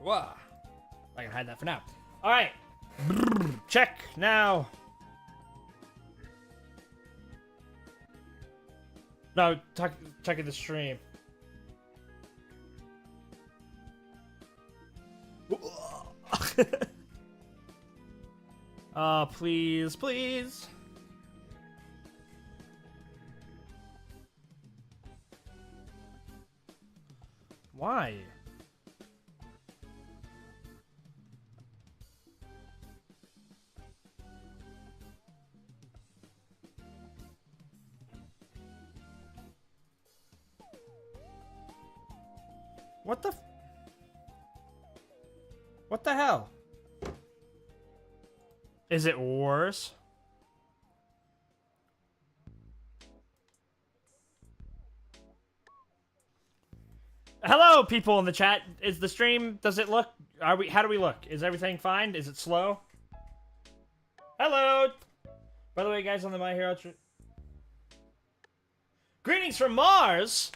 Whoa. I can hide that for now. All right. Check now. No, checking the stream. Please, please. Why? What the hell? Is it worse? Hello, people in the chat. Is the stream, does it look, how do we look? Is everything fine? Is it slow? Hello! By the way, guys, on the My Hero greetings from Mars!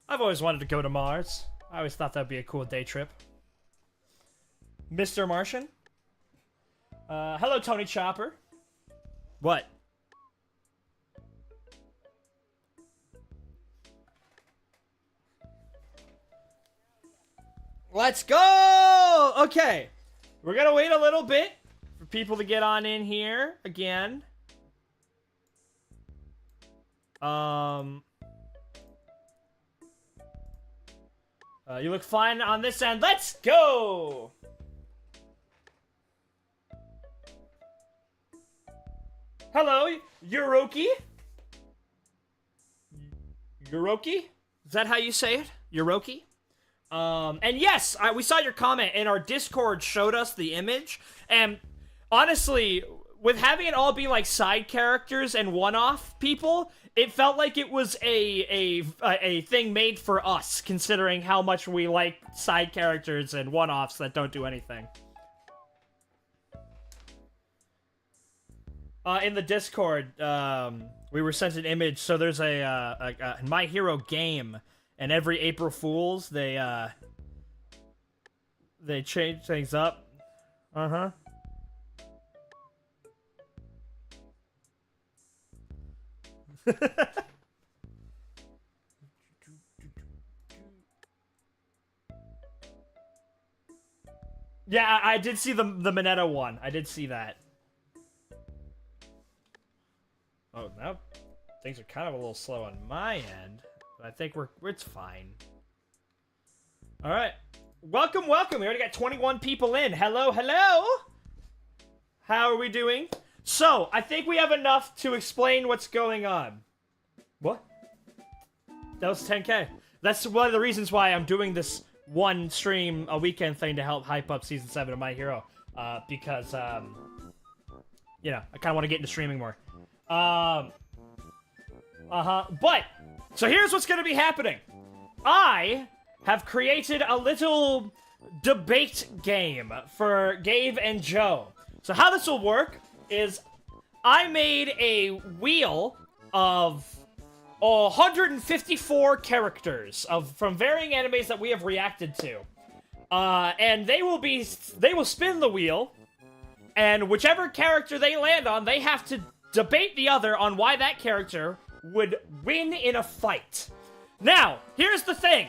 I've always wanted to go to Mars. I always thought that'd be a cool day trip. Mr. Martian? Hello, Tony Chopper. What? Let's go! Okay. We're gonna wait a little bit for people to get on in here again. You look fine on this end. Let's go! Hello, Yuroki? Yuroki? Is that how you say it? Yuroki? And yes, we saw your comment, and our Discord showed us the image, and honestly, with having it all be like side characters and one-off people, it felt like it was a thing made for us, considering how much we like side characters and one-offs that don't do anything. In the Discord, we were sent an image, so there's a My Hero game, and every April Fools, they change things up. Uh-huh. Yeah, I did see the Mineta one. I did see that. Oh, now things are kind of a little slow on my end, but I think it's fine. All right. Welcome, welcome. We already got 21 people in. Hello, hello. How are we doing? So, I think we have enough to explain what's going on. What? That was 10K. That's one of the reasons why I'm doing this one stream a weekend thing to help hype up Season 7 of My Hero. Because, you know, I kind of want to get into streaming more. But, so here's what's going to be happening. I have created a little debate game for Gabe and Joe. So how this will work is I made a wheel of 154 characters from varying animes that we have reacted to. And they will spin the wheel, and whichever character they land on, they have to debate the other on why that character would win in a fight. Now, here's the thing.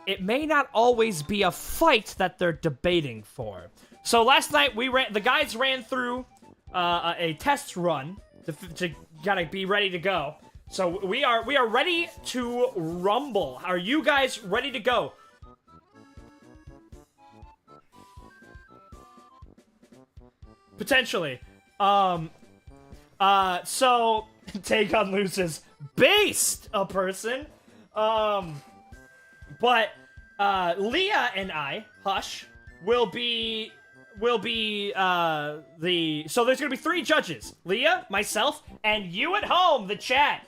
It may not always be a fight that they're debating for. So last night the guys ran through a test run to gotta be ready to go. So we are ready to rumble. Are you guys ready to go? Potentially. So Taegon loses based a person. But Leah and I, Hush, will be so there's gonna be 3 judges. Leah, myself, and you at home, the chat.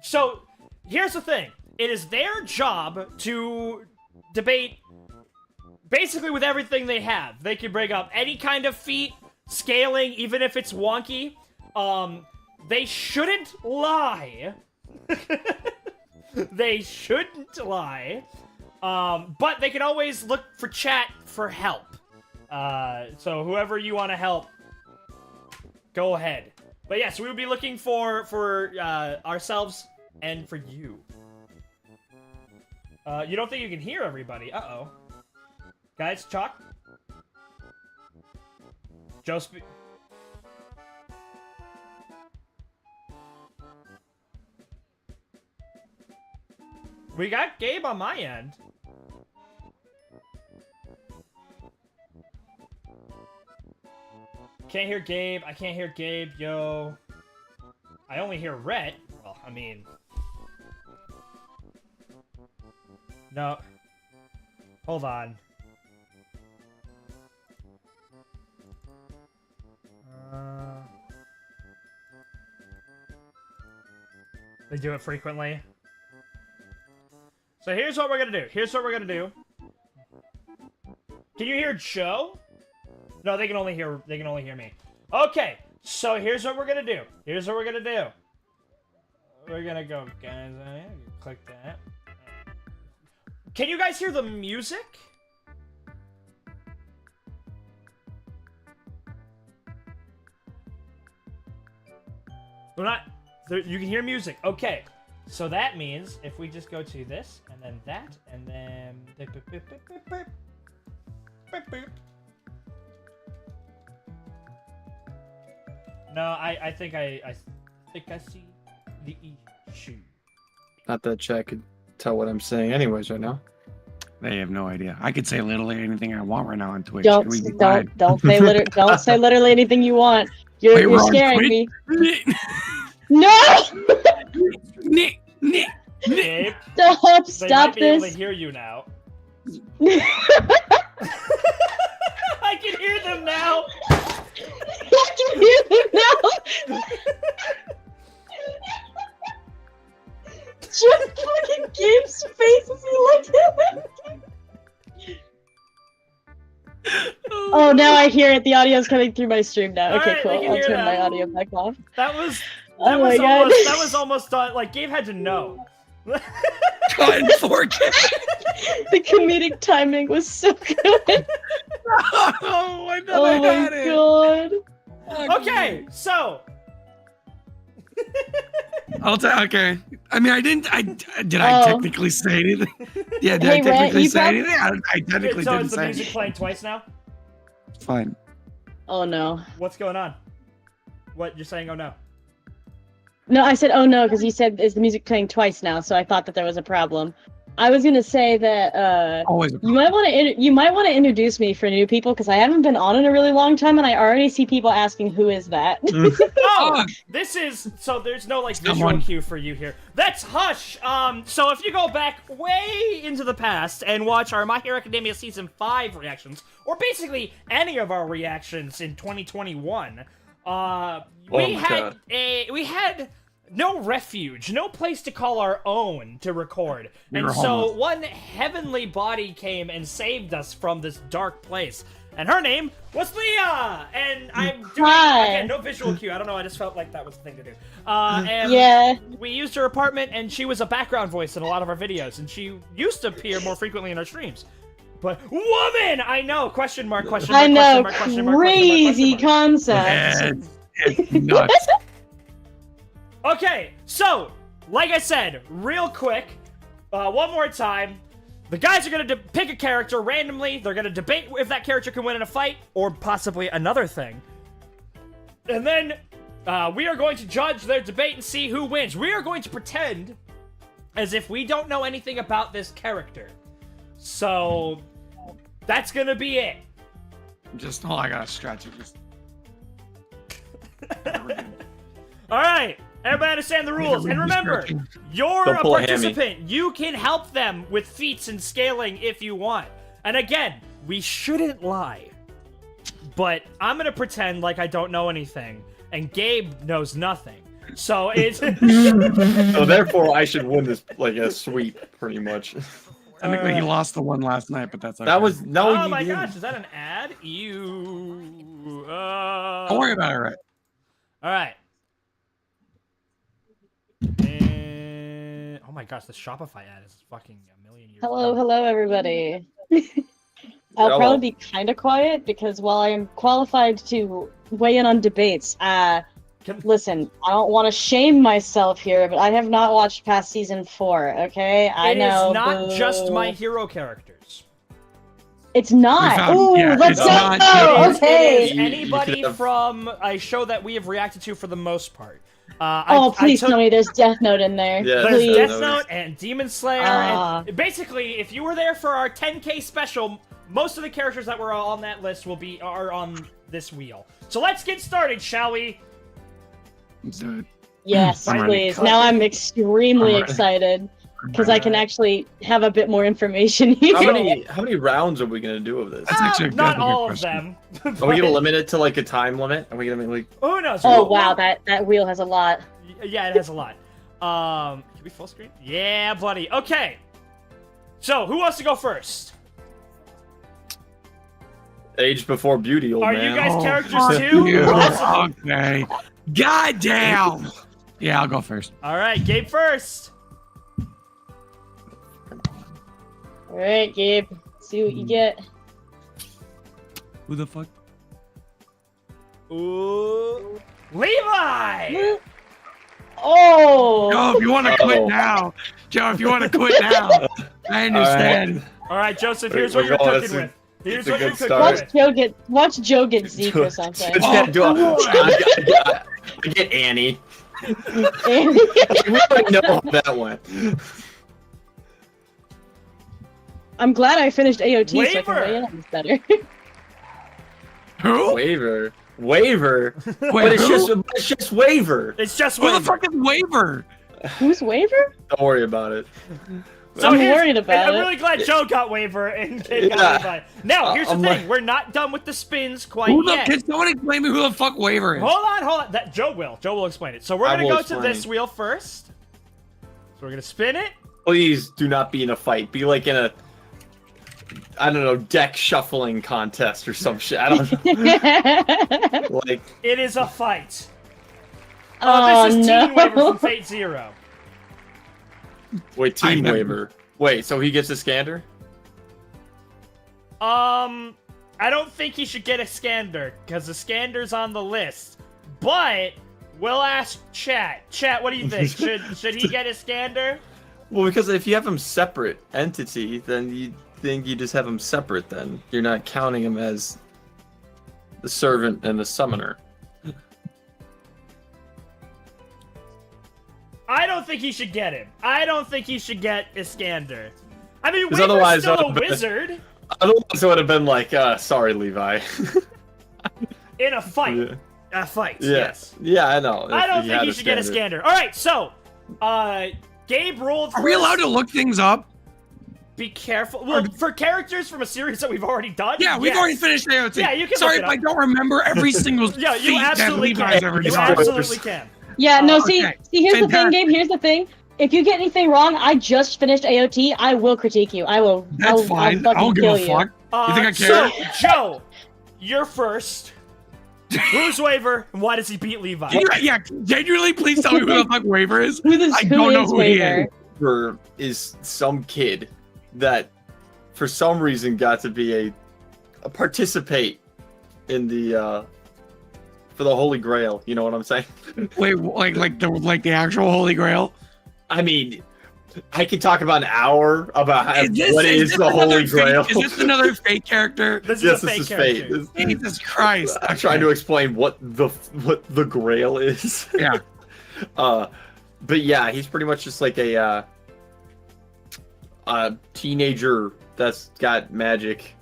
So here's the thing. It is their job to debate basically with everything they have. They can bring up any kind of feat, scaling, even if it's wonky. They shouldn't lie. They shouldn't lie. But they can always look for chat for help. So whoever you want to help, go ahead. But yes, we would be looking for ourselves and for you. You don't think you can hear everybody? Uh-oh. Guys, Chalk? Joe We got Gabe on my end. Can't hear Gabe. I can't hear Gabe, yo. I only hear Rhett. Well, I mean... No. Hold on. They do it frequently. So here's what we're gonna do. Can you hear Joe? No, they can only hear me. Okay, so here's what we're gonna do. We're gonna go, guys. Click that. Can you guys hear the music? We're not. You can hear music. Okay. So that means if we just go to this, and then that, and then... No, I think I see the issue. Not that chat could tell what I'm saying anyways right now. They have no idea. I could say literally anything I want right now on Twitch. Don't say literally anything you want. You're scaring me. No! Gabe, Stop they might be able this. to hear you now. I can hear them now. I can hear them now. Just fucking Gabe's face as he looked at him. Oh, now I hear it. The audio's coming through my stream now. Okay, Alright, cool. they can I'll hear turn that. my audio back off. That was Oh my God. that was almost done. Like Gabe had to know. Cut in 4K. The comedic timing was so good. Oh, I thought Oh I my had it. God. Okay, so Okay. I mean, did Oh. I technically say anything? Yeah, did Hey, I technically Rhett, say anything? I technically so didn't is the say music anything. playing twice now? Fine. Oh no. What's going on? What you're saying? Oh no. No, I said oh no because you said is the music playing twice now, so I thought that there was a problem. I was gonna say that Always. you might want to introduce me for new people because I haven't been on in a really long time and I already see people asking who is that. Oh, this is so. There's no like visual Someone. cue for you here. That's Hush. So if you go back way into the past and watch our My Hero Academia season 5 reactions, or basically any of our reactions in 2021, we had no refuge, no place to call our own to record. We And were so homeless. one heavenly body came and saved us from this dark place. And her name was Leah! And I'm doing, Hi. again, no visual cue. I don't know, I just felt like that was the thing to do. And Yeah. we used her apartment, and she was a background voice in a lot of our videos. And she used to appear more frequently in our streams. But, woman! I know, question mark, question mark, I know, question mark, question mark, crazy question mark. concept. It's nuts. Okay, so, like I said, real quick, one more time, the guys are gonna pick a character randomly, they're gonna debate if that character can win in a fight, or possibly another thing. And then, we are going to judge their debate and see who wins. We are going to pretend as if we don't know anything about this character. So, that's gonna be it. Just, oh, I gotta stretch it. Just... Alright, everybody understand the rules. And remember, you're Don't a pull a hammy. participant. You can help them with feats and scaling if you want. And again, we shouldn't lie. But I'm gonna pretend like I don't know anything. And Gabe knows nothing. So it's... So therefore, I should win this like a sweep, pretty much. Technically, he lost the one last night, but that's okay. That was no. Oh you my didn't. gosh, is that an ad? Ew. Don't worry about it, right? Alright. And... Oh my my gosh, the Shopify ad is fucking a million years Hello, old. hello, everybody. I'll Hello. probably be kind of quiet because while I am qualified to weigh in on debates, listen, I don't want to shame myself here, but I have not watched past season 4. Okay, I know. It is not just boo. My Hero characters. It's not. found- Ooh, yeah, let's it's go. not- Oh, It okay. is You anybody could have- from a show that we have reacted to for the most part. Please tell me there's Death Note in there. Yeah, There's please. Death Note and Demon Slayer, Ah. and basically, if you were there for our 10K special, most of the characters that were on that list are on this wheel. So let's get started, shall we? Let's do it. Yes, I'm ready. please. Now I'm extremely I'm ready. excited because I can actually have a bit more information here. How many rounds are we gonna do of this? That's actually Not that's a good all of question. them. Are we gonna limit it to like a time limit? Are we gonna make like? Who knows? Oh wow, that wheel has a lot. Yeah, it has a lot. Can we full screen? Yeah, buddy. Okay. So, who wants to go first? Age before beauty, old Are man. you guys Oh, characters fuck too? you. Awesome. Okay. God damn. Yeah, I'll go first. All right, Gabe first. All right, Gabe, see what you get. Who the fuck? Ooh, Levi. Oh, Joe, if you want to quit Uh-oh. now. Joe, if you want to quit now. I understand. All right, Joseph. Wait, Here's what we're you're going- cooking with. Here's it's a what you're good cooking start. with. watch Joe get Zeke or something. Yeah, do I, Oh, I get Annie. We already know how that went. I'm glad I finished AOT so I can Waiver. weigh in on this better. Who? Waiver. Wait, But it's who? just waiver. It's just Who the waiver. fuck is Waiver? Who's Waiver? Don't worry about it. So I'm here's- worried about I'm it. really glad Joe got waiver and Gabe got Yeah. Levi. Now, here's the I'm thing. like- We're not done with the spins quite Who the, yet. can someone explain me who the fuck Waiver is? Hold on. That Joe will. Joe will explain it. So we're I gonna will go to explain. this wheel first. So we're gonna spin it. Please do not be in a fight. Be like in a, I don't know, deck shuffling contest or some shit. I don't know. Like, It is a fight. Oh, This is no. Team Waiver from Fate Zero. wait, team never- waiver. Wait, so he gets a scander? I don't think he should get a scander because the scander's on the list. But we'll ask Chat. Chat, what do you think? Should he get a scander? Well, because if you have them separate entity, then you think you just have them separate. Then you're not counting him as the servant and the summoner. I don't think he should get him. I don't think he should get Iskander. I mean, 'Cause Waver's otherwise, still a I'd be- wizard Otherwise, it would have been like, sorry, Levi. in a fight. Yeah. A fight, Yeah. yes. Yeah, I know. I If don't think had he should get a scander. Iskander. All right, so, Gabe rolled Are we first. allowed to look things up? Be careful. Well, for characters from a series that we've already done, Yeah, we've yes. already finished AOT. Yeah, you can Sorry look if it I up. don't remember every single Yeah, you feat that absolutely Levi's can. ever You done. absolutely can. Yeah, no, okay. see, here's the thing, Fantastic. Gabe. Here's the thing. If you get anything wrong, I just finished AOT. I will critique you. I will. That's I'll fine. I fucking don't give kill a you. fuck. You think I So, care? Joe, you're first. Who's Waver, and why does he beat Levi? Yeah, genuinely, please tell me who the fuck Waiver is. Who I don't know who he is. Waiver is some kid that, for some reason, got to be a participate in the for the Holy Grail. You know what I'm saying? Wait, like the actual Holy Grail? I mean, I could talk about an hour about what is is the Holy Grail. Is this another fake character? This Yes, is a this fake is character. fate. Jesus Christ! I'm trying to explain what the Grail is. Yeah. But yeah, he's pretty much just like a teenager that's got magic,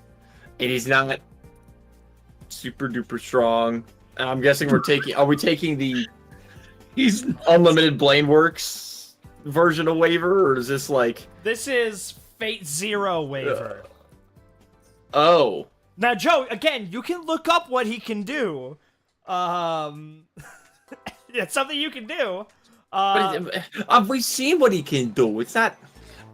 and he's not super duper strong. And I'm guessing are we taking the He's unlimited Blaneworks version of Waiver, or is this like, This is Fate Zero Waver. oh, Now, Joe, again, you can look up what he can do. It's something you can do. have we seen what he can do? It's not.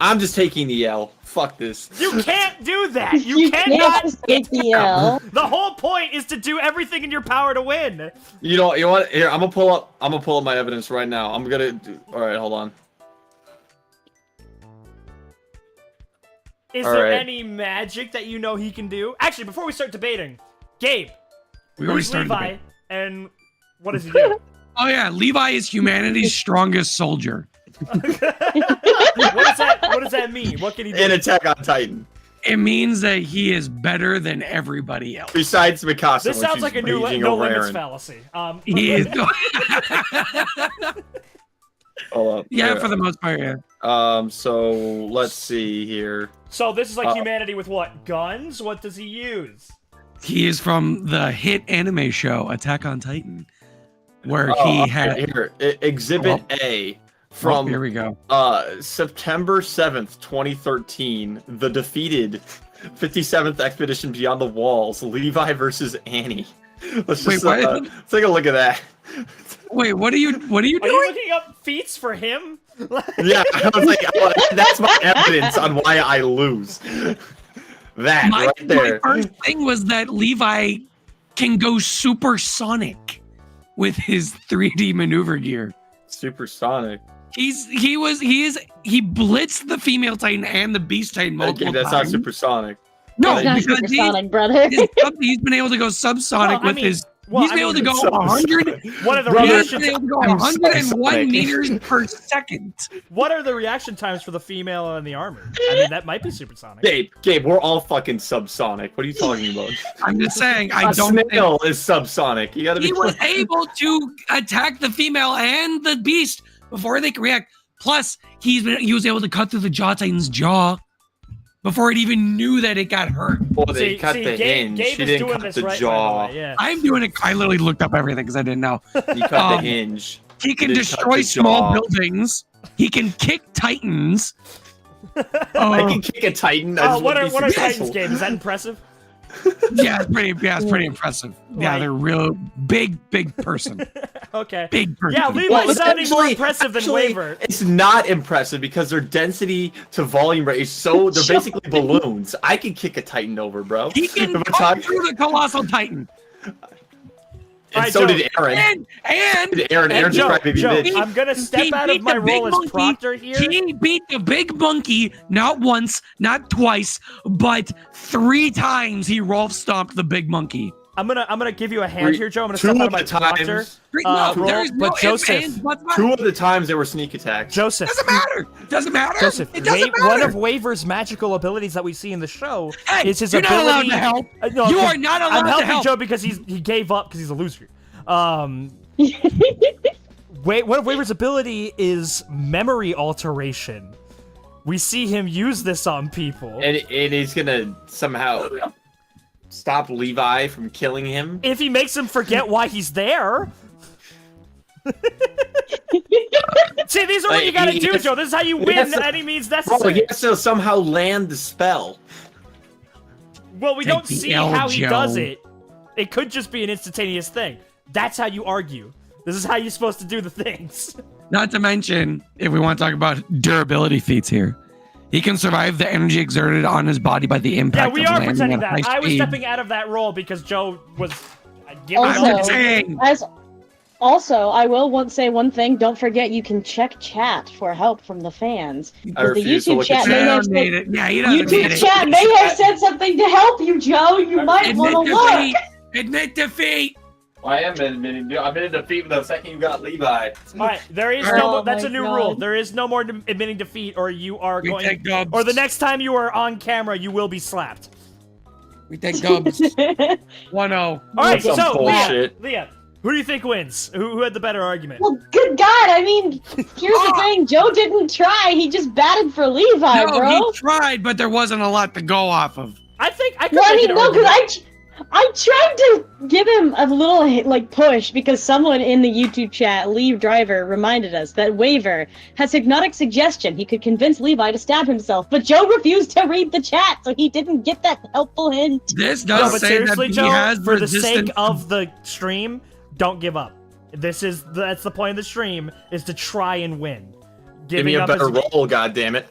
I'm just taking the L. Fuck this. You can't do that. You can't cannot. just take the L. The whole point is to do everything in your power to win. You know what? Here, I'm gonna pull up my evidence right now. I'm gonna do. All right, hold on. Is All there right. any magic that you know he can do? Actually, before we start debating, Gabe, We already who's started Levi, debate. and what does he do? Oh yeah, Levi is humanity's strongest soldier. What does that mean? What can he do? In Attack on Titan. It means that he is better than everybody else. Besides Mikasa. This when sounds she's like a new raging no over limits Eren. fallacy. He is. Hold up. Yeah, for the most part, yeah. So let's see here. So this is like humanity with what? Guns? What does he use? He is from the hit anime show Attack on Titan, where he had. Here, Exhibit A from here we go. September 7th, 2013. The defeated 57th Expedition Beyond the Walls. Levi versus Annie. Let's just let's take a look at that. Wait, what are you doing? Are you looking up feats for him? Yeah, I was like, that's my evidence on why I lose. That right there. My first thing was that Levi can go supersonic with his 3D maneuver gear. Supersonic. He blitzed the female Titan and the Beast Titan multiple Okay, that's not times. supersonic. No, It's not because supersonic, brother. he's been able to go subsonic with his. well, He's been able to go subsonic. 100. What are the Brother, He's reaction? been able to go I'm 101 subsonic. meters per second. What are the reaction times for the female in the armor? I mean, that might be supersonic. Gabe, we're all fucking subsonic. What are you talking about? I'm just saying. I A don't think snail is subsonic. You gotta be. he was able to attack the female and the beast before they could react. Plus, he was able to cut through the Jaw Titan's jaw before it even knew that it got hurt. Oh, they cut the hinge. Gabe She is didn't doing cut this the right, jaw. by the way, yeah. I'm doing it. I literally looked up everything because I didn't know. He cut the hinge. He can He didn't cut destroy the small jaw. buildings. He can kick titans. I can kick a titan. I Oh, just what wanna are be Titans, successful. Gabe? Is that impressive? Yeah, it's pretty impressive. Yeah, Right. they're real big person. Okay. Big person. Yeah, Levi's Well, sounding more actually- impressive than actually, Waver. It's not impressive because their density to volume rate is so they're basically balloons. I can kick a titan over, bro. He can If I'm cut talking- through the colossal titan. and Alright, so Joe. did Aaron. And Aaron And just Joe, tried to be Joe, bitch. I'm gonna step he out of beat my the role big as monkey. proctor here. He beat the big monkey not once, not twice, but 3 times. He Rolf stomped the big monkey. I'm gonna give you a hand here, Joe. I'm gonna Two step out of of my the proctor. times, No, role, there's no but ifs, Joseph, ands, buts, about it. 2 of the times there were sneak attacks. Joseph, Doesn't matter. Doesn't matter. Joseph, it doesn't matter. one of Waver's magical abilities that we see in the show Hey, is his you're not ability. allowed to help. No, You 'cause are not allowed I'm to helping help. Joe because he gave up because he's a loser. One of Waver's ability is memory alteration. We see him use this on people. And he's gonna somehow stop Levi from killing him. If he makes him forget why he's there. See, these are what Like, you gotta he do, has- Joe. This is how you he win has to- any means Bro, necessary. he has to somehow land the spell. Well, we Take don't the see L, how he Joe. does it. It could just be an instantaneous thing. That's how you argue. This is how you're supposed to do the things. Not to mention, if we want to talk about durability feats here, he can survive the energy exerted on his body by the impact. Yeah, we of are landing pretending at high that. I was speed. stepping out of that role because Joe was giving Also- I'm up. saying. Also, I will say one thing. Don't forget, you can check chat for help from the fans. I Because the refuse to YouTube look chat at may chat. have said, Yeah, he doesn't need YouTube it. chat may have said something to help you, Joe. You might want Admit to look. defeat. Admit defeat. I am admitting. I'm in defeat the second you got Levi. Alright, there is Oh no more. That's my a new God. rule. There is no more admitting defeat, or you are We going. take dubs. Or the next time you are on camera, you will be slapped. We take dubs. 1-0. Alright, Some so bullshit. Leah, who do you think wins? Who had the better argument? Well, good God! I mean, here's the thing. Joe didn't try. He just batted for Levi, No, bro. he tried, but there wasn't a lot to go off of. I think I could Well, I make mean, an no, argument. because I tried to give him a little like push because someone in the YouTube chat, Leave Driver, reminded us that Waver has hypnotic suggestion. He could convince Levi to stab himself, but Joe refused to read the chat, so he didn't get that helpful hint. This No, does but say seriously, that he Joe, has for the sake resistance. of the stream, don't give up. That's the point of the stream, is to try and win. Give me a better roll, goddammit.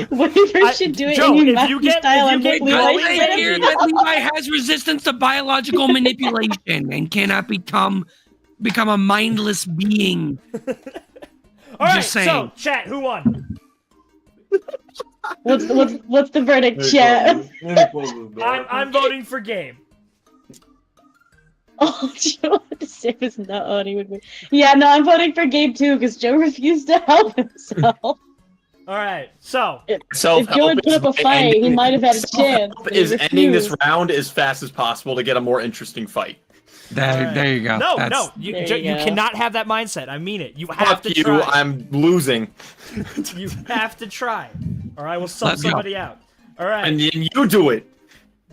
Waver should do it Joe, in if Matthew you get- style if and you make get Levi going Does Levi say said here that Levi has resistance to biological manipulation and cannot become a mindless being. Alright, Just saying. so, chat, who won? What's the verdict, chat? I'm voting for Gabe. Oh, Joe, Sam is not on. He would be. Yeah, no, I'm voting for Gabe too because Joe refused to help himself. All right, so If Joe had put up a fight, he might have had a chance. but he Is ending this refused. round as fast as possible to get a more interesting fight. There you go. no, That's- you There you go. cannot have that mindset. I mean it. You have Fuck to you, try. I'm losing. You have to try. All right, we'll sub Let's go. somebody out. All right. And then you do it.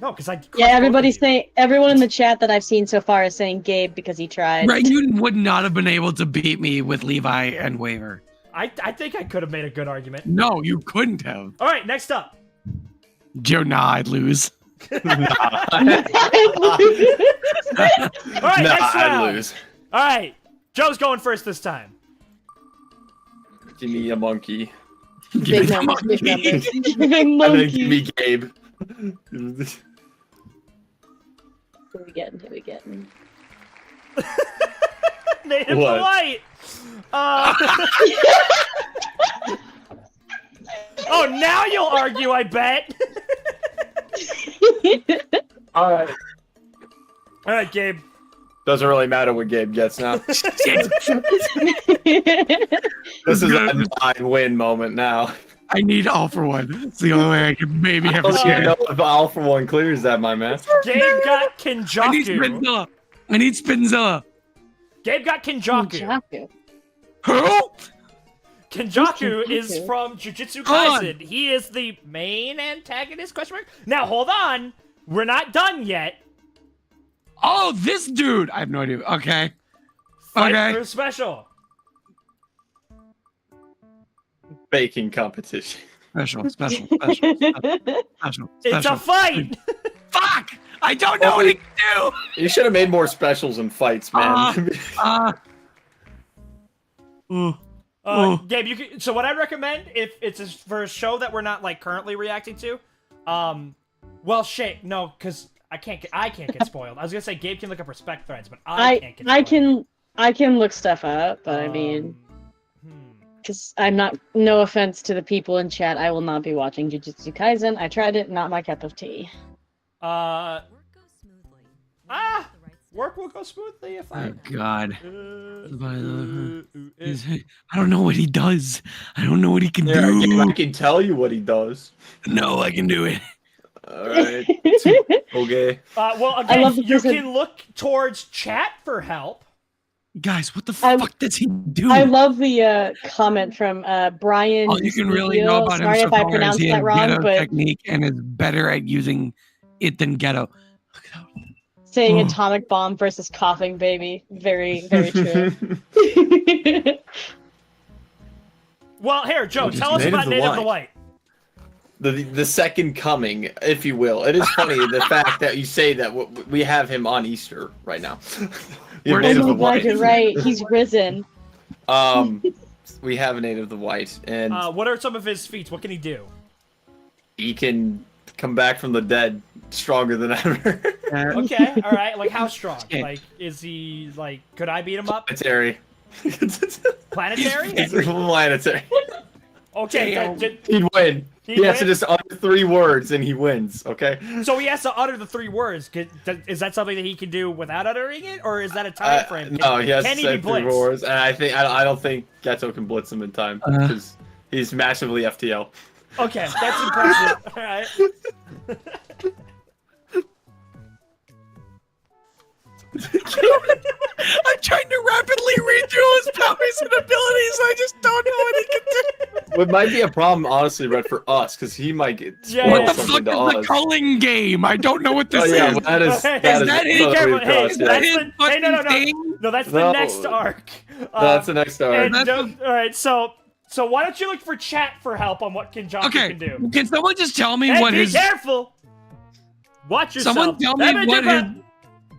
No, because I. Yeah, everybody's saying. Everyone in the chat that I've seen so far is saying Gabe because he tried. Right, you would not have been able to beat me with Levi and Waver. I think I could have made a good argument. No, you couldn't have. All right, next up. Joe, nah, I'd lose. All right, next I'd round. lose. All right, Joe's going first this time. Give me a monkey. Give Big me the numbers, big monkey. numbers. Big And then monkey. give me Gabe. Who we getting? Who we getting? Native What? Delight. Oh, now you'll argue, I bet. Alright. All right, Gabe. Doesn't really matter what Gabe gets now. This is a Good. 9-win moment now. I need all for one. It's the only way I can maybe have a I don't even chance. know if all for one clears that, my man. Gabe got I need Kenjaku. Spinzilla. I need Spinzilla. Gabe got Kenjaku. Kenjaku. Who? Kenjaku is Kenjaku? from Jujutsu Hold on. Kaisen. He is the main antagonist, question mark? Now, hold on. We're not done yet. Oh, this dude. I have no idea. Okay. Fight Okay. for special. Baking competition. Special. It's a fight. Fuck! I don't know what he can do. You should have made more specials and fights, man. Ooh. Ooh. Gabe, you can, so what I recommend, if it's for a show that we're not like currently reacting to, well, shit, no, because I can't get spoiled. I was gonna say Gabe can look up respect threads, but I can't get spoiled. I can look stuff up, but I mean, because I'm not. No offense to the people in chat, I will not be watching Jujutsu Kaisen. I tried it, not my cup of tea. Work will go smoothly if I. Oh God. I don't know what he does. I don't know what he can Yeah, do. I can tell you what he does. No, I can do it. Alright. Okay. Well, I again, love the you person- can look towards chat for help. Guys, what the I- fuck does he do? I love the comment from Brian. All you can really know about him Sorry so if I far is pronounced he has that wrong, ghetto but technique and is better at using it than ghetto. Look at that. saying Oh. atomic bomb versus coughing baby. Very, very true. Well, here, Joe, Just tell us Native about Native Delight. Delight. The second coming, if you will. It is funny the fact that you say that we have him on Easter right now. You have Where Oh Native my the god, White. you're right. He's risen. We have a Native the White, and What are some of his feats? What can he do? he can come back from the dead stronger than ever. Okay, all right. Like how strong? Yeah. Like is he like? Could I beat him up? Planetary. Planetary? He's planetary. Okay. Damn. He'd win. He'd He has to win? just utter 3 words and he wins, okay? So he has to utter the 3 words. Is that something that he can do without uttering it, or is that a time frame? No, he has Can to he say be 3 blitzed? words, and I don't think Gato can blitz him in time because he's massively FTL. Okay, that's impressive. All right. I'm trying to rapidly read through his powers and abilities. I just don't know what he can do. It might be a problem, honestly, Red, for us, because he might get Yeah, spoiled What the something fuck to is the us. culling game? I don't know what this Oh yeah, is. well, that is Hey, that is is that it? totally Careful, hey, across, that's yeah. That the- is hey, fucking no. thing? No, that's the No. next arc. That's the next star. And That's all right, so why don't you look for chat for help on what Kenjaku Okay, can do? can someone just tell me Hey, what be his? careful. Watch yourself. Someone tell me Damage what your his. butt.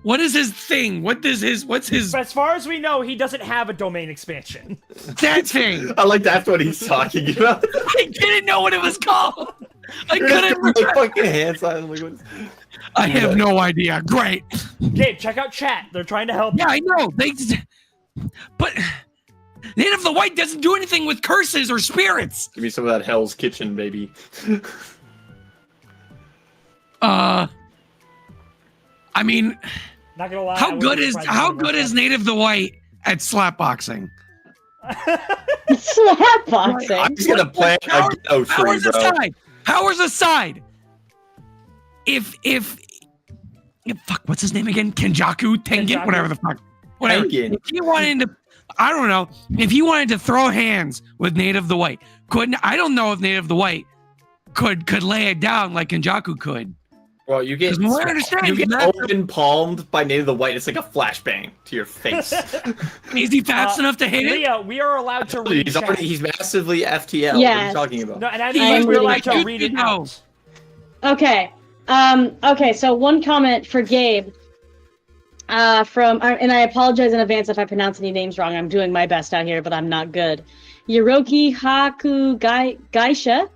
What is his thing? What is his? What's his? As far as we know, he doesn't have a domain expansion. That thing. I like that's what he's talking about. I didn't know what it was called. I You're couldn't. just doing the fucking hand sign. Like, what's- I have no idea. Great. Gabe, check out chat. They're trying to help. Yeah, I know. But Native of the White doesn't do anything with curses or spirits. Give me some of that Hell's Kitchen, baby. I mean, Not gonna lie. how good is Native of the White at slapboxing? Slapboxing. I'm just gonna plant a ghetto tree, bro. Powers aside. If fuck, what's his name again? Kenjaku, Tengen, whatever the fuck. Whatever. Tengen. If he wanted to, I don't know. If he wanted to throw hands with Native of the White, I don't know if Native of the White could lay it down like Kenjaku could. Well, you get open palmed by Native of the White. It's like a flashbang to your face. Is he fast enough to hit it? Leah, we are allowed to read He's massively FTL. Yes. What are you talking about? No, and I think we're allowed to read it No. out. Okay. Okay, so one comment for Gabe. And I apologize in advance if I pronounce any names wrong. I'm doing my best out here, but I'm not good. Yoroki Haku Gaisha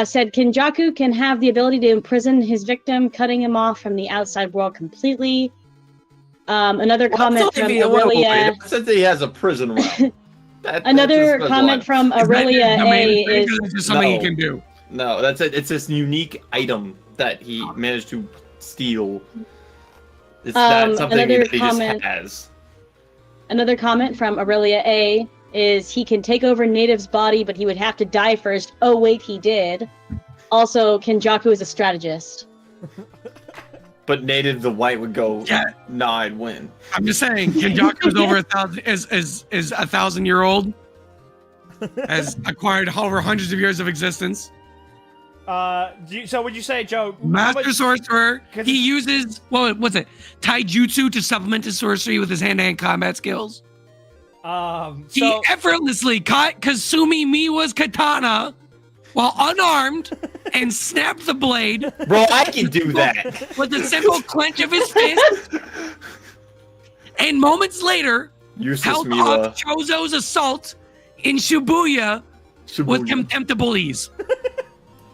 said Kenjaku can have the ability to imprison his victim, cutting him off from the outside world completely. Another comment from Aurelia. That says that he has a prison realm. Another comment from Aurelia A is just something he can do. No, it's this unique item that he managed to steal. It's not something that he just has. Another comment from Aurelia A is he can take over Native's body, but he would have to die first. Oh wait, he did. Also, Kenjaku is a strategist. But Native the White would go, nah, I'd win. I'm just saying, Kenjaku is over 1,000-year-old, has acquired over hundreds of years of existence. So would you say, Joe? Master sorcerer. He uses what's it? Taijutsu to supplement his sorcery with his hand-to-hand combat skills. He effortlessly caught Kasumi Miwa's katana while unarmed and snapped the blade. Bro, I can do that. With a simple clench of his fist. And moments later, held off Choso's assault in Shibuya with contemptible ease.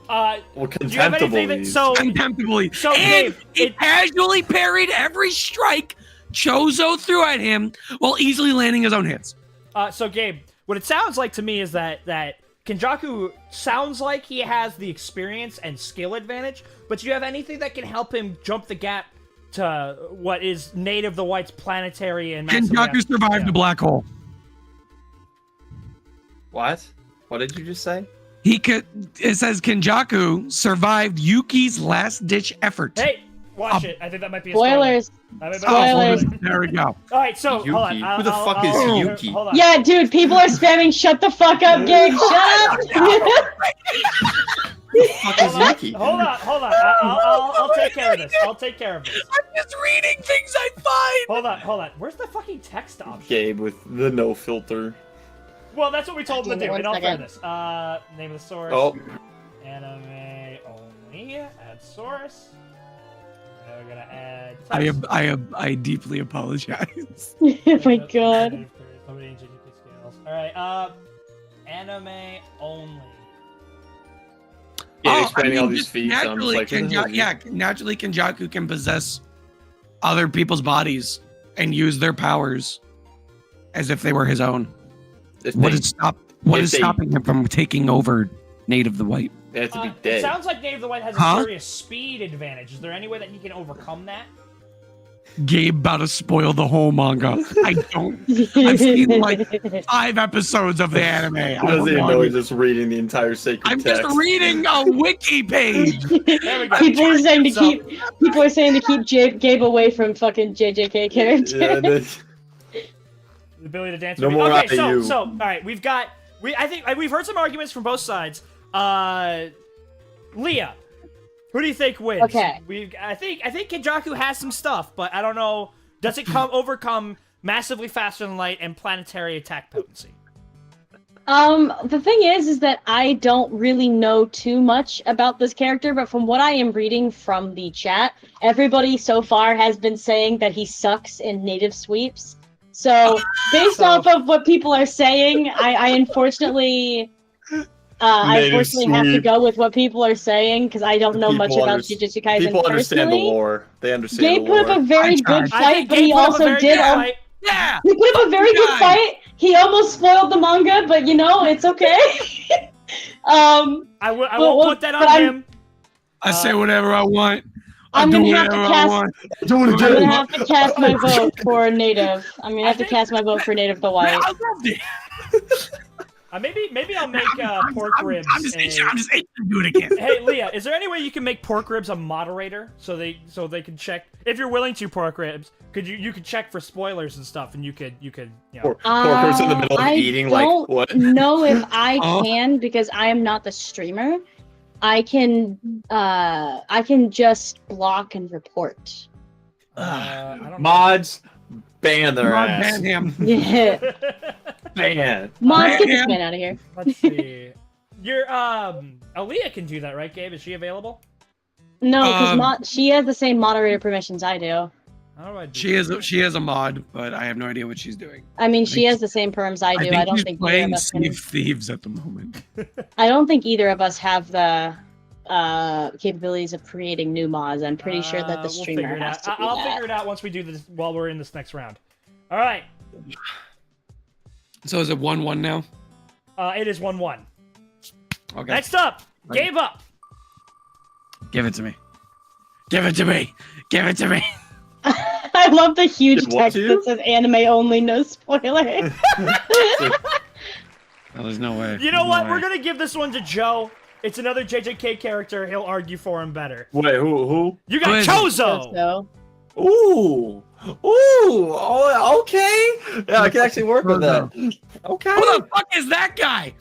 Contemptible ease. Contemptible ease. And he casually parried every strike Choso threw at him while easily landing his own hits. So Gabe, what it sounds like to me is that Kenjaku sounds like he has the experience and skill advantage, but do you have anything that can help him jump the gap to what is Native the White's planetary and Kenjaku survived the black hole. What? What did you just say? It says Kenjaku survived Yuki's last-ditch effort. Hey, watch it. I think that might be a spoilers. Spoilers. There we go. All right, so Yuki. hold on. Who the fuck is Yuki? Hold on. Yeah, dude, people are spamming. Shut the fuck up, Gabe. Shut up. Who the fuck is Yuki? Hold on. I'll take care of this. I'm just reading things I find. Hold on. Where's the fucking text option? Gabe with the no filter. Well, that's what we told him to do. In all fairness, name of the source. Oh. Anime only. Add source. Now we're gonna add. I deeply apologize. Oh my god. All right. Anime only. Yeah, explaining all these feats. Naturally, naturally, Kenjaku can possess other people's bodies and use their powers as if they were his own. What is stopping him from taking over Native the White? They have to be dead. It sounds like Native the White has a serious speed advantage. Is there any way that he can overcome that? Gabe about to spoil the whole manga. I've seen like 5 episodes of the anime. He doesn't even know he's just reading the entire sacred text. I'm just reading a wiki page. There we go. People are saying to keep Gabe away from fucking JJK characters. Yeah, the ability to dance. No more okay, you. So all right, I think we've heard some arguments from both sides. Leah, who do you think wins? Okay. I think Kenjaku has some stuff, but I don't know. Does it overcome massively faster than light and planetary attack potency? The thing is that I don't really know too much about this character, but from what I am reading from the chat, everybody so far has been saying that he sucks in native sweeps. So, based off of what people are saying, I unfortunately have to go with what people are saying because I don't know much about Jujutsu Kaisen. People understand the personally. lore. They understand Gabe the lore. put up a very good fight, but he Gabe put up a also very did. good fight. Yeah. He put up a very good fight, He almost spoiled the manga, but you know, it's okay. I won't put that on him. I say whatever I want. I'm do gonna have to whatever I cast. want. Do it I'm gonna again. have to cast my vote for native. I'm gonna have to cast my vote for native the white. I loved it. Maybe I'll make pork ribs. I'm just itching to do it again. Hey, Leah, is there any way you can make pork ribs a moderator so they can check if you're willing to pork ribs? You could check for spoilers and stuff, and you could Porkers in the middle of eating, like what? I don't know if I can because I am not the streamer. I can just block and report. I don't Mods, ban their ass. Ban him. Yeah. Ban. Mods, get this man out of here. Let's see. Your Aaliyah can do that, right, Gabe? Is she available? No, because she has the same moderator permissions I do. How do I do She has a mod, but I have no idea what she's doing. I mean, she has the same perms I do. I don't she's think playing either of us Sea can. of Thieves at the moment. I don't think either of us have the capabilities of creating new mods. I'm pretty sure that the streamer has to do I'll that. figure it out once we do this while we're in this next round. All right. So is it 1-1 now? It is 1-1. Okay. Next up, Gabe up. Give it to me. Give it to me. Give it to me. I love the huge What text to you? that says anime only, no spoiler. Oh, there's no way. You know There's what? no We're way. going to give this one to Joe. It's another JJK character. He'll argue for him better. Wait, who? You Who got is it? Choso. So, Ooh. Oh, okay. Yeah, I can actually work with that. Okay. Who the fuck is that guy?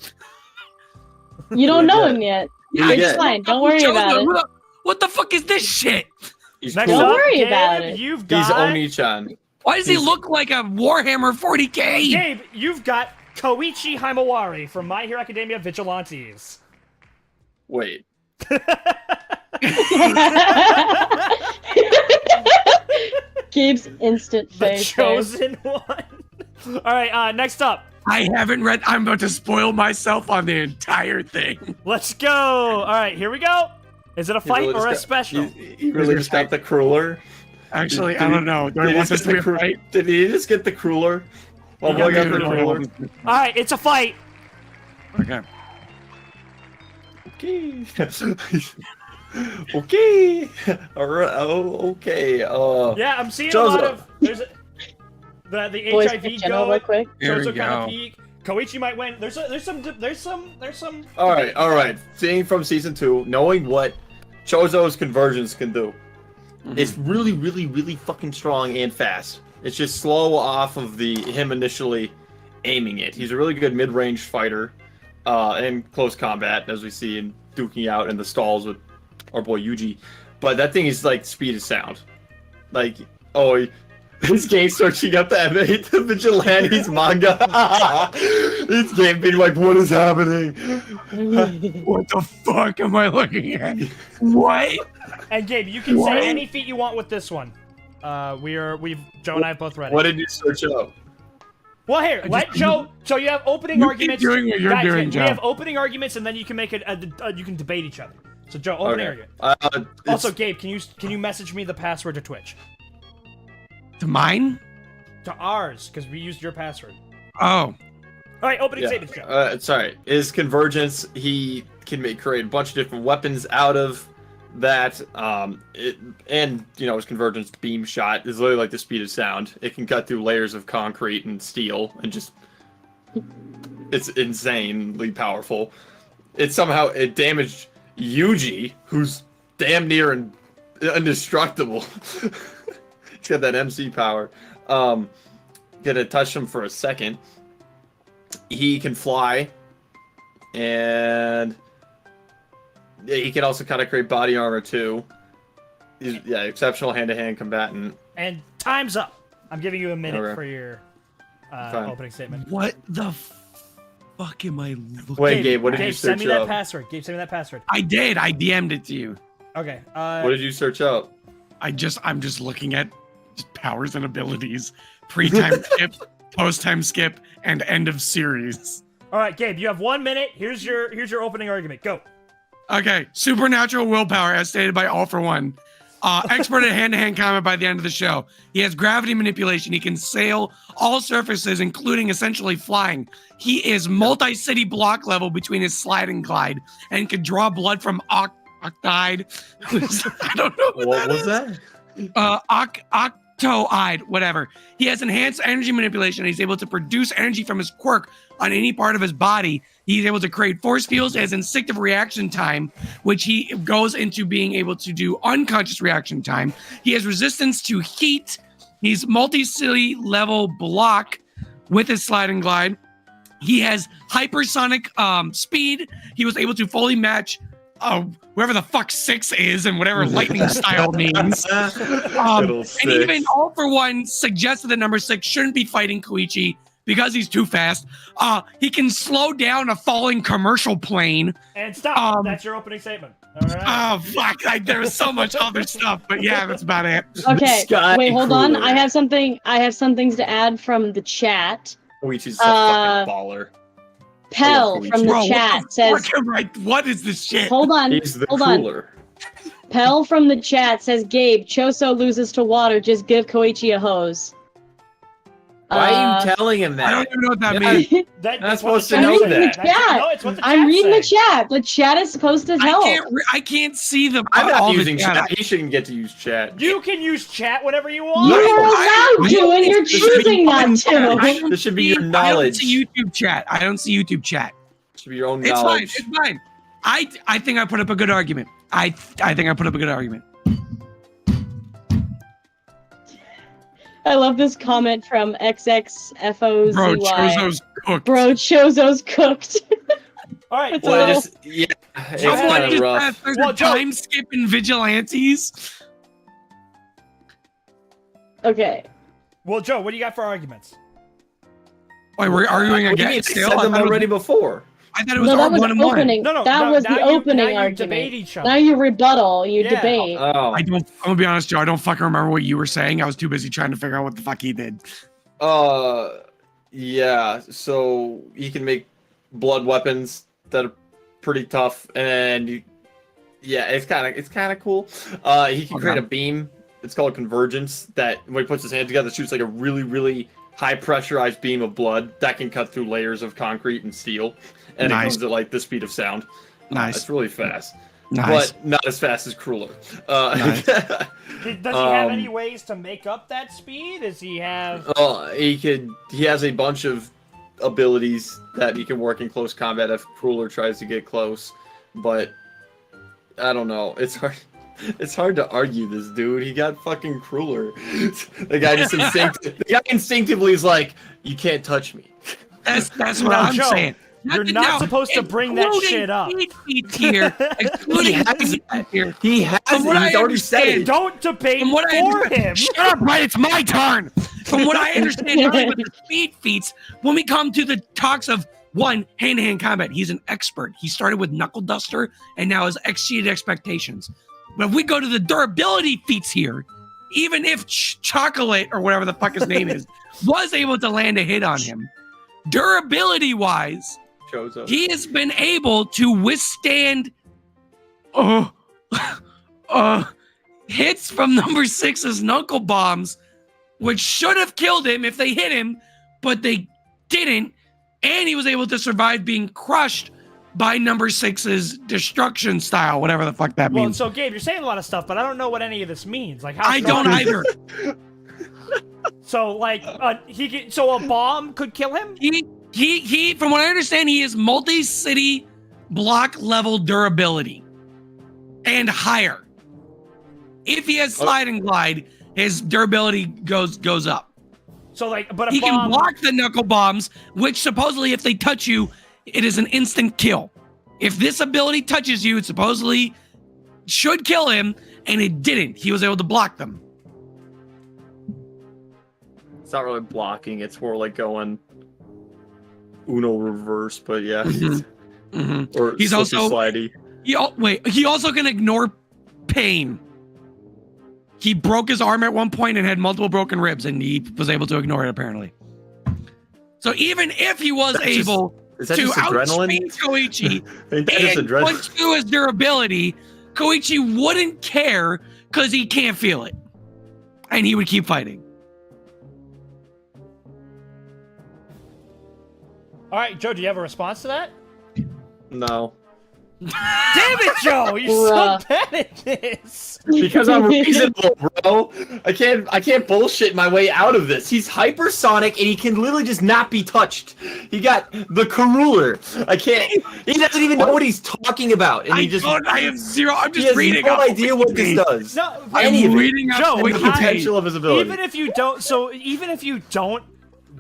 you don't know him yet. Yeah, It's yeah. fine. Don't worry about it. What the fuck is this shit? He's Next cool. Don't up, worry Gabe, about it. You've He's got Oni-chan. Why does he look like a Warhammer 40k? Gabe. You've got Koichi Himawari from My Hero Academia Vigilantes. Wait. Gabe's instant The face. chosen one. All right. Next up. I haven't read. I'm about to spoil myself on the entire thing. Let's go. All right. Here we go. Is it a fight or a special? He really just got the crueler. Actually, I don't know. Do I want this to be a fight? Did he just get the crueler? Oh, got I got the the cruler. cruler. All right. It's a fight. Okay. Okay. Okay. All right. Oh, okay. Yeah, I'm seeing Choso. a lot of. There's the Boys, HIV pick Jenna real go. quick. Here we Choso kind of go. peak. Koichi might win. There's some. All right. Seeing from season 2, knowing what Choso's conversions can do, it's really, really, really fucking strong and fast. It's just slow off of him initially aiming it. He's a really good mid-range fighter, in close combat, as we see in duking out in the stalls with our boy Yuji. But that thing is like speed of sound. Like, this game searching up the Vigilantes manga. This game being like, what is happening? What the fuck am I looking at? What? And Gabe, you can What? say any feat you want with this one. Joe and I have both read it. What did you search up? Well, here, let Joe. So you have opening You keep arguments. doing what you're Guys, doing, we Joe. have opening arguments, and then you can make it. You can debate each other. So Joe, opening argument. It's- Also, Gabe, can you message me the password to Twitch? To mine? To ours, because we used your password. Oh. All right, opening statements, Joe. it's alright. His convergence, he can create a bunch of different weapons out of that. His convergence beam shot is literally like the speed of sound. It can cut through layers of concrete and steel and just. It's insanely powerful. It damaged Yuji, who's damn near indestructible. He's got that MC power. Gonna touch him for a second. He can fly, and he can also kind of create body armor too. He's exceptional hand-to-hand combatant. And time's up. I'm giving you a minute Okay. for your Fine. opening statement. What the fuck am I looking Wait, Gabe, what did you send search me that up? password. Gabe, send me that password. I did. I DM'd it to you. Okay. What did you search up? I'm just looking at just powers and abilities, pre-time skip, post-time skip, and end of series. All right, Gabe, you have 1 minute. Here's your opening argument. Go. Okay, supernatural willpower, as stated by All for One. Expert at hand-to-hand combat by the end of the show. He has gravity manipulation. He can sail all surfaces, including essentially flying. He is multi-city block level between his slide and glide, and can draw blood from Octide. I don't know What was that? Octoide, whatever. He has enhanced energy manipulation. He's able to produce energy from his quirk on any part of his body. He's able to create force fields as instinctive reaction time, which he goes into being able to do unconscious reaction time. He has resistance to heat. He's multi-city level block with his slide and glide. He has hypersonic speed. He was able to fully match whoever the fuck 6 is and whatever lightning style means. And even All For One suggested that number 6 shouldn't be fighting Koichi because he's too fast. He can slow down a falling commercial plane. And stop. That's your opening statement. All right. Oh, fuck. There was so much other stuff, but yeah, that's about it. Okay, wait, hold on. I have some things to add from the chat. Koichi's a fucking baller. Pell from the chat says, what is this shit? Hold on. He's the hold cooler. on. Pell from the chat says, Gabe, Choso loses to water. Just give Koichi a hose. Why are you telling him that? I don't even know what that means. That's supposed to know that. No, it's what the I'm reading the saying. chat. The chat is supposed to help. I can't see the. I'm not all the using chat. He shouldn't get to use chat. You can use chat whenever you want. You're allowed to, and you're choosing not to. This should be your knowledge. I don't see YouTube chat. It should be your own It's knowledge. fine. It's fine. I think I put up a good argument. I think I put up a good argument. I love this comment from XXFOZY. Bro, Choso's cooked. Bro, Choso's cooked. All right. Well, it's kind of rough. There's a time skip in Vigilantes. Okay. Well, Joe, what do you got for arguments? Wait, we're arguing again? I said them already before. I thought it was No, that was one and one. opening. No, that was the opening now argument. debate each other. Now you rebuttal. You Yeah. debate. Oh. I'm gonna be honest, Joe. I don't fucking remember what you were saying. I was too busy trying to figure out what the fuck he did. Yeah. So he can make blood weapons that are pretty tough, and it's kind of cool. He can create a beam. It's called convergence. That when he puts his hands together, it shoots like a really, really high pressurized beam of blood that can cut through layers of concrete and steel, and it comes at like the speed of sound. Nice. It's really fast. Nice. But not as fast as Crueler. Nice. Does he have any ways to make up that speed? Does he have? He has a bunch of abilities that he can work in close combat if Crueler tries to get close. But I don't know. It's hard. It's hard to argue this dude. He got fucking Crueler. The guy instinctively is like, you can't touch me. That's what Now, I'm Joe, saying. You're not supposed to bring that shit up. Here, excluding here. He has. He's already said it. Don't debate for him. Shut up, right? It's my turn. From what I understand, with the speed feats, when we come to the talks of one hand-to-hand combat, he's an expert. He started with Knuckle Duster and now has exceeded expectations. But if we go to the durability feats here, even if Chocolate or whatever the fuck his name is was able to land a hit on him, durability-wise, Choso. he has been able to withstand hits from number 6's knuckle bombs, which should have killed him if they hit him, but they didn't. And he was able to survive being crushed by number 6's destruction style, whatever the fuck that Well, means. so Gabe, you're saying a lot of stuff, but I don't know what any of this means. Like, how? I don't either. So, like, so a bomb could kill him? He, from what I understand, he is multi-city block level durability and higher. If he has slide and glide, his durability goes up. So, like, but he can block the knuckle bombs, which supposedly, if they touch you, it is an instant kill. If this ability touches you, it supposedly should kill him, and it didn't. He was able to block them. It's not really blocking. It's more like going Uno reverse, but yeah. Mm-hmm. Mm-hmm. Or he's also slidey. He also can ignore pain. He broke his arm at one point and had multiple broken ribs, and he was able to ignore it apparently. So even if he was able to outspeed Koichi and punch through his durability, Koichi wouldn't care because he can't feel it. And he would keep fighting. All right, Joe, do you have a response to that? No. Damn it, Joe! You're so bad at this. Because I'm reasonable, bro. I can't bullshit my way out of this. He's hypersonic and he can literally just not be touched. He got the Karuler. I can't. He doesn't even know what he's talking about, and I have zero. I'm just reading. He has no idea what this does. No, I'm reading up Joe, the potential of his ability. even if you don't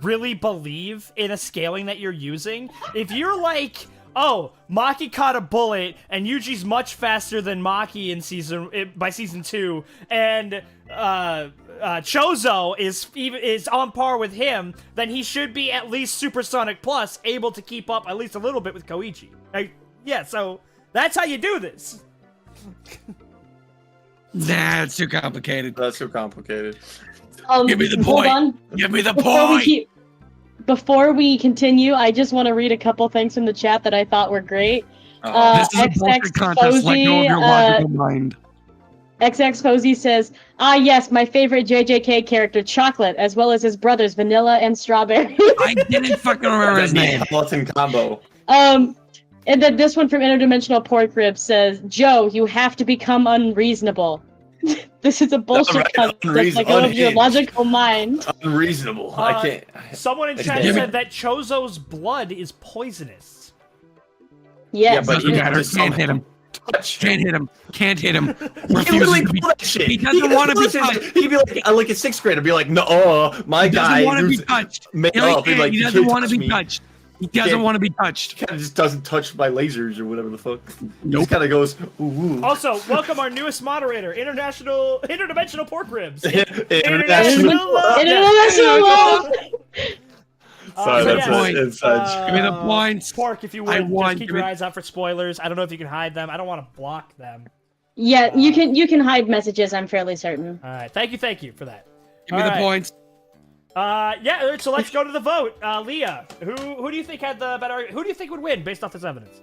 really believe in a scaling that you're using, if you're like, oh, Maki caught a bullet, and Yuji's much faster than Maki by season 2, and Choso is on par with him, then he should be at least Supersonic Plus, able to keep up at least a little bit with Koichi. Yeah, so that's how you do this. Nah, it's too complicated. That's too complicated. Give me the hold point. on. Give me the point. Before we continue, I just want to read a couple things from the chat that I thought were great. This is a bullshit contest. Let go of your logical mind. XX Posey says, yes, my favorite JJK character, Chocolate, as well as his brothers, Vanilla and Strawberry. I didn't fucking remember his name. Hamilton combo. And then this one from Interdimensional Pork Rib says, Joe, you have to become unreasonable. This is a bullshit contest. Let go of your logical mind. Unreasonable. I can't. Someone in chat said that Choso's blood is poisonous. Yes. Yeah, but Can't hit him. Can't hit him. Can't hit him. He doesn't want to be touched. He'd be like a 6th grader, be like, no, my guy. He doesn't want to be touched. He doesn't want to be touched. He doesn't want to be touched. Kind of just doesn't touch my lasers or whatever the fuck. Nope. Just kind of goes, ooh. Also, welcome our newest moderator, Interdimensional Pork Ribs. International love. Sorry, that's an inside. Give me the points. Pork, if you would, just keep your eyes out for spoilers. I don't know if you can hide them. I don't want to block them. Yeah, you can hide messages, I'm fairly certain. All right, thank you for that. Give me the points. Yeah, so let's go to the vote. Leah, who do you think had the better? Who do you think would win based off this evidence?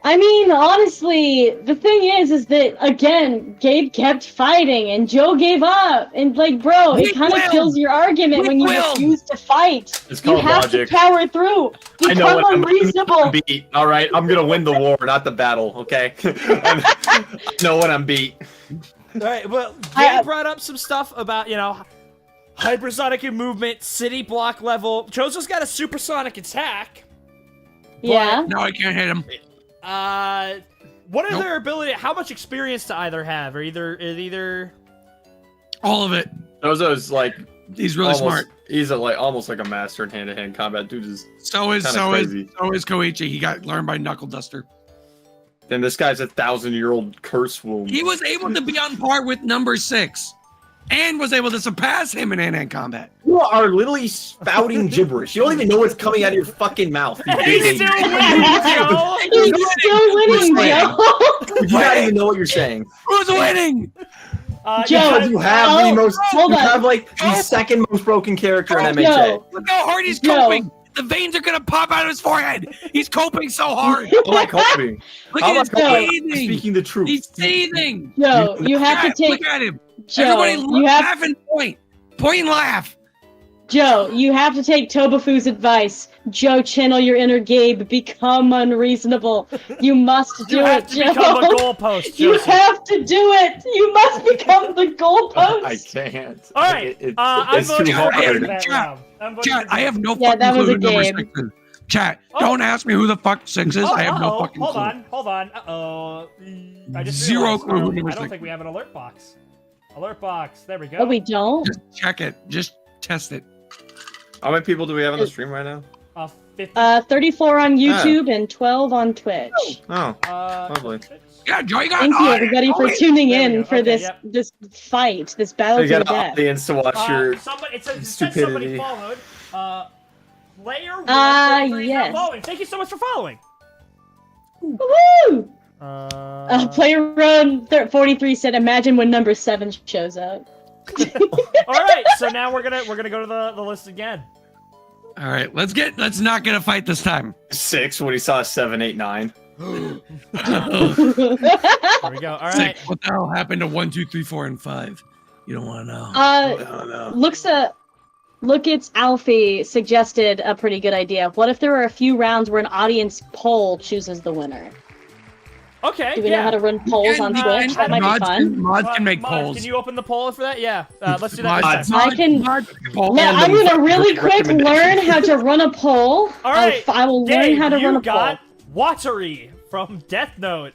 I mean, honestly, the thing is that, again, Gabe kept fighting, and Joe gave up. And, like, bro, it kind of kills your argument when you refuse to fight. It's called logic. To power through. Become unreasonable. All right, I'm going to win the war, not the battle, okay? I know when I'm beat. All right, well, Gabe brought up some stuff about, hypersonic movement, city block level. Choso's got a supersonic attack. Yeah. No, I can't hit him. What are their ability? How much experience to either have, or either? All of it. Choso's like he's really smart. He's almost like a master in hand-to-hand combat. Dude is crazy. So is Koichi. He got learned by Knuckle Duster. And this guy's a 1,000-year-old curse wound. He was able to be on par with number 6. And was able to surpass him in hand-to-hand combat. You are literally spouting gibberish. You don't even know what's coming out of your fucking mouth. He's still winning, Joe! He's still winning, Joe! You don't even know what you're saying. Who's winning? Joe, you have the second most broken character in MHA. Joe. Look how hard he's coping. The veins are gonna pop out of his forehead. He's coping so hard. I'm like coping. Look at his seething. Speaking the truth. He's seething. Joe, you have to take. Look at him. Joe, everybody laugh and point. Point and laugh. Joe, you have to take Tobafu's advice. Joe, channel your inner Gabe. Become unreasonable. You must do it, Joe. Become a goalpost, You have to do it. You must become the goalpost. I can't. All right. It's too hard. Chat, I have no Yeah, fucking that was clue a who number Gabe. 6 is. Chat, don't ask me who the fuck 6 is. I have no fucking clue. Hold on. I just Zero realized, clue who number I don't 6. think we have an alert box. Alert box. There we go. Oh, we don't? Just check it. Just test it. How many people do we have on the stream right now? 50. 34 on YouTube and 12 on Twitch. Oh, lovely. Yeah, Joe, you got Thank you, everybody, for tuning in for this fight, this battle You to the got an death. audience to watch your It says stupidity. somebody followed. Player 1 yes. following. Thank you so much for following. Woo! Player Run 43 said, "Imagine when number 7 shows up." All right, so now we're gonna go to the list again. All right, let's not get a fight this time. 6 when he saw 7, 8, 9. There we go. All right. What the hell happened to 1, 2, 3, 4, and 5? You don't want to know. I don't know. Look, it's Alfie suggested a pretty good idea. What if there were a few rounds where an audience poll chooses the winner? Okay. Do we know how to run polls on Twitch? That might be fun. Mods can make Mods, polls. Can you open the poll for that? Yeah. Let's do that Mods. next time. I can. Poll. Yeah, I'm gonna really quick learn how to run a poll. All right. I will learn Gabe, how to run a you got poll. Watari from Death Note.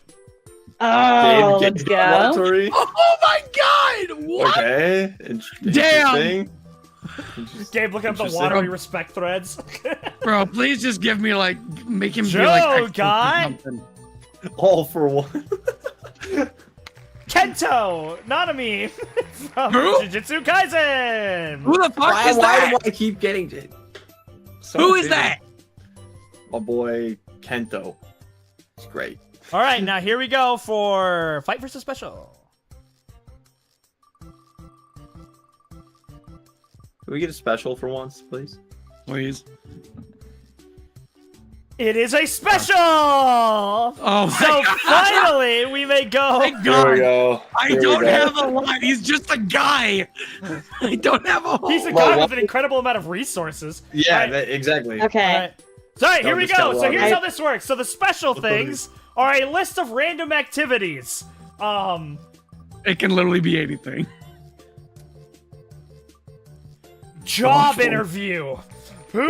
Oh, Gabe, let's Gabe, go. Watari. Oh my god! What? Okay. Damn. Gabe, look up the Interesting. Watari respect threads. Bro, please just give me like, make him be Joe, like expert or guy. something. All for one. Kento Nanami from Who? Jujutsu Kaisen. Who the fuck is Why that? do I keep getting it? Who is that? My boy Kento. It's great. All right, now here we go for Fight versus Special. Can we get a special for once, please? Please. It is a special. Oh my So god. finally, we may go. Thank Here God. we go. I Here we don't go. have a line. He's just a guy. I don't have a whole. He's a Well, guy what- with an incredible amount of resources. Yeah, Right. Exactly. Okay. All right. So, all right, here Don't we just go. tell So Robbie. here's how this works. So the special Let's go to things are a list of random activities. It can literally be anything. Job interview. Who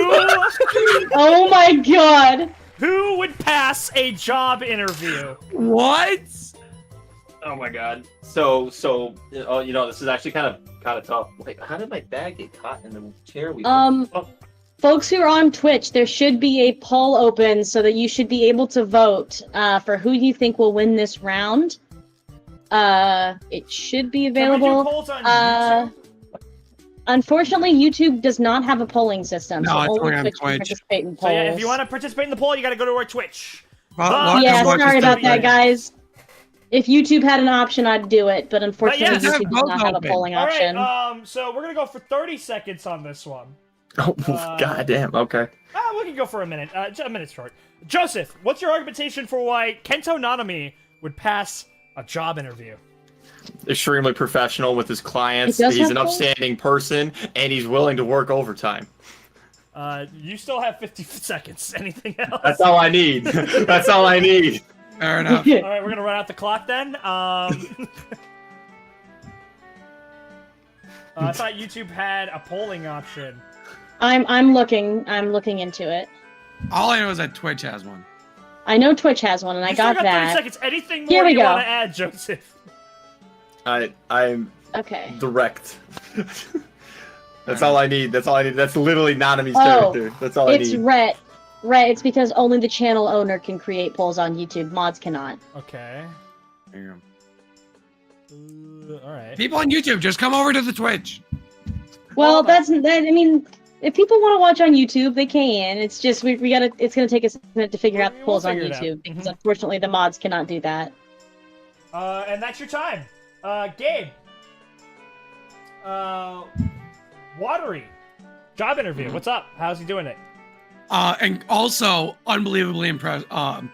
Oh my god. who would pass a job interview? What? Oh my god. So, this is actually kind of tough. Wait, how did my bag get caught in the chair? Folks who are on Twitch, there should be a poll open so that you should be able to vote for who you think will win this round. It should be Can we do available. polls on YouTube? Unfortunately, YouTube does not have a polling system, No, so it's only only on Twitch can Twitch. participate in polls. So yeah, if you want to participate in the poll, you got to go to our Twitch. Yeah, Watch sorry this about that, thing. guys. If YouTube had an option, I'd do it, but unfortunately, yes, YouTube does not have a open. polling All right. option. So we're gonna go for 30 seconds on this one. Oh, goddamn. Okay. We can go for a minute. A minute's short. Joseph, what's your argumentation for why Kento Nanami would pass a job interview? Extremely professional with his clients. It does He's have an polls? upstanding person, and he's willing to work overtime. You still have 50 seconds. Anything else? That's all I need. That's all I need. Fair enough. All right, we're gonna run out the clock then. I thought YouTube had a polling option. I'm looking into it. All I know is that Twitch has one. I know Twitch has one, and I You still got 30 that. seconds. Anything Here more we you go. want to add, Joseph? I'm Okay. direct. That's all I need. That's all I need. That's literally Nanami's Oh, character. That's all I It's need. Rhett. Rhett, it's because only the channel owner can create polls on YouTube. Mods cannot. Okay. There you go. All right. People on YouTube, just come over to the Twitch. Well, Well, I mean, if people want to watch on YouTube, they can. It's just we gotta. It's gonna take us a minute to figure out the We'll polls on figure it out. YouTube because Mhm. unfortunately the mods cannot do that. And that's your time. Gabe. Watari. Job interview. What's up? How's he doing it? And also unbelievably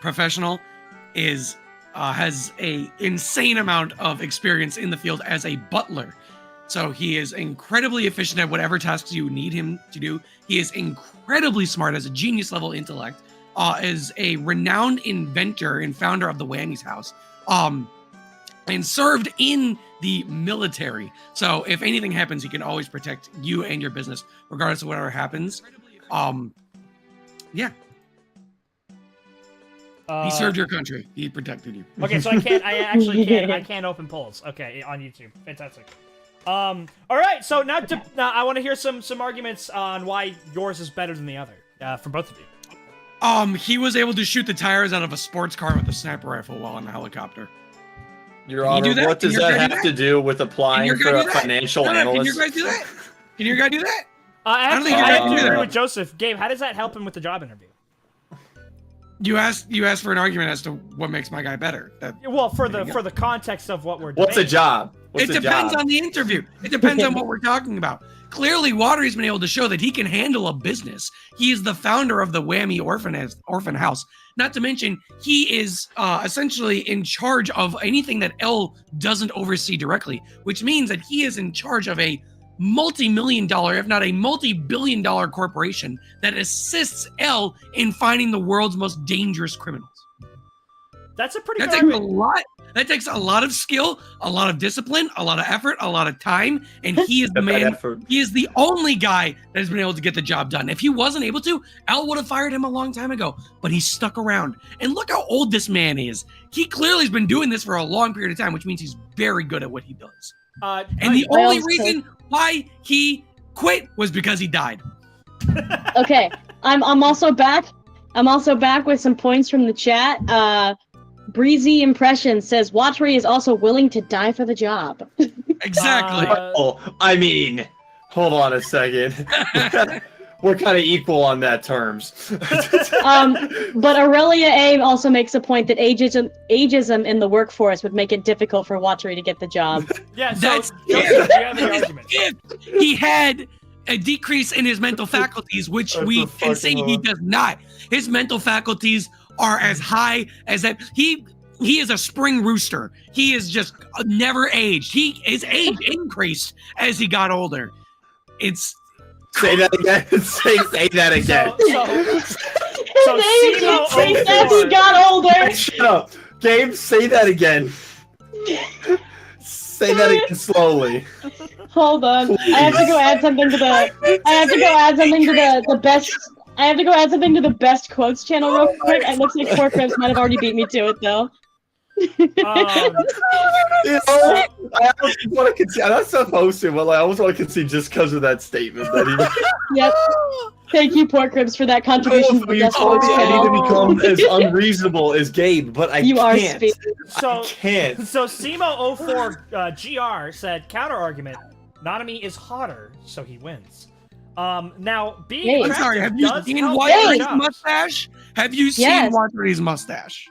professional, has a insane amount of experience in the field as a butler. So he is incredibly efficient at whatever tasks you need him to do. He is incredibly smart, as a genius level intellect, is a renowned inventor and founder of the Whammies House, and served in the military. So if anything happens, he can always protect you and your business, regardless of whatever happens. Yeah. He served your country. He protected you. Okay, so I actually can't open polls. Okay, on YouTube. Fantastic. All right, so now I want to hear some arguments on why yours is better than the other, from both of you. He was able to shoot the tires out of a sports car with a sniper rifle while on a helicopter. Your Can you Honor, do that? what Can does your that guy do have that? to do with applying your for guy a do that? financial Can analyst? your guys do that? Can your guy do that? Actually, think I you're have gonna to do agree that. with Joseph. Gabe, how does that help him with the job interview? You asked for an argument as to what makes my guy better. Well, for There you the go. context of what we're What's a debating. job? What's It the depends job? on the interview. It depends on what we're talking about. Clearly, Watari's been able to show that he can handle a business. He is the founder of the Whammy Orphan House. Not to mention, he is essentially in charge of anything that L doesn't oversee directly, which means that he is in charge of a multi-million-dollar, if not a multi-billion-dollar corporation that assists L in finding the world's most dangerous criminals. That's a pretty That good takes a argument. lot. That takes a lot of skill, a lot of discipline, a lot of effort, a lot of time, and he is the man. He is the only guy that has been able to get the job done. If he wasn't able to, Al would have fired him a long time ago. But he stuck around. And look how old this man is. He clearly has been doing this for a long period of time, which means he's very good at what he does. And the only reason why he quit was because he died. Okay, I'm also back. I'm also back with some points from the chat. Breezy Impression says Watari is also willing to die for the job. Exactly. I mean, hold on a second. We're kind of equal on that terms. But Aurelia A also makes a point that ageism in the workforce would make it difficult for Watari to get the job. Yeah, so That's Joseph, do you have any argument? if he had a decrease in his mental faculties, which we can see he does not. His mental faculties are as high as that. He is a spring rooster. He is just never aged. His age increased as he got older. It's Say that again. Say that again. So As he got older. Shut up. Gabe, say that again. Say that again slowly. Hold on. Please. I have to go add something to the. I have to go add something to the best. I have to go add something to the best quotes channel real quick. It looks like Pork Ribs might have already beat me to it though. You know, I almost want to concede. I'm not supposed to, but like, I almost want to concede just because of that statement. That he. Yep. Thank you, Pork Ribs, for that contribution to the You best told quotes me I need to channel. become as unreasonable as Gabe, but I You are can't. speaking. So, I can't. So Simo04 GR said counter argument. Nanami is hotter, so he wins. Now being Hey. I'm attractive sorry. Have you does seen help Watari's jobs. mustache? Have you seen Yes. Watari's mustache?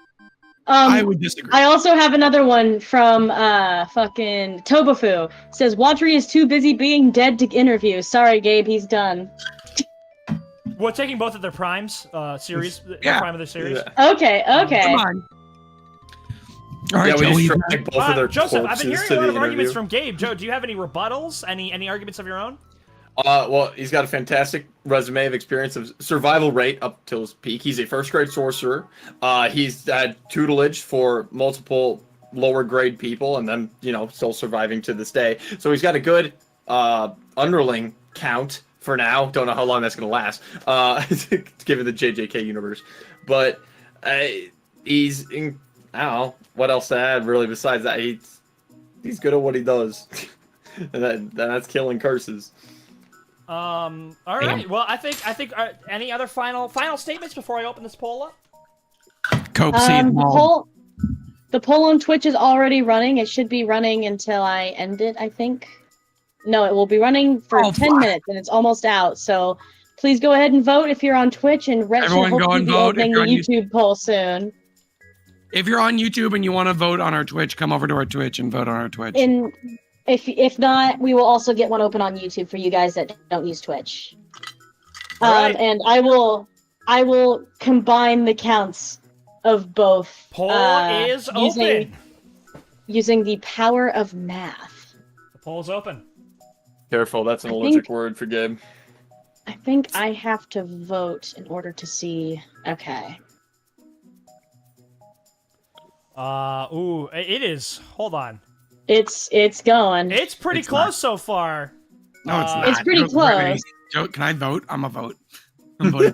I would disagree. I also have another one from fucking Tobafu. Says Watari is too busy being dead to interview. Sorry, Gabe, he's done. We're taking both of their primes, series, Yeah. the prime of the series. Okay, okay. Come on. All right, Yeah, we Joey. just tried both of their Joseph, I've been corpses hearing to a lot the of arguments interview. from Gabe. Joe, do you have any rebuttals? Any arguments of your own? Well, he's got a fantastic resume of experience of survival rate up till his peak. He's a first-grade sorcerer. He's had tutelage for multiple lower-grade people, and then, still surviving to this day. So he's got a good underling count for now. Don't know how long that's going to last, given the JJK universe. But he's in... I don't know what else to add, really, besides that. He's good at what he does. and that's killing curses. All right. Well, I think. Any other final statements before I open this poll up? Cope The poll on Twitch is already running. It should be running until I end it, I think. No, it will be running for 10 minutes, and it's almost out. So please go ahead and vote if you're on Twitch, and Rhett should Everyone go hopefully and be vote opening if the you're on YouTube poll soon. If you're on YouTube and you want to vote on our Twitch, come over to our Twitch and vote on our Twitch. And if not, we will also get one open on YouTube for you guys that don't use Twitch. Right. And I will combine the counts of both. Poll is open. Using the power of math. The poll's open. Careful, that's an allergic word for Gabe. I think I have to vote in order to see. Okay. It is. Hold on. It's going. It's pretty close so far. No, it's not. It's pretty close. Joe, can I vote? I'm a vote. I'm voting.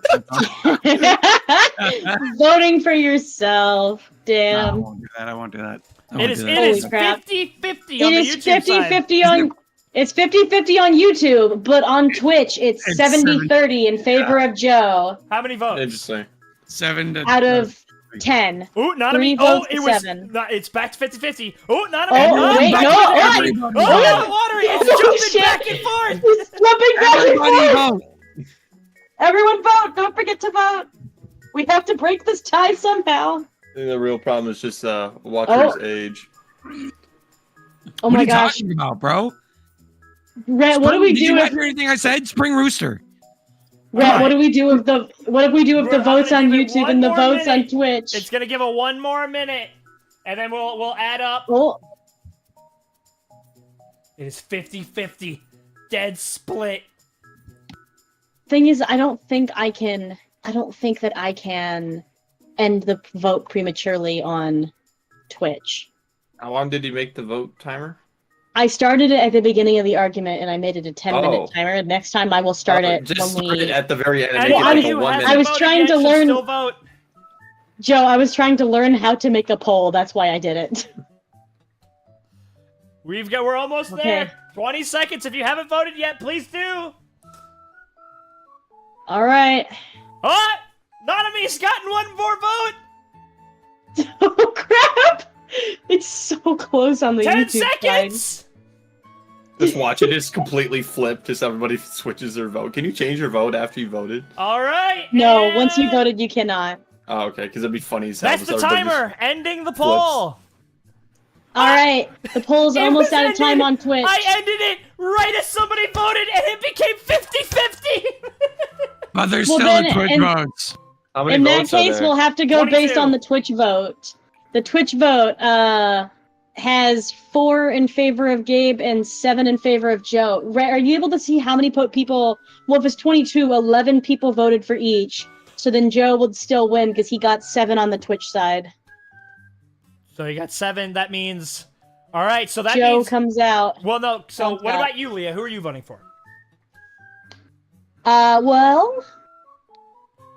Voting for yourself. Damn. No, I won't do that. It is Holy crap. 50-50 It on the is YouTube side. 50-50 on. It's 50-50 on YouTube, but on Twitch it's 70-30 in favor of Joe. How many votes? Interesting. 7 to Out of 10. Ooh, not 3 me. Oh, votes it to was. 7. It's back to 50-50. Ooh, not a Oh, wait, no, Watery. It's jumping back and forth. It's flipping back and Everybody forth. vote. Everyone vote! Don't forget to vote. We have to break this tie somehow. I think the real problem is just Watcher's age. Oh what my are you gosh. talking about, bro? Rhett, what do we Did you do not if hear anything I said? Spring Rooster. Rhett, what do we do if the I'm votes gonna on give it YouTube one and the more votes on minute. Twitch? It's gonna give it one more minute, and then we'll add up. Oh, It is 50-50. Dead split. thing is, I don't think that I can end the vote prematurely on Twitch. How long did he make the vote timer? I started it at the beginning of the argument, and I made it a 10-minute Oh. timer. Next time, I will start it Just when start it we. at the very end and Anyone make it like who a 1 hasn't minute. I was voted trying yet to should learn- Still vote. Joe, I was trying to learn how to make a poll. That's why I did it. We're almost Okay. there. 20 seconds. If you haven't voted yet, please do. All right. Oh, Nanami's gotten one more vote. Oh crap! It's so close on the 10 YouTube side. seconds. Just watch it. It's completely flipped. Just everybody switches their vote. Can you change your vote after you voted? All right. No, once you and voted, you cannot. Oh, okay. Because it'd be funny as hell. That's just the everybody timer. Ending the poll. All right, the poll's It almost was out of time ended- on Twitch. I ended it right as somebody voted, and it became 50-50. But there's Well, still then- the Twitch and- votes. How many In that votes are case, there? we'll have to go 22. based on the Twitch vote. The Twitch vote has 4 in favor of Gabe and 7 in favor of Joe. Are you able to see how many people? Well, if it's 22, 11 people voted for each. So then Joe would still win because he got 7 on the Twitch side. So you got 7. That means. All right. So that Joe means. comes out. Well, no. So comes what out. about you, Leah? Who are you voting for? Well,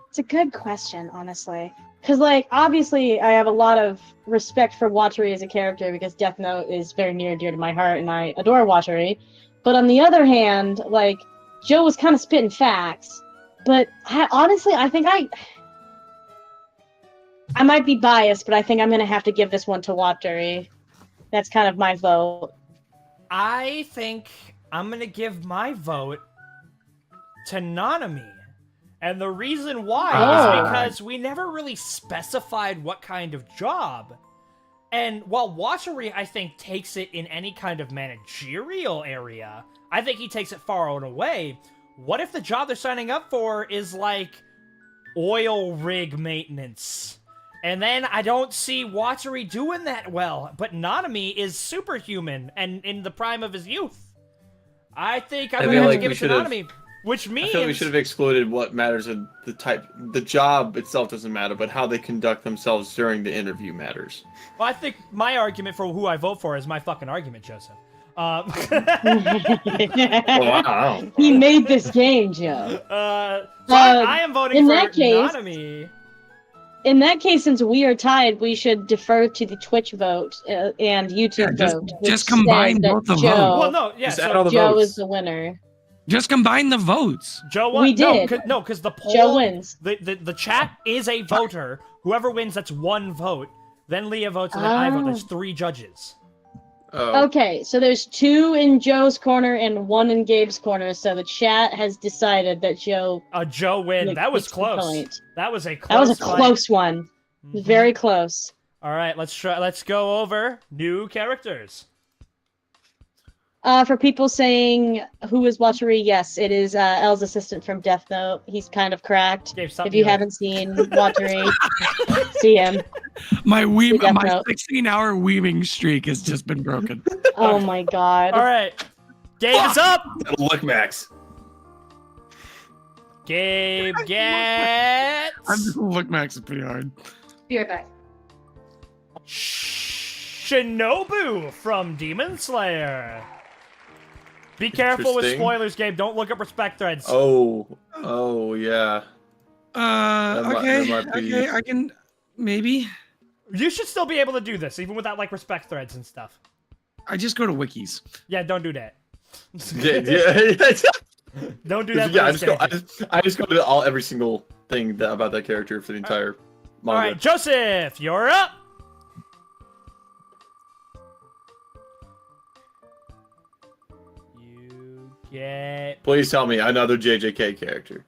it's a good question, honestly. Because, like, obviously, I have a lot of respect for Watari as a character because Death Note is very near and dear to my heart, and I adore Watari. But on the other hand, like, Joe was kind of spitting facts. But honestly, I think I might be biased, but I think I'm going to have to give this one to Watari. That's kind of my vote. I think I'm going to give my vote to Nanami. And the reason why is because we never really specified what kind of job. And while Watari, I think, takes it in any kind of managerial area, I think he takes it far and away. What if the job they're signing up for is, like, oil rig maintenance? And then I don't see Watari doing that well. But Nanami is superhuman and in the prime of his youth. I think I'm going to have to give it to Nanami. Which means I feel like we should have excluded what matters in the type. The job itself doesn't matter, but how they conduct themselves during the interview matters. Well, I think my argument for who I vote for is my fucking argument, Joseph. Oh, wow. He made this game, Joe. So I am voting in for that case- Nanami. In that case, since we are tied, we should defer to the Twitch vote and YouTube vote. which just combine says that both the Joe, votes. Well, no, yeah. Just add So all the Joe votes. is the winner. Just combine the votes. Joe won. We did. No, because the poll. Joe wins. The chat is a voter. Whoever wins, that's 1 vote. Then Leah votes, and then I vote. There's 3 judges. Oh. Okay, so there's 2 in Joe's corner and 1 in Gabe's corner. So the chat has decided that Joe. A Joe win. like, That was gets the close. point. That was a close. That was a fight. close one. Mhm. Very close. All right, let's try. Let's go over new characters. For people saying who is Watari, yes, it is Elle's assistant from Death Note. He's kind of cracked. Gabe, stop If you yelling. haven't seen Watari, see him. My Death my Note. 16-hour weaving streak has just been broken. Oh my god. All right, Gabe is up. Look, Max. Gabe gets Look, Max is pretty hard. Be right back. Shinobu from Demon Slayer. Be careful with Interesting. spoilers, Gabe. Don't look up respect threads. Oh, yeah. Okay, that might be- okay, I can maybe. You should still be able to do this, even without like respect threads and stuff. I just go to wikis. Yeah, don't do that. Yeah. Don't do that. Yeah, for this character. I just go to every single thing about that character for the entire All manga. right, Joseph, you're up. You get Please tell me another JJK character.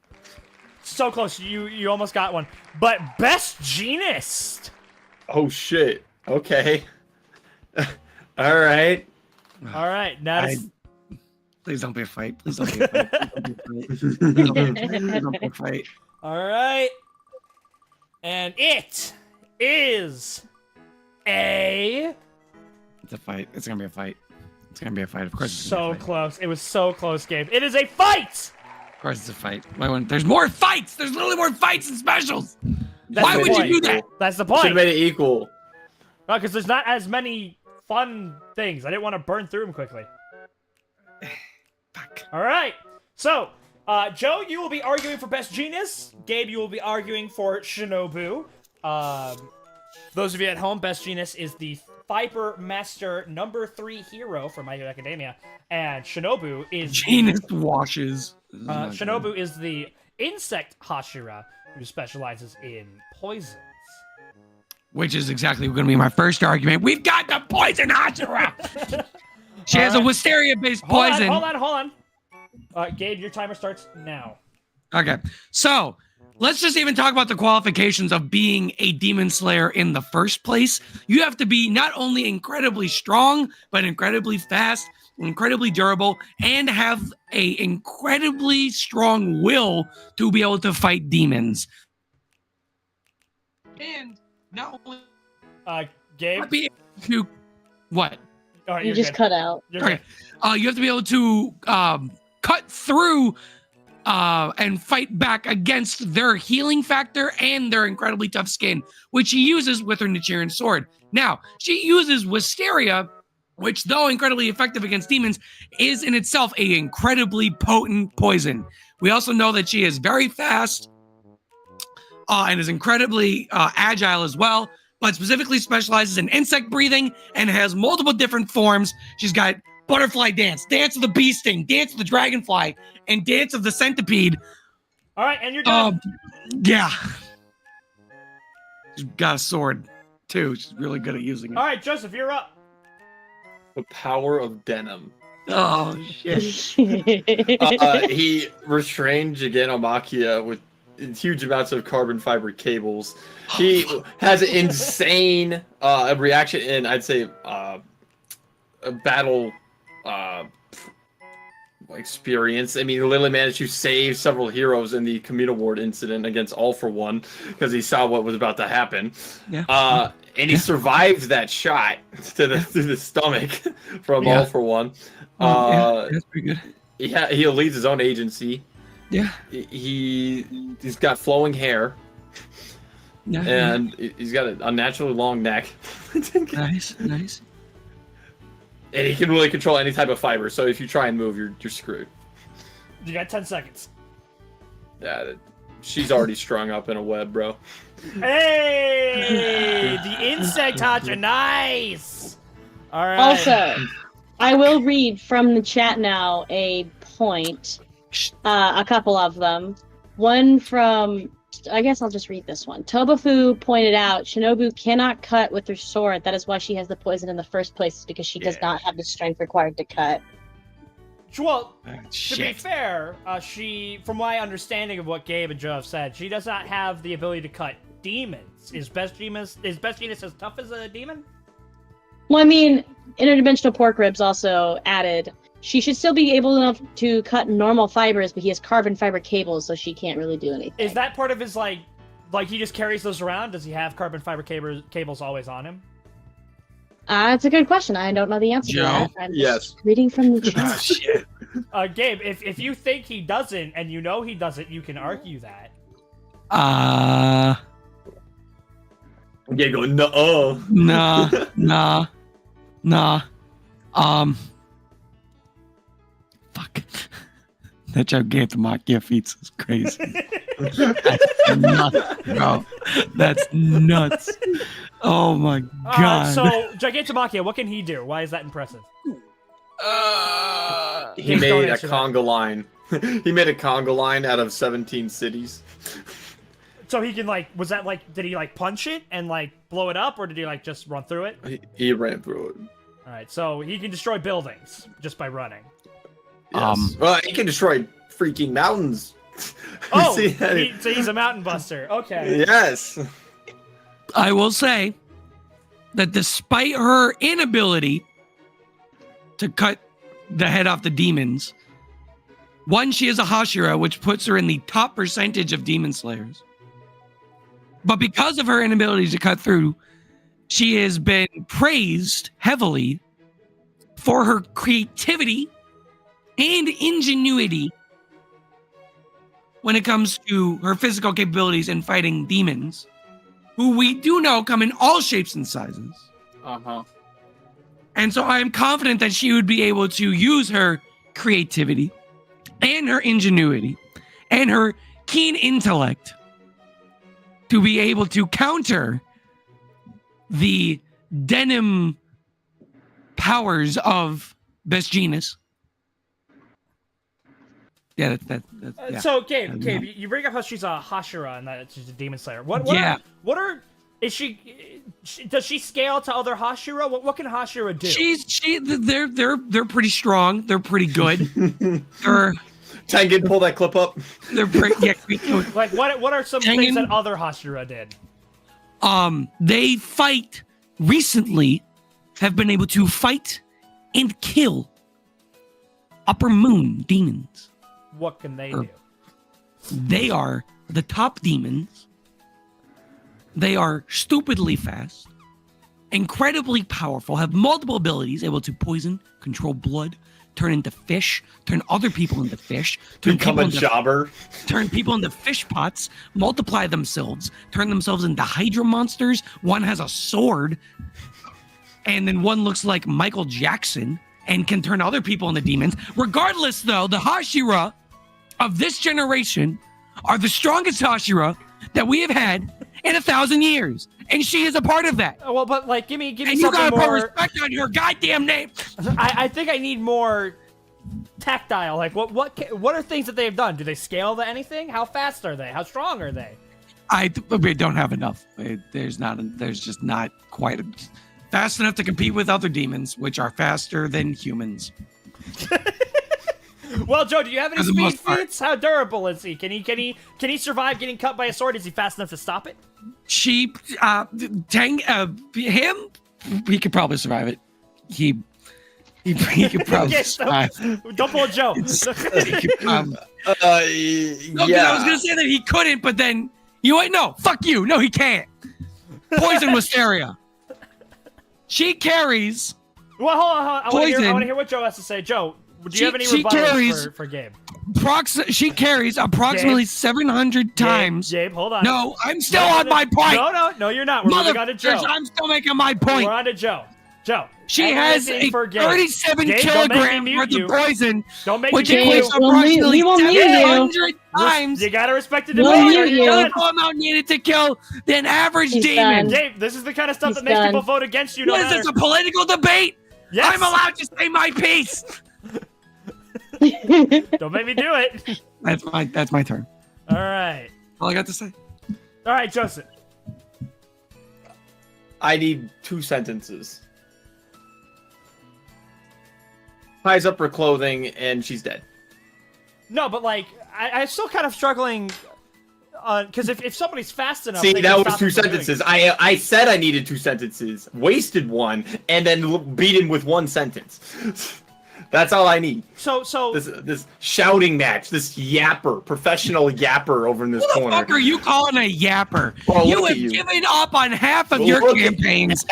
so close. You almost got one. But best Jeanist. Oh shit. Okay. All right. All right, now Please don't be a fight. Please don't be a fight. Please don't be a fight. All right, and it is a. It's a fight. It's gonna be a fight. It's gonna be a fight. Of course. It's So close. It was so close, Gabe. It is a fight. Of course, it's a fight. There's more fights. There's literally more fights and specials. Why would you do that? That's the point. Should have made it equal. Because there's not as many fun things. I didn't want to burn through them quickly. Fuck. All right. So, Joe, you will be arguing for Best Jeanist. Gabe, you will be arguing for Shinobu. Those of you at home, Best Jeanist is the Viper Master #3 hero from My Hero Academia, and Shinobu is Jeanist washes. Shinobu is the insect Hashira who specializes in poisons. Which is exactly going to be my first argument. We've got the poison Hashira. She has a wisteria-based poison. Hold on. Gabe, your timer starts now. Okay, so let's just even talk about the qualifications of being a demon slayer in the first place. You have to be not only incredibly strong, but incredibly fast, incredibly durable, and have a incredibly strong will to be able to fight demons. And not only Gabe, be able to what? All right, You just cut out. Okay, you have to be able to cut through and fight back against their healing factor and their incredibly tough skin, which she uses with her Nichiren sword. Now, she uses Wisteria, which, though incredibly effective against demons, is in itself an incredibly potent poison. We also know that she is very fast and is incredibly agile as well, but specifically specializes in insect breathing and has multiple different forms. She's got butterfly dance, dance of the bee sting, dance of the dragonfly, and dance of the centipede. All right, and you're done. Yeah. She's got a sword, too. She's really good at using it. All right, Joseph, you're up. The power of denim. Oh, shit. He restrained Jiganomakia with huge amounts of carbon fiber cables. He has an insane reaction in, I'd say, a battle experience. I mean, he literally managed to save several heroes in the Communal Ward incident against All For One because he saw what was about to happen. Yeah. And he survived that shot to the stomach from All For One. That's pretty good. He leads his own agency. Yeah. He's got flowing hair. Yeah. And he's got an unnaturally long neck. Nice. And he can really control any type of fiber, so if you try and move, you're screwed. You got 10 seconds. Yeah, she's already strung up in a web, bro. Hey! The insect Hacha, nice! Alright. Also, I will read from the chat now a point, a couple of them. One from, I guess I'll just read this one. Tobafu pointed out Shinobu cannot cut with her sword. That is why she has the poison in the first place, because she does not have the strength required to cut. Well, to be fair, she, from my understanding of what Gabe and Joe have said, she does not have the ability to cut demons. Is Best Jeanist as tough as a demon? Well, I mean, interdimensional pork ribs also added. She should still be able enough to cut normal fibers, but he has carbon fiber cables, so she can't really do anything. Is that part of his, like he just carries those around? Does he have carbon fiber cables always on him? That's a good question. I don't know the answer to that. I'm just reading from the chat. Shit. Gabe, if you think he doesn't, and you know he doesn't, you can argue that. Yeah, go no. Nah. Fuck. That Gigantomachia feats is crazy. That's nuts, bro. That's nuts. Oh my god. So, Gigantomachia, what can he do? Why is that impressive? He made a conga line. He made a conga line out of 17 cities. So he can, was that, did he, punch it and, blow it up, or did he, just run through it? He ran through it. Alright, so he can destroy buildings just by running. Yes. Well, he can destroy freaking mountains. Oh, so he's a mountain buster. Okay. Yes. I will say that despite her inability to cut the head off the demons. One, she is a Hashira, which puts her in the top percentage of demon slayers. But because of her inability to cut through, she has been praised heavily for her creativity and ingenuity when it comes to her physical capabilities in fighting demons, who we do know come in all shapes and sizes. Uh-huh. And so I am confident that she would be able to use her creativity and her ingenuity and her keen intellect to be able to counter the denim powers of Jeanist. Yeah, that's yeah. So, Gabe, you bring up how she's a Hashira and that she's a demon slayer. Is she? Does she scale to other Hashira? What can Hashira do? They're pretty strong. They're pretty good. Tengen, pull that clip up. They're pretty. Yeah, like what are some things that other Hashira did? They fight recently. Have been able to fight and kill upper moon demons. What can they do? They are the top demons. They are stupidly fast, incredibly powerful, have multiple abilities, able to poison, control blood, turn into fish, turn other people into fish, become a jobber, turn people into fish pots, multiply themselves, turn themselves into Hydra monsters. One has a sword, and then one looks like Michael Jackson and can turn other people into demons. Regardless, though, the Hashira of this generation are the strongest Hashira that we have had in 1,000 years, and she is a part of that. Well, but like, give me and something you gotta more. put respect on your goddamn name. I think I need more tactile. Like, what are things that they've done? Do they scale to anything? How fast are they? How strong are they? We don't have enough. There's just not quite fast enough to compete with other demons, which are faster than humans. Well, Joe, do you have any speed feats? How durable is he? Can he survive getting cut by a sword? Is he fast enough to stop it? He could probably survive it. He could probably survive. Don't pull a Joe. I was gonna say that he couldn't, but then no, fuck you. No, he can't. Poison wisteria. She carries. Well, hold on. I want to hear what Joe has to say. Joe, do you have any rebuttals for Gabe? She carries approximately 700 times. Gabe, hold on. No, I'm still on my point. No, you're not. We're moving on to Joe. I'm still making my point. We're on to Joe. Joe. She has a 37 kilogram worth of poison, which Gabe, equates approximately 700 times. You gotta respect the debate. The amount needed to kill an average demon. Gabe, this is the kind of stuff that makes people vote against you. What is this, a political debate? Yes. I'm allowed to say my piece. Don't make me do it. That's my turn. All right. All I got to say. All right, Joseph. I need 2 sentences. Ties up her clothing and she's dead. No, but like, I'm still kind of struggling. Because if somebody's fast enough, see, that was 2 sentences. I said I needed 2 sentences, wasted one, and then beat him with 1 sentence. That's all I need. So this shouting match, this yapper, professional yapper over in this corner. What the fuck are you calling a yapper? Well, you have given up on half of your campaigns.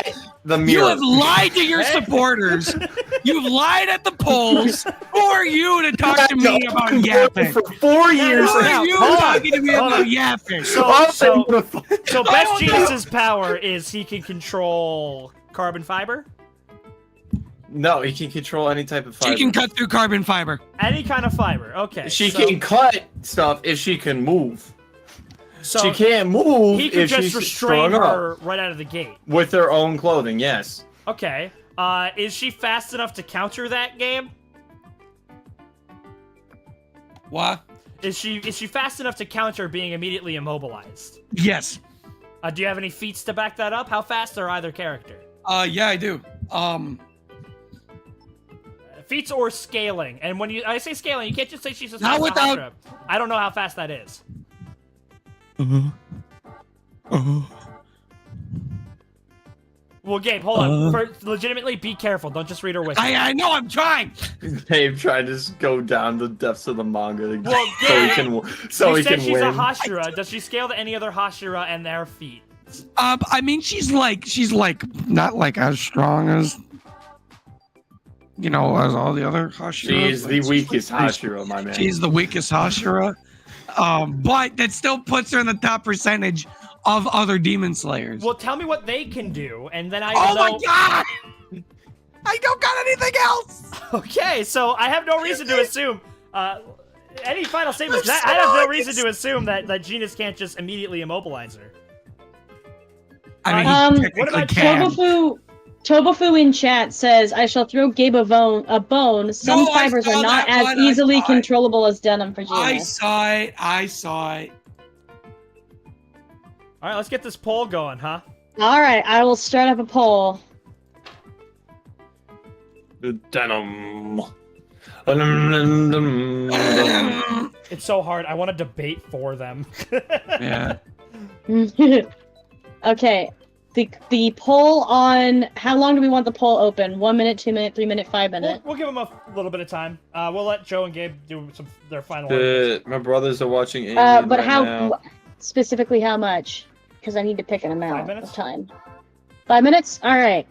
The mirror. You have lied to your supporters. You've lied at the polls. Who are you to talk to me about yapping? For 4 years. Who are you talking to me about yapping? So Best Jeanist's power is he can control carbon fiber. No, he can control any type of fiber. She can cut through carbon fiber. Any kind of fiber. Okay. She can cut stuff if she can move. So she can't move he can if just she's restrain strung her up. right out of the gate. With her own clothing, yes. Okay. Is she fast enough to counter that game? What? Is she fast enough to counter being immediately immobilized? Yes. Do you have any feats to back that up? How fast are either character? Yeah, I do. Feats or scaling. And when I say scaling, you can't just say she's a Not fast without... Hashira. I don't know how fast that is. Well, Gabe, hold on. Legitimately, be careful. Don't just read her whisper. I know, I'm trying. Gabe trying to just go down the depths of the manga Well, so he Gabe, can you win. said she's a Hashira. Does she scale to any other Hashira and their feet? I mean, she's like not like as strong as as all the other Hashiras. She is the weakest Hashira, my man. She's the weakest Hashira. But that still puts her in the top percentage of other demon slayers. Well, tell me what they can do, and then I Oh will my know. god! I don't got anything else. Okay, so I have no reason to assume. Any final statements? I have no reason to assume that Jeanist can't just immediately immobilize her. I mean, what about Tobufu in chat says, "I shall throw Gabe a bone. Some No, fibers I saw are not that as one. easily controllable as denim for Jeanist." I saw it. All right, let's get this poll going, huh? All right, I will start up a poll. The denim. It's so hard. I want to debate for them. Yeah. Okay, the poll on how long do we want the poll open? 1 minute, 2 minute, 3 minute, 5 minute. We'll give them a little bit of time. We'll let Joe and Gabe do their final. My brothers are watching Alien But right how now. specifically how much? Because I need to pick an amount 5 minutes? of time. 5 minutes. All right,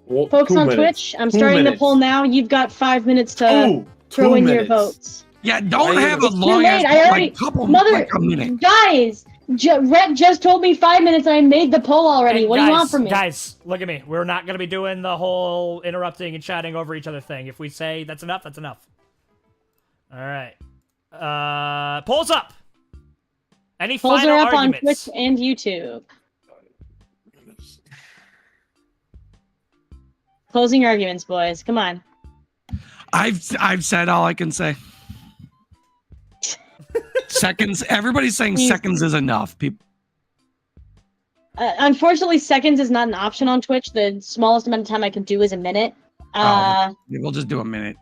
Well, folks 2 on minutes. Twitch, I'm 2 starting the minutes. poll now. You've got 5 minutes to throw 2 in your minutes. votes. Yeah, don't Why- have a It's too long ass late, I already- couple Mother, like a minute. guys, Rhett just told me 5 minutes and I made the poll already. And What do you want from me? Guys, look at me. We're not going to be doing the whole interrupting and chatting over each other thing. If we say that's enough, that's enough. All right. Polls up. Any Polls final are up on arguments? Twitch and YouTube. Closing arguments, boys. Come on. I've said all I can say. Seconds. Everybody's saying seconds is enough. People. Unfortunately, seconds is not an option on Twitch. The smallest amount of time I can do is a minute. We'll just do a minute.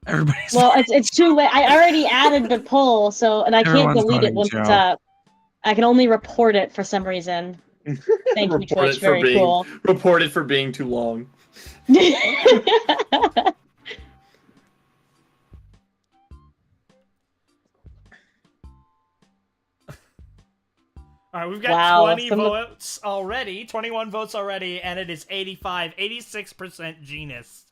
Everybody's. Well, it's too late. I already added the poll, and I can't Everyone's delete it voting once Joe. it's up. I can only report it for some reason. Thank you, Twitch. Very cool. Reported for being too long. All right, we've got Wow, 20 votes already, 21 votes already, and it is 86% Jeanist.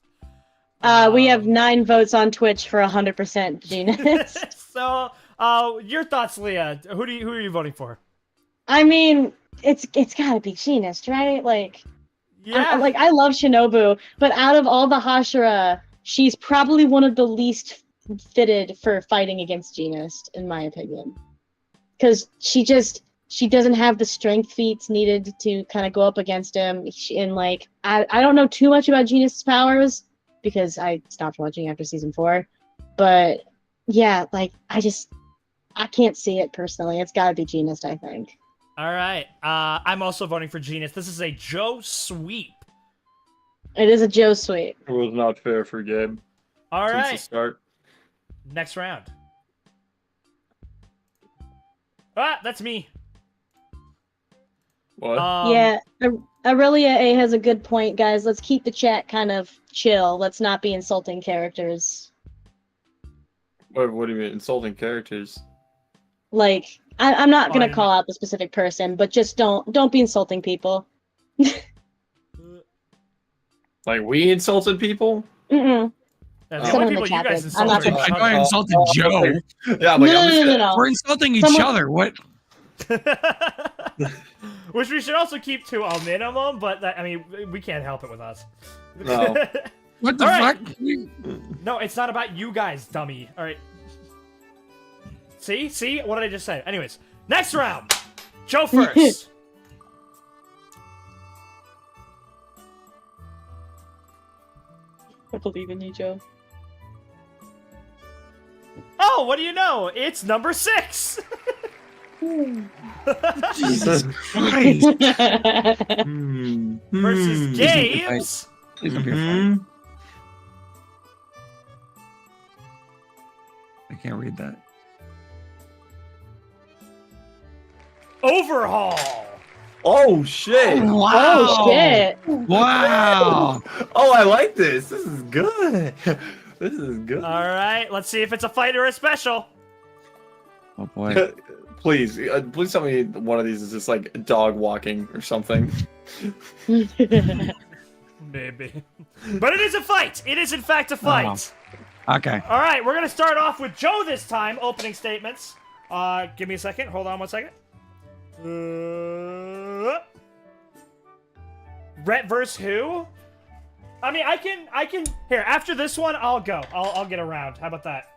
We have 9 votes on Twitch for 100% Jeanist. So, your thoughts, Leah? Who are you voting for? I mean, it's gotta be Jeanist, right? Like, Yeah. I love Shinobu, but out of all the Hashira, she's probably one of the least fitted for fighting against Jeanist, in my opinion. Because she doesn't have the strength feats needed to kind of go up against him. I don't know too much about Jeanist's powers because I stopped watching after season 4. But yeah, I can't see it personally. It's gotta be Jeanist, I think. All right. I'm also voting for Jeanist. This is a Joe sweep. It is a Joe sweep. It was not fair for Gabe. All Since right. the start. Next round. That's me. What? Yeah, Aurelia A has a good point, guys. Let's keep the chat kind of chill. Let's not be insulting characters. What do you mean? Insulting characters? I'm not gonna Fine. call out the specific person, but just don't be insulting people. Like we insulted people? Mm-mm. That's the Someone only in people the you chat guys did. I'm not insulted. gonna- I know I insulted Joe. Yeah, I'm like, I'm just gonna- No. We're insulting each Someone- other. What? Which we should also keep to a minimum, but we can't help it with us. No. What the All right. fuck? No, it's not about you guys, dummy. All right. See? What did I just say? Anyways, next round. Joe first. I believe in you, Joe. Oh, what do you know? It's number 6. Jesus Christ. Versus Gabe's. Please don't be a fight. I can't read that. Overhaul. Oh shit! Wow. Oh shit! Wow. Oh, I like this. This is good. This is good. All right, let's see if it's a fight or a special. Oh boy. Please tell me one of these is just like dog walking or something. Maybe. But it is a fight. It is in fact a fight. Okay. All right, we're gonna start off with Joe this time. Opening statements. Give me a second. Hold on 1 second. Rhett versus who? I mean, I can. Here, after this one, I'll go. I'll get around. How about that?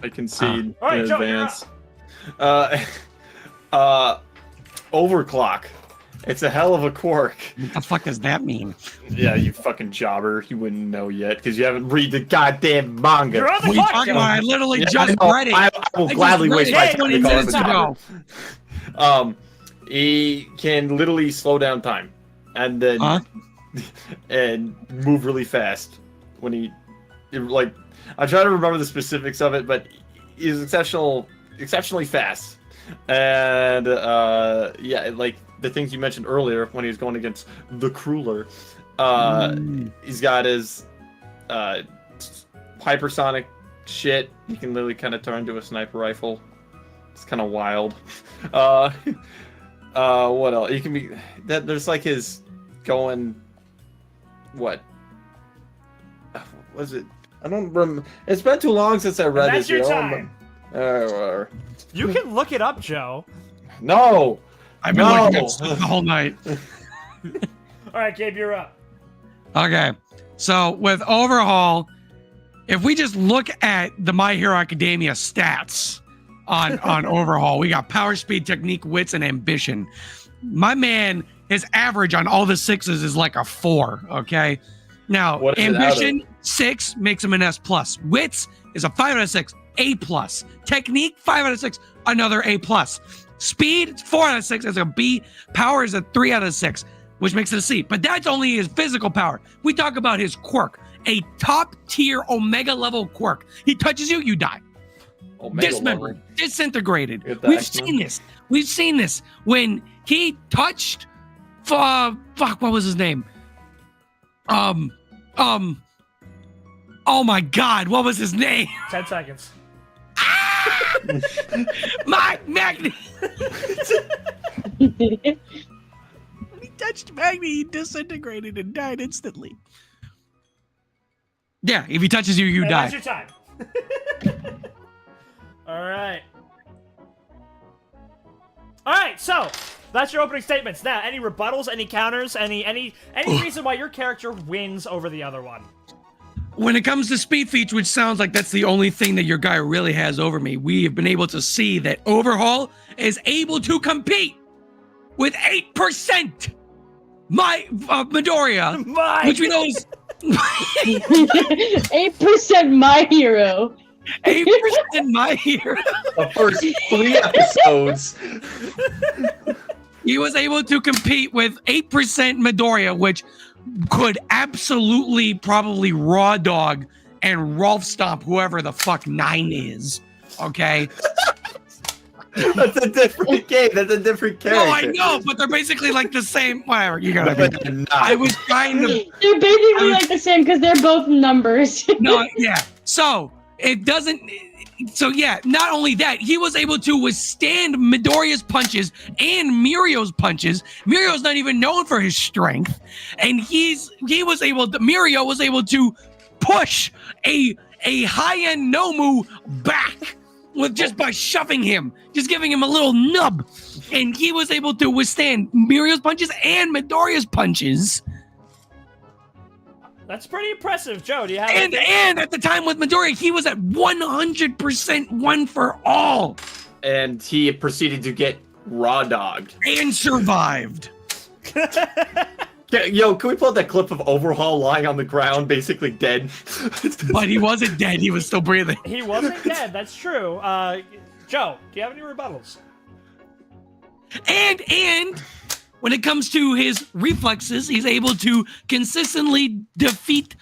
I concede All right, in Joe, advance. Overclock. It's a hell of a quirk. What the fuck does that mean? Yeah, you fucking jobber. You wouldn't know yet because you haven't read the goddamn manga. You're on the What are you clock, talking Joe. about? I literally Yeah, just I know. read it. I will gladly waste my time 20 to call him minutes a ago. jobber. He can literally slow down time and then and move really fast when like. I'm trying to remember the specifics of it, but he's exceptionally fast. And yeah, like the things you mentioned earlier when he was going against the Crueler, he's got his hypersonic shit. He can literally kind of turn into a sniper rifle. It's kind of wild. What else? He can be that. There's like his going. What was it? I don't remember. It's been too long since I read That's this. your time. Whatever. You can look it up, Joe. No. I've been looking at stuff the whole night. All right, Gabe, you're up. Okay. So with Overhaul, if we just look at the My Hero Academia stats on Overhaul, we got power, speed, technique, wits, and ambition. My man, his average on all the sixes is like a 4. Okay. Now, What is it out ambition 6 makes him an S+. Wits is a 5 out of 6, A+. Technique 5 out of 6, another A+. Speed 4 out of 6 as a B. Power is a 3 out of 6, which makes it a C. But that's only his physical power. We talk about his quirk, a top tier Omega level quirk. He touches you, you die. Omega Dismembered, level. disintegrated. Get the We've X-Men. seen this. We've seen this when he touched. Fuck, what was his name? Oh my God, what was his name? 10 seconds. Magni. When he touched Magni, he disintegrated and died instantly. Yeah, if he touches you, you And die. That's your time. All right. All right, so that's your opening statements. Now, any rebuttals, any counters, any reason why your character wins over the other one? When it comes to speed feats, which sounds like that's the only thing that your guy really has over me, we have been able to see that Overhaul is able to compete with 8% Midoriya, which we know is 8% My Hero. 8% My Hero. The first 3 episodes. He was able to compete with 8% Midoriya, which could absolutely probably raw dog and Rolf stomp whoever the fuck 9 is. Okay? That's a different game. That's a different character. No, I know, but they're basically like the same. Whatever. You gotta But be. they're not. I was trying to. They're basically like the same because they're both numbers. No, yeah. So it doesn't. So yeah, not only that, he was able to withstand Midoriya's punches and Mirio's punches. Mirio's not even known for his strength, and Mirio was able to push a high-end Nomu back with just by shoving him, just giving him a little nub, and he was able to withstand Mirio's punches and Midoriya's punches. That's pretty impressive, Joe. Do you have And at the time with Midoriya, he was at 100% one for all. And he proceeded to get raw dogged. And survived. Yo, can we pull up that clip of Overhaul lying on the ground, basically dead? But he wasn't dead. He was still breathing. He wasn't dead. That's true. Joe, do you have any rebuttals? And when it comes to his reflexes, he's able to consistently defeat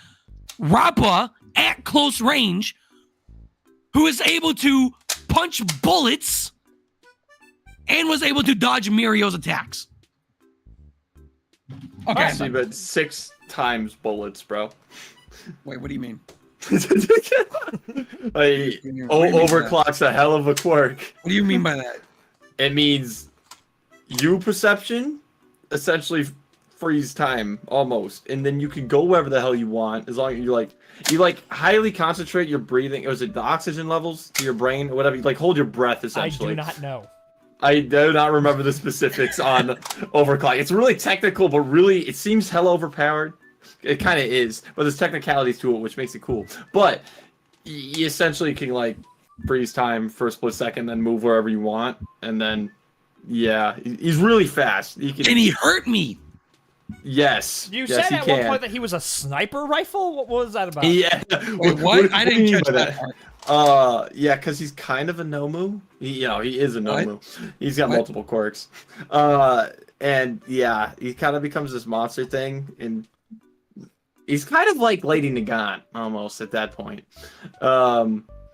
Rappa at close range, who is able to punch bullets and was able to dodge Mirio's attacks. Okay. See, but 6 times bullets, bro. Wait, what do you mean? Like, overclock's a hell of a quirk. What do you mean by that? It means you perception essentially freeze time almost, and then you can go wherever the hell you want as long as you highly concentrate your breathing. Or is it the oxygen levels to your brain or whatever? You hold your breath essentially. I do not know. I do not remember the specifics on overclock. It's really technical, but really it seems hella overpowered. It kind of is, but there's technicalities to it, which makes it cool. But you essentially can freeze time for a split second, then move wherever you want, and then yeah, he's really fast. And he hurt me. Yes. You said at one point that he was a sniper rifle? What was that about? Yeah. Wait, what? I didn't catch that part. Yeah, because he's kind of a Nomu. He is a Nomu. What? He's got multiple quirks. And yeah, he kind of becomes this monster thing, and he's kind of like Lady Nagant almost at that point.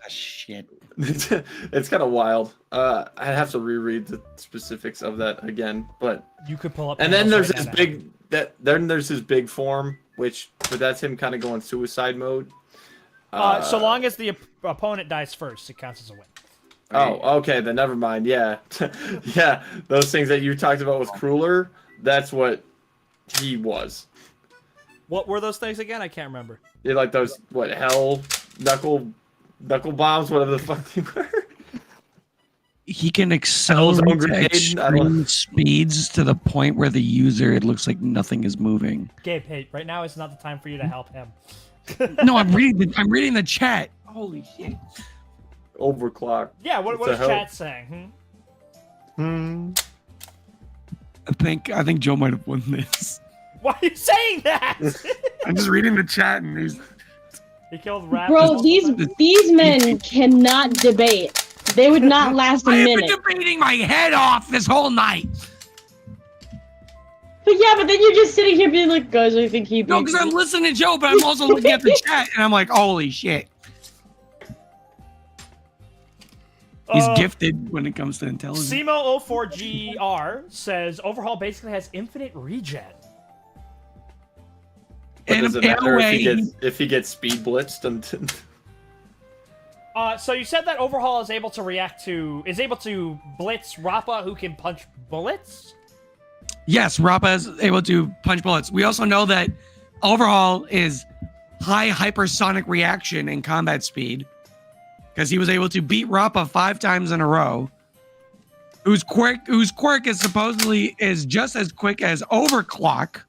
Shit. It's kind of wild. I have to reread the specifics of that again, but you could pull up. And then there's his big then there's his big form, but that's him kind of going suicide mode. So long as the opponent dies first, it counts as a win. Oh, okay, then never mind. Yeah, yeah, those things that you talked about with Crueler, that's what he was. What were those things again? I can't remember. Yeah, like those hell knuckle bombs, whatever the fuck they were. He can accelerate to extreme speeds to the point where the user, it looks like nothing is moving. Gabe, hey, right now is not the time for you to help him. No, I'm reading the chat. Holy shit. Overclock. Yeah, what is chat saying? I think Joe might have won this. Why are you saying that? I'm just reading the chat and he killed Raptor. Bro, these men cannot debate. They would not last a minute. I've been debating my head off this whole night. But then you're just sitting here being like, guys, I think he beat No, because I'm listening to Joe, but I'm also looking at the chat, and I'm like, holy shit. He's gifted when it comes to intelligence. Simo04GR says Overhaul basically has infinite regen. Does it matter if he gets speed blitzed? So you said that Overhaul is able to blitz Rappa, who can punch bullets? Yes, Rappa is able to punch bullets. We also know that Overhaul is high hypersonic reaction and combat speed, because he was able to beat Rappa 5 times in a row. Whose quirk is supposedly just as quick as Overclock.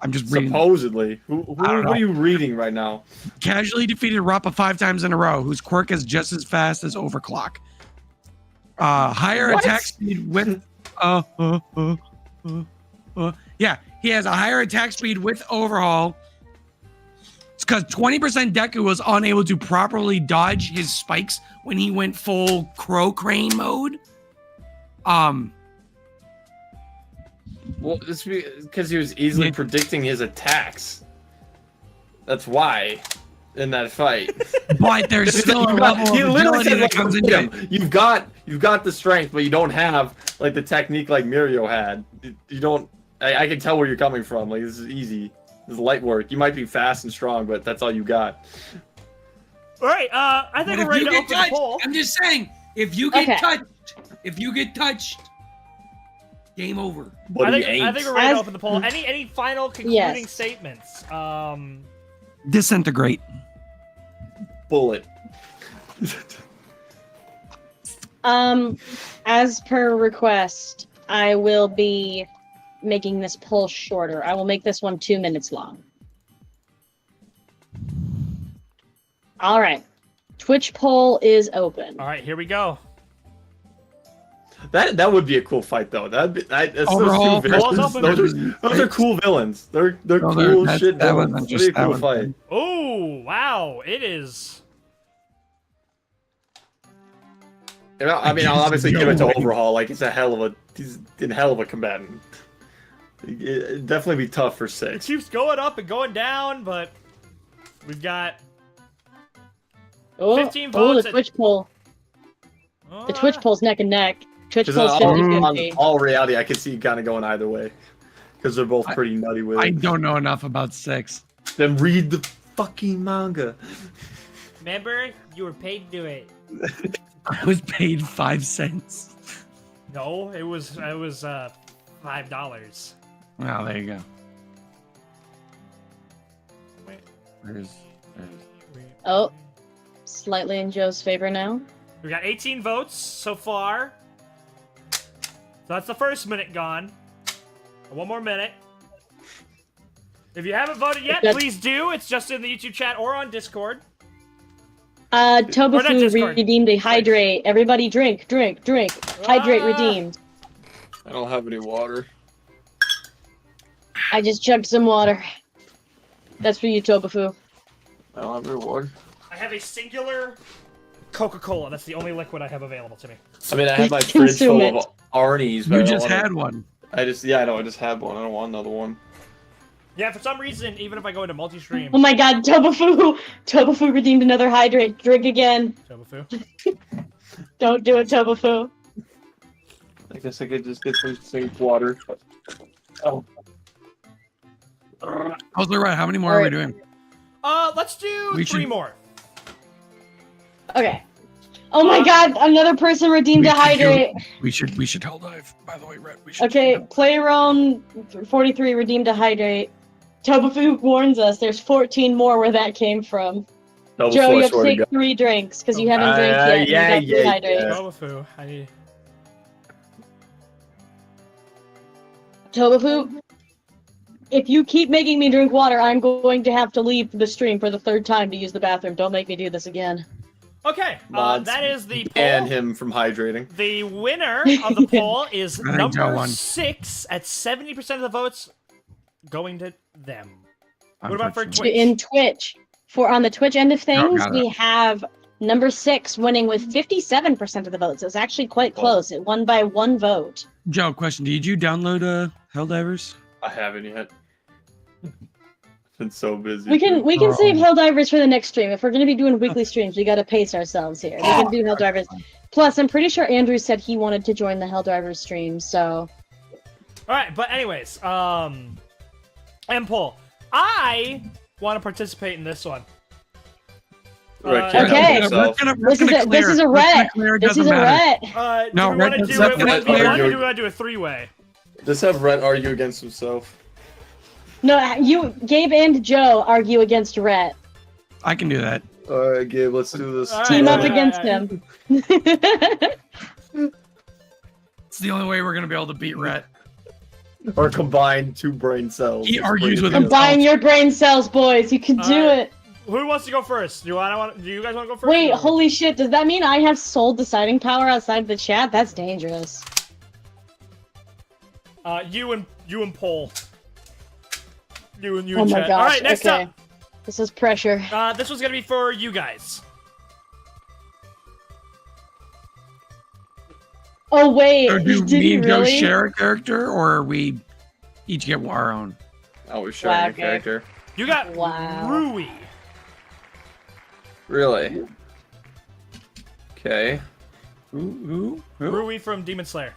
I'm just reading. Supposedly. What are you reading right now? Casually defeated Rappa 5 times in a row, whose quirk is just as fast as Overclock. Higher attack speed with yeah, he has a higher attack speed with Overhaul. It's because 20% Deku was unable to properly dodge his spikes when he went full crow crane mode. Well, it's because he was easily predicting his attacks. That's why, in that fight. But there's still a level of ability that comes into it. You've got the strength, but you don't have the technique like Mirio had. You don't. I can tell where you're coming from. This is easy. This is light work. You might be fast and strong, but that's all you got. All right. I think we're ready to open the poll. I'm just saying, if you get touched. Game over. I think we're ready to open the poll. Any final concluding statements? Disintegrate. Bullet. As per request, I will be making this poll shorter. I will make this one 2 minutes long. All right. Twitch poll is open. All right, here we go. That would be a cool fight though. That's Overhaul. Those are cool villains. They're cool shit. That was just a cool fight. Oh wow! It is. I mean, I'll obviously give it to Overhaul. He's a hell of a combatant. It'd definitely be tough for 6. It keeps going up and going down, but we've got 15 votes. The Twitch poll. The Twitch poll's neck and neck. Twitch poll's 50-50. All reality, I could see kind of going either way. because they're both pretty nutty with it. I don't know enough about 6. Then read the fucking manga. Remember, you were paid to do it. I was paid 5 cents. No, it was $5. Oh, there you go. Wait. There's... Oh, slightly in Joe's favor now. We got 18 votes so far. So that's the first minute gone. One more minute. If you haven't voted yet, please do. It's just in the YouTube chat or on Discord. Tobufu redeemed a hydrate. Everybody drink. Hydrate redeemed. I don't have any water. I just chugged some water. That's for you, Tobufu. I don't have any water. I have a singular Coca-Cola. That's the only liquid I have available to me. I mean, I have my fridge full of Arnie's, but You just had one. I know, I just had one. I don't want another one. Yeah, for some reason, even if I go into multi-stream... Oh my god, Tobufu redeemed another hydrate. Drink again. Tobufu. Don't do it, Tobufu. I guess I could just get some safe water. Oh. How's the right? How many more are we doing? Let's do 3 more. Okay. Oh my god, another person redeemed a hydrate. We should hell dive. By the way, Red. We should. Okay, Playrone 43 redeemed a hydrate. Tobufu warns us there's 14 more where that came from. Joe, you have to take 3 drinks because you haven't drank yet. Yeah. Tobufu, I need... Tobufu, if you keep making me drink water, I'm going to have to leave the stream for the 3rd time to use the bathroom. Don't make me do this again. Okay, that is the poll. And him from hydrating. The winner of the poll is number 6 at 70% of the votes going to them. What about for Twitch? In Twitch, on the Twitch end of things, we have number 6 winning with 57% of the votes. It was actually quite close. It won by 1 vote. Joe, question: did you download Helldivers? I haven't yet. Been so busy. We can save Helldivers for the next stream. If we're going to be doing weekly streams, we got to pace ourselves here. We can do Helldivers. Plus, I'm pretty sure Andrew said he wanted to join the Helldivers stream, so... Alright, but anyways, M-Poll. I want to participate in this one. Okay. This is a ret. This is a ret. No, Ret doesn't matter. Do we want to do a 3-way? Just have Ret argue against himself. No, Gabe and Joe argue against Rhett. I can do that. Alright, Gabe, let's do this. Team up against him. It's the only way we're gonna be able to beat Rhett. Or combine 2 brain cells. He argues with himself. Combine your brain cells, boys. You can do it. Who wants to go first? Do you guys want to go first? Wait, holy shit! Does that mean I have sole deciding power outside the chat? That's dangerous. You and Poll. You and oh my chat. gosh. All right, next up. This is pressure. This was gonna be for you guys. Oh wait, so do did me and Joe really? share a character, or are we each get our own? Oh, we're sharing a character. You got Rui. Really? Okay. Who? Rui from Demon Slayer.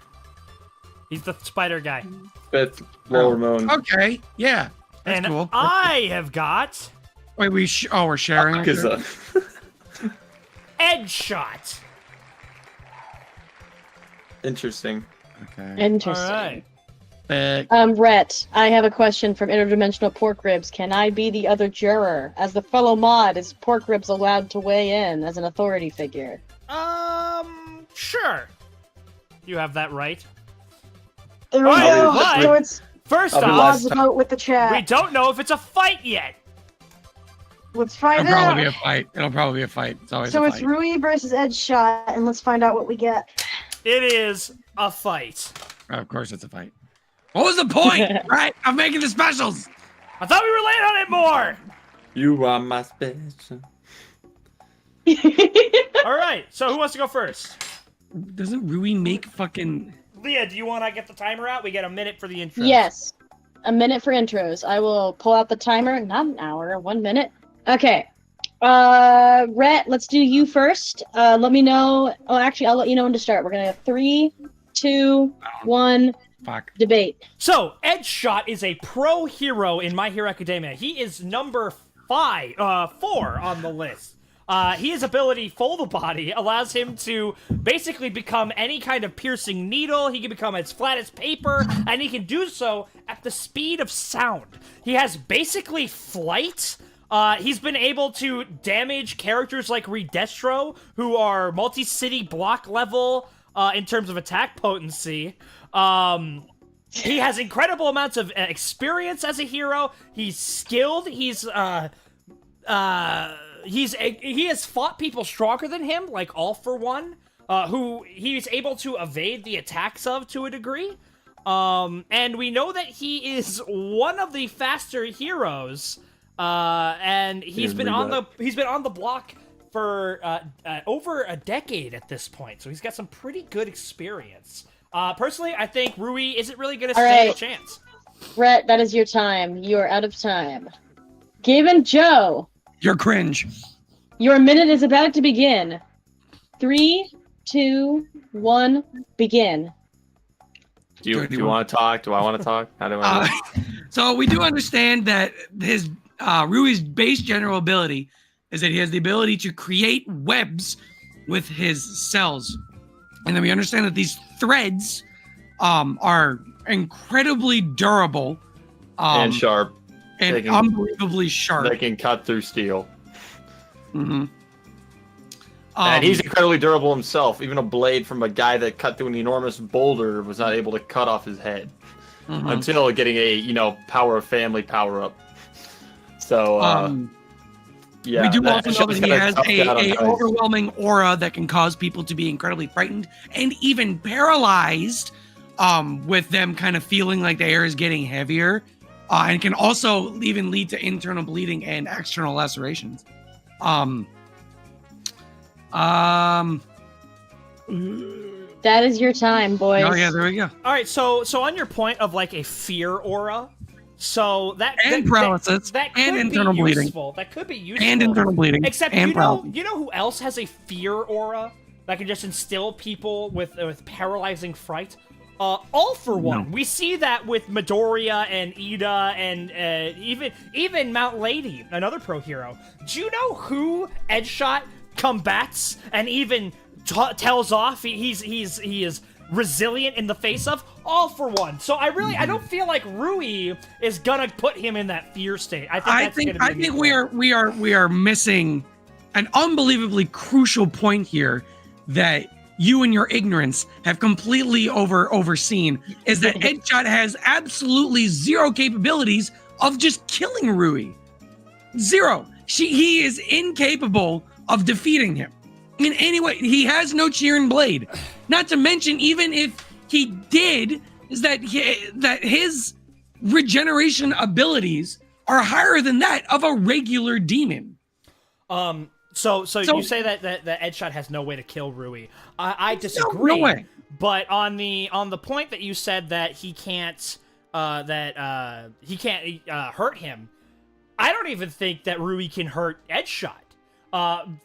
He's the spider guy. 5th lower moon. Okay, yeah. That's and cool. I have got... Wait, we're sharing? Edgeshot. Interesting. Okay. Interesting. All right. Rhett, I have a question from Interdimensional Pork Ribs. Can I be the other juror? As the fellow mod, is Pork Ribs allowed to weigh in as an authority figure? Sure. You have that right. There we go. But So it's first odds off, vote with the chat. we don't know if it's a fight yet. Let's find It'll out. probably be a fight. It'll probably be a fight. It's always So a it's fight. Rui versus Edgeshot, and let's find out what we get. It is a fight. Of course, it's a fight. What was the point, right? I'm making the specials. I thought we were laying on it more. You are my special. All right. So who wants to go first? Doesn't Rui make fucking... Leah, do you want to get the timer out? We get a minute for the intro. Yes. A minute for intros. I will pull out the timer. Not an hour, 1 minute. Okay. Rhett, let's do you first. Let me know. Oh, actually, I'll let you know when to start. We're going to have 3, 2, 1, Fuck. Debate. So, Edgeshot is a pro hero in My Hero Academia. He is number 4 on the list. His ability, Fold the Body, allows him to basically become any kind of piercing needle. He can become as flat as paper, and he can do so at the speed of sound. He has basically flight. He's been able to damage characters like Redestro, who are multi-city block level in terms of attack potency. He has incredible amounts of experience as a hero. He's skilled. He has fought people stronger than him, like All For One, who he's able to evade the attacks of to a degree. And we know that he is one of the faster heroes. And he's been on the block for over a decade at this point, so he's got some pretty good experience. Personally, I think Rui isn't really going to stand a chance. Rhett, that is your time. You are out of time. Gabe and Joe. You're cringe. Your minute is about to begin. 3, 2, 1, begin. Do you want to talk? Do I want to talk? How do I? So we do understand that his Rui's base general ability is that he has the ability to create webs with his cells. And then we understand that these threads are incredibly durable and sharp. And unbelievably sharp. They can cut through steel. Mm-hmm. And he's incredibly durable himself. Even a blade from a guy that cut through an enormous boulder was not able to cut off his head. Mm-hmm. Until getting a, power of family power up. So, yeah. We do also know that he has a overwhelming aura that can cause people to be incredibly frightened and even paralyzed, with them kind of feeling like the air is getting heavier, and can also even lead to internal bleeding and external lacerations. That is your time, boys. Oh yeah, there we go. All right, so on your point of like a fear aura, so that paralysis that could and internal be bleeding. useful. That could be useful. And internal bleeding. Except and you know who else has a fear aura that can just instill people with paralyzing fright? All For One. No. We see that with Midoriya and Ida and even Mount Lady, another pro hero. Do you know who Edgeshot combats and even tells off? He is resilient in the face of? All For One. So I don't feel like Rui is gonna put him in that fear state. I think we are missing an unbelievably crucial point here that you and your ignorance have completely overseen, is that Edgeshot has absolutely zero capabilities of just killing Rui. Zero. He is incapable of defeating him in any way. He has no Cheerin blade. Not to mention, even if he did, is that his regeneration abilities are higher than that of a regular demon. So you say that Edgeshot has no way to kill Rui. I disagree. No way. But on the point that you said that he can't hurt him, I don't even think that Rui can hurt Edgeshot.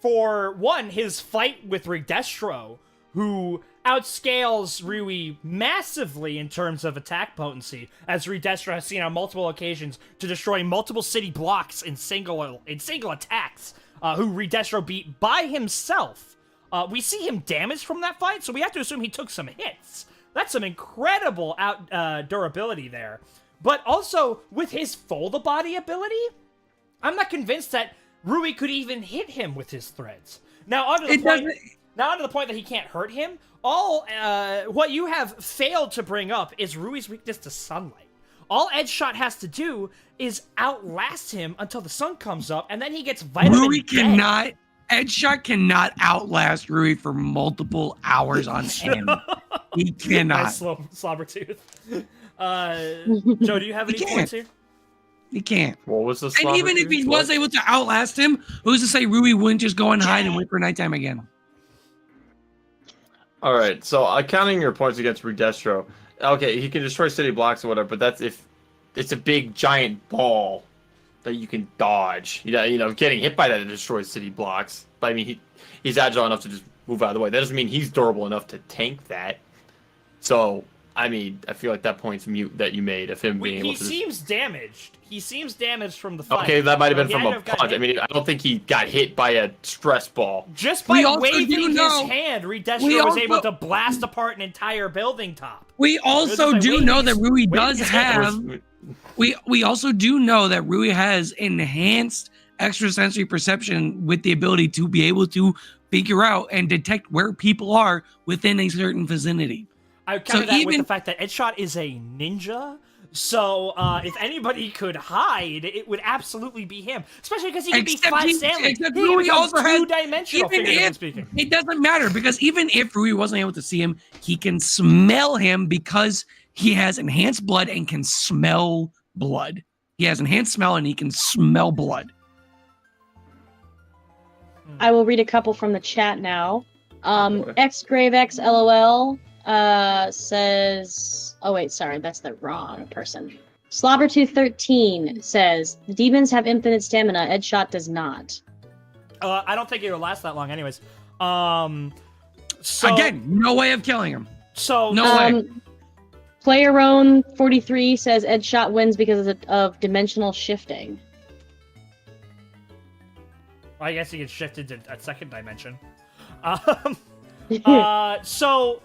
For one, his fight with Redestro, who outscales Rui massively in terms of attack potency, as Redestro has seen on multiple occasions to destroy multiple city blocks in single attacks. Who Redestro beat by himself. We see him damaged from that fight, so we have to assume he took some hits. That's some incredible durability there. But also, with his Fold the Body ability, I'm not convinced that Rui could even hit him with his threads. Now, onto the point that he can't hurt him, what you have failed to bring up is Rui's weakness to sunlight. All Edgeshot has to do is outlast him until the sun comes up, and then he gets vitamin D. Edgeshot cannot outlast Rui for multiple hours on end. He cannot. Nice Slobbertooth. Joe, do you have any points here? He can't. What was the And even if he was able to outlast him, who's to say Rui wouldn't just go and hide and wait for nighttime again? All right, so counting your points against Redestro, okay, he can destroy city blocks or whatever, but that's if it's a big giant ball that you can dodge. Getting hit by that destroys city blocks. But I mean, he's agile enough to just move out of the way. That doesn't mean he's durable enough to tank that. So I mean, I feel like that point's mute that you made of him being able to. He seems damaged. He seems damaged from the fight. Okay, that might have So been from a punch. I mean, I don't think he got hit by a stress ball. Just by waving his hand, Redestro was able to blast apart an entire building top. We also do know that Rui does have. We also do know that Rui has enhanced extrasensory perception with the ability to be able to figure out and detect where people are within a certain vicinity. I counter that with the fact that Edgeshot is a ninja. So, if anybody could hide, it would absolutely be him. Especially because he can be Flat Stanley. Except Rui also has two-dimensional, figuratively speaking. It doesn't matter, because even if Rui wasn't able to see him, he can smell him because he has enhanced blood and can smell blood. He has enhanced smell and he can smell blood. I will read a couple from the chat now. XGraveX LOL says... Oh, wait, sorry, that's the wrong person. Slobber213 says, the demons have infinite stamina, Edgeshot does not. I don't think it will last that long anyways. So, again, no way of killing him. So no way. PlayerOwn43 says Edgeshot wins because of dimensional shifting. I guess he gets shifted to a second dimension. So,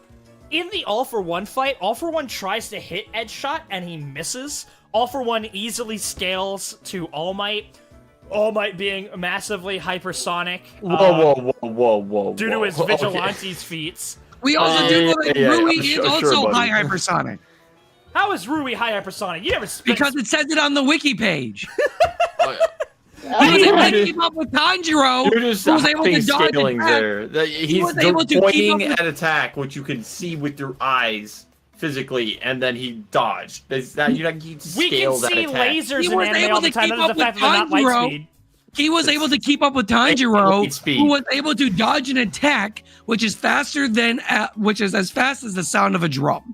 in the All For One fight, All For One tries to hit Edgeshot and he misses. All For One easily scales to All Might. All Might being massively hypersonic. Whoa. Due to his Vigilante's feats. We also do know that Rui is also high hypersonic. How is Rui high hypersonic? You never because it says it on the wiki page. He was able to keep up with Tanjiro, who was able to dodge there. He's pointing at attack, which you can see with your eyes physically, and then he dodged. You scale that attack. Lasers in anime all the time. That is the fact that they're not light speed. He was able to keep up with Tanjiro, who was able to dodge an attack, which is faster than, which is as fast as the sound of a drum.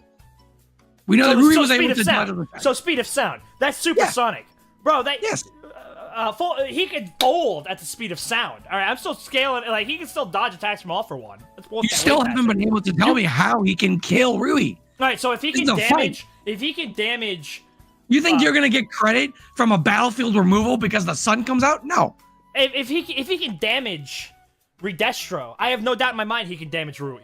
We know that Rui was able to dodge an attack. So speed of sound. That's supersonic, bro. Yes. He can fold at the speed of sound. All right, I'm still scaling. Like he can still dodge attacks from All For One. You still haven't been able to tell me how he can kill Rui. All right, so if he can damage, you think you're gonna get credit from a battlefield removal because the sun comes out? No. If he can damage Redestro, I have no doubt in my mind he can damage Rui.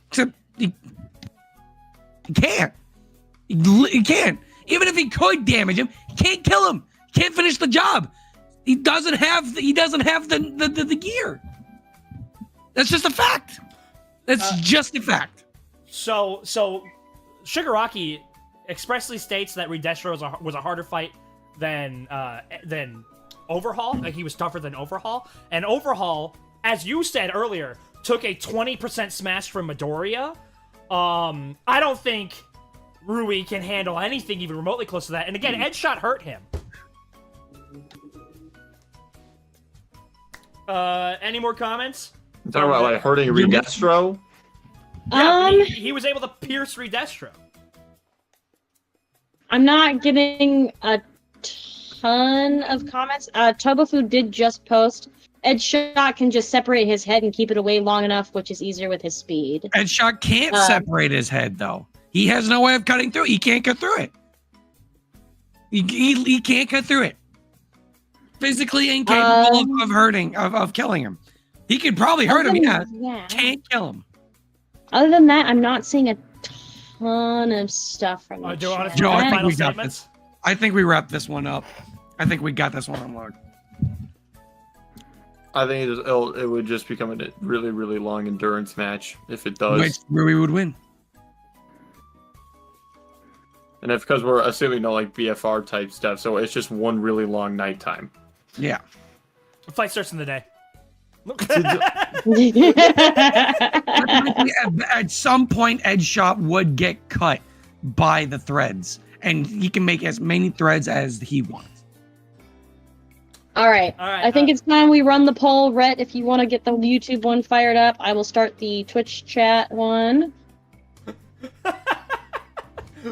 Except he can't. He can't. Even if he could damage him, he can't kill him. He can't finish the job. He doesn't have the gear. That's just a fact. That's just a fact. So Shigaraki expressly states that Redestro was a harder fight than Overhaul. Like he was tougher than Overhaul. And Overhaul, as you said earlier, took a 20% smash from Midoriya. I don't think Rui can handle anything even remotely close to that. And again, Edgeshot hurt him. Any more comments? You're talking about like hurting Redestro? Yeah, he was able to pierce Redestro. I'm not getting a ton of comments. Tobofu did just post. Edgeshot can just separate his head and keep it away long enough, which is easier with his speed. Edgeshot can't separate his head, though. He has no way of cutting through. He can't cut through it. He can't cut through it. Physically incapable of killing him. He could probably hurt him, yeah. Can't kill him. Other than that, I'm not seeing a ton of stuff from the chat. Joe, I think we got this. I think we wrapped this one up. I think we got this one unlocked. I think it would just become a really, really long endurance match if it does. Which Rui would win. And that's because we're assuming no like BFR type stuff, so it's just one really long nighttime. Yeah. The fight starts in the day. At some point, Edgeshot would get cut by the threads, and he can make as many threads as he wants. All right. I think it's time we run the poll. Rhett, if you want to get the YouTube one fired up, I will start the Twitch chat one.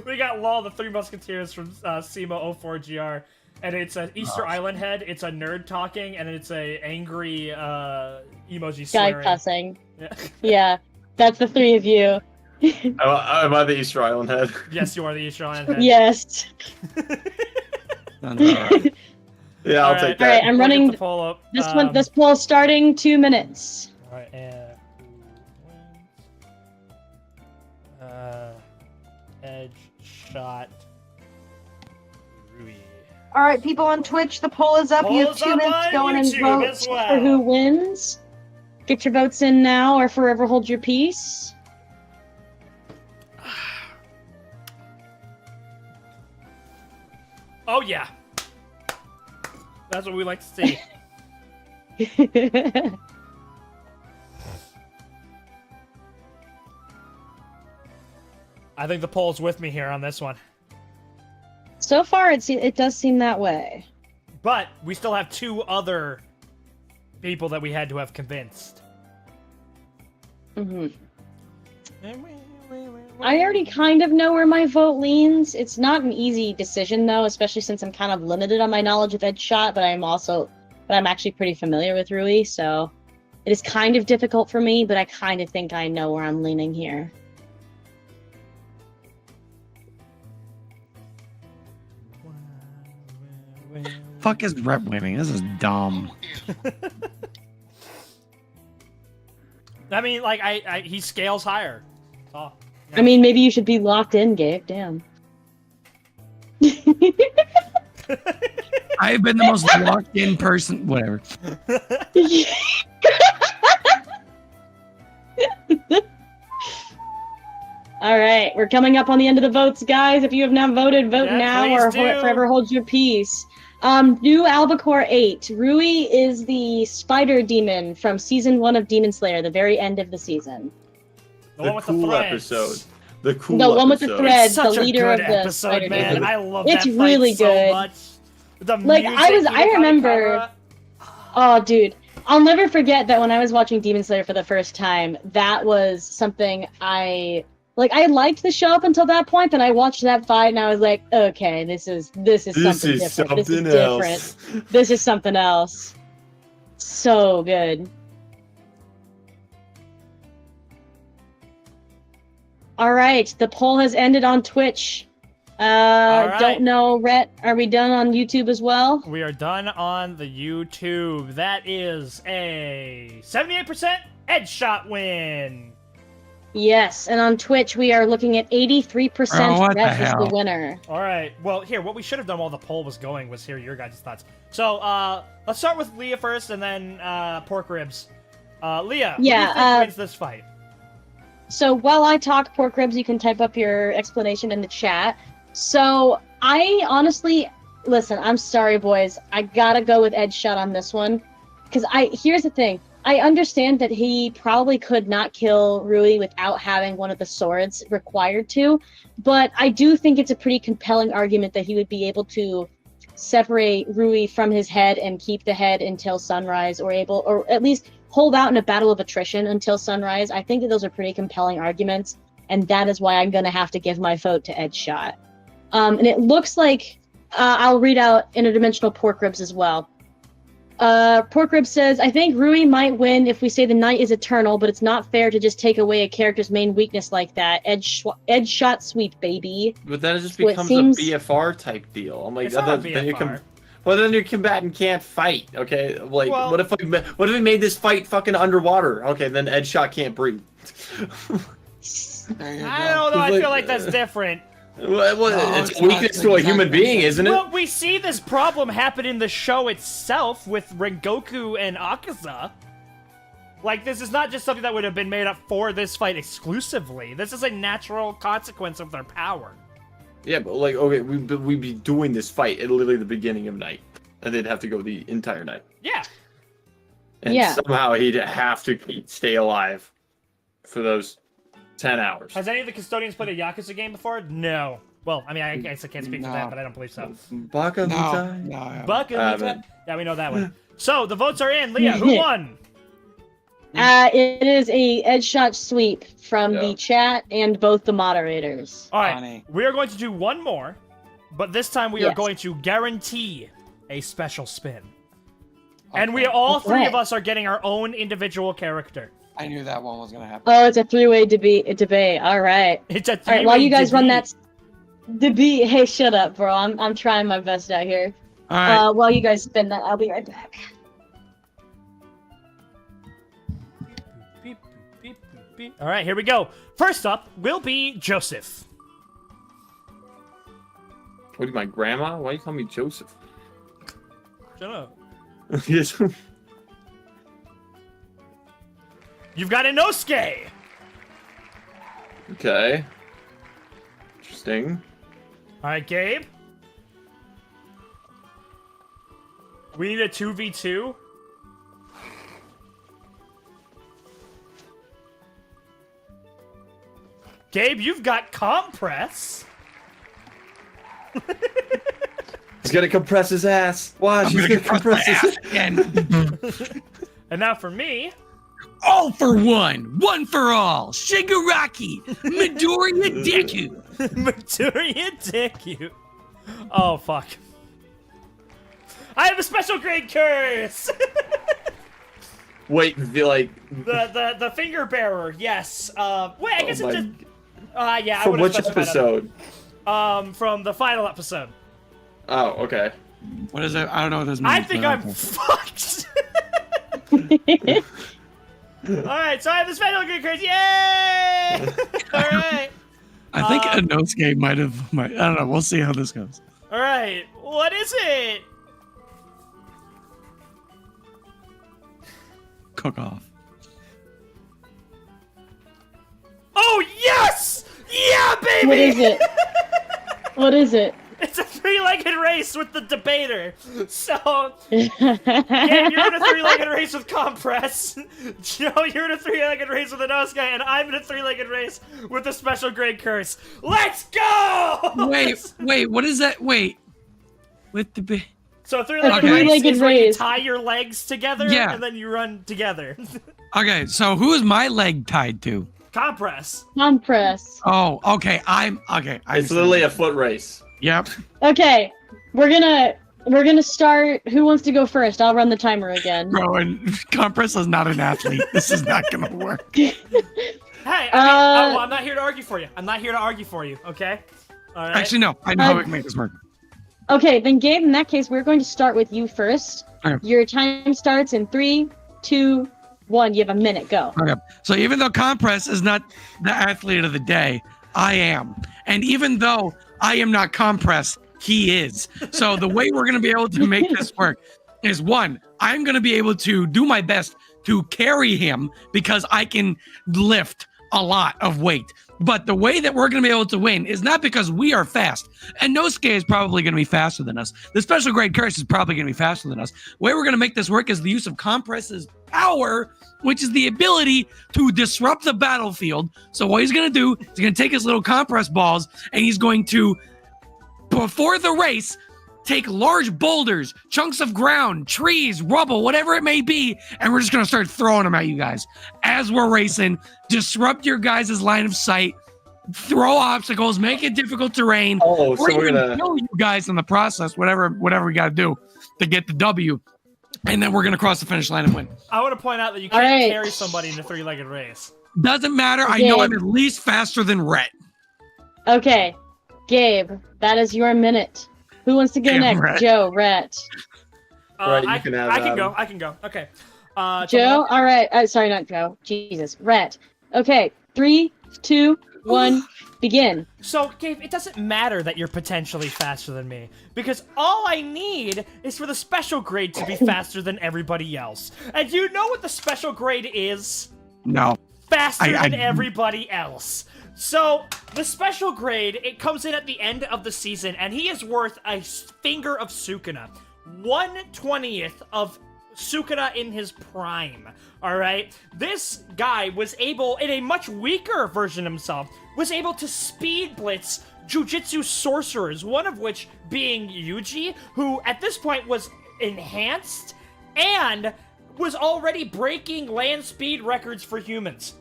We got Law, the Three Musketeers from SEMA04GR, and it's an Easter Island head, it's a nerd talking, and it's a angry emoji swearing. Guy cussing. Yeah, that's the three of you. Am I the Easter Island head? Yes, you are the Easter Island head. Yes. Yeah, I'll take that. All right, I'm We'll get running the poll up. this poll starting 2 minutes. All right, and who wins? Edgeshot. Rui. All right, people on Twitch, the poll is up. You have Poll's 2 up minutes on to go in and YouTube vote. as well. For who wins. Get your votes in now or forever hold your peace. Oh yeah. That's what we like to see. I think the poll's with me here on this one. So far, it does seem that way. But we still have 2 other people that we had to have convinced. Mm-hmm. I already kind of know where my vote leans. It's not an easy decision, though, especially since I'm kind of limited on my knowledge of Edgeshot, but I'm actually pretty familiar with Rui, so it is kind of difficult for me, but I kind of think I know where I'm leaning here. Fuck is rep winning? This is dumb. I mean, like, he scales higher. Oh, yeah. I mean, maybe you should be locked in, Gabe. Damn. I've been the most locked in person. Whatever. All right, we're coming up on the end of the votes, guys. If you have not voted, vote now or forever hold your peace. New Albacore 8. Rui is the spider demon from season 1 of Demon Slayer, the very end of the season. The one with cool the threads. episode. The cool The one with the episode. threads, It's such the a leader good of the episode, spider man. demon. I love It's that fight really so good. much. The Like, I music, remember. Oh, dude. I'll never forget that when I was watching Demon Slayer for the first time, that was something I liked the show up until that point, but I watched that fight and I was like, okay, this is something different. This is different. This is something else. So good. All right, the poll has ended on Twitch. right. Don't know, Rhett. Are we done on YouTube as well? We are done on the YouTube. That is a 78% Edgeshot win. Yes, and on Twitch we are looking at 83% what the Rhett is hell? the winner. All right. Well, here, what we should have done while the poll was going was hear your guys' thoughts. So, let's start with Leah first, and then Pork Ribs. Leah, who do you think wins this fight? So while I talk Pork Ribs, you can type up your explanation in the chat. So I honestly, listen, I'm sorry, boys. I gotta go with Edgeshot on this one. Because here's the thing. I understand that he probably could not kill Rui without having one of the swords required to, but I do think it's a pretty compelling argument that he would be able to separate Rui from his head and keep the head until sunrise, or at least hold out in a battle of attrition until sunrise. I think that those are pretty compelling arguments, and that is why I'm going to have to give my vote to Edgeshot. And it looks like I'll read out interdimensional Pork Ribs as well. Pork Ribs says, I think Rui might win if we say the night is eternal, but it's not fair to just take away a character's main weakness like that. Edgeshot sweep, baby. But then it just So it becomes seems- a BFR type deal. I'm like, It's not a then you BFR. well, then your combatant can't fight. Okay, like Well- what if we made this fight fucking underwater? Okay, then Edgeshot can't breathe. There you I go. don't know. I It's feel like- like that's different. Well, No, it's it's a weakness not to a human exactly being, the same. isn't it? Well, we see this problem happen in the show itself with Rengoku and Akaza. Like, this is not just something that would have been made up for this fight exclusively. This is a natural consequence of their power. Yeah, but like, okay, we'd be doing this fight at literally the beginning of night, and they'd have to go the entire night. Yeah. And Yeah. somehow he'd have to stay alive for those 10 hours. Has any of the custodians played a Yakuza game before? No. Well, I mean, I guess I can't speak for No. that, but I don't believe so. Baka No, Mitai? no. I haven't. Bucka, yeah, we know that one. So, the votes are in. Leah, who won? It is a Edgeshot sweep from Yeah. the chat and both the moderators. All right, Funny. we are going to do one more, but this time we are Yes. going to guarantee a special spin. And we all three of Okay. us are getting our own individual character. I knew that one was gonna happen. Oh, it's a three-way debate. All right. It's a All right. three-way While you guys run debate. that debate, hey, shut up, bro. I'm trying my best out here. All right. While you guys spin that, I'll be right back. Beep, beep, beep, beep, beep. All right, here we go. First up will be Joseph. What are you, my grandma? Why you call me Joseph? Shut up. Yes. You've got Inosuke. Okay. Interesting. All right, Gabe. We need a 2v2. Gabe, you've got Compress. He's gonna compress his ass. Watch, he's gonna compress his ass. again. And now for me. All for one for all. Shigaraki, Midoriya Deku. Midoriya Deku. Oh, fuck. I have a special grade curse! Wait, the finger bearer, yes. Wait, I guess it just... yeah, I From would have which specified episode? From the final episode. Oh, okay. What is it? I don't know what this means. I think I'm fucked! Alright, so I have the special grade curse, yay! Alright. I think Inosuke might have. I don't know. We'll see how this goes. Alright, what is it? Cook off. Oh, yes! Yeah, baby! What is it? What is it? It's a three-legged race with the debater. So, yeah, you're in a three-legged race with Compress. Joe, you're in a three-legged race with Inosuke, and I'm in a three-legged race with the special grade curse. Let's go! Wait. What is that? Wait. With the So a three-legged Okay. race Three-legged is where you race. tie your legs together, Yeah. and then you run together. Okay, so who is my leg tied to? Compress. Compress. Oh, okay. Okay. It's literally a foot race. Yep. Okay, we're gonna start. Who wants to go first? I'll run the timer again. Bro, and Compress is not an athlete. This is not gonna work. Hey, well, I'm not here to argue for you. I'm not here to argue for you, okay? All right. Actually, no. I know how we can make this work. Okay, then Gabe, in that case, we're going to start with you first. Okay. Your time starts in 3, 2, 1. You have a minute. Go. Okay. So even though Compress is not the athlete of the day, I am. And even though I am not Compress, he is. So the way we're going to be able to make this work is, one, I'm going to be able to do my best to carry him because I can lift a lot of weight. But the way that we're going to be able to win is not because we are fast. And Nosuke is probably going to be faster than us. The special grade curse is probably going to be faster than us. The way we're going to make this work is the use of Compress's power, which is the ability to disrupt the battlefield. So what he's going to do is going to take his little compress balls and he's going to, before the race, take large boulders, chunks of ground, trees, rubble, whatever it may be, and we're just going to start throwing them at you guys. As we're racing, disrupt your guys' line of sight, throw obstacles, make it difficult terrain, Oh, or so we're even gonna. kill you guys in the process, whatever we got to do to get the W. And then we're going to cross the finish line and win. I want to point out that you All can't right. carry somebody in a three-legged race. Doesn't matter. I know I'm at least faster than Rhett. Okay, Gabe, that is your minute. Who wants to go Damn, next? Rhett. Joe, Rhett. Right, you I can have, I can go. Okay. Joe? All right. Sorry, not Joe. Jesus. Rhett. Okay, 3, 2, 1, begin. So, Gabe, it doesn't matter that you're potentially faster than me, because all I need is for the special grade to be faster than everybody else. And you know what the special grade is? No. Faster I- than everybody else. So, the special grade, it comes in at the end of the season, and he is worth a finger of Sukuna. 1/20th of Sukuna in his prime, alright? This guy was able, in a much weaker version of himself, was able to speed blitz jujitsu sorcerers, one of which being Yuji, who at this point was enhanced and was already breaking land speed records for humans.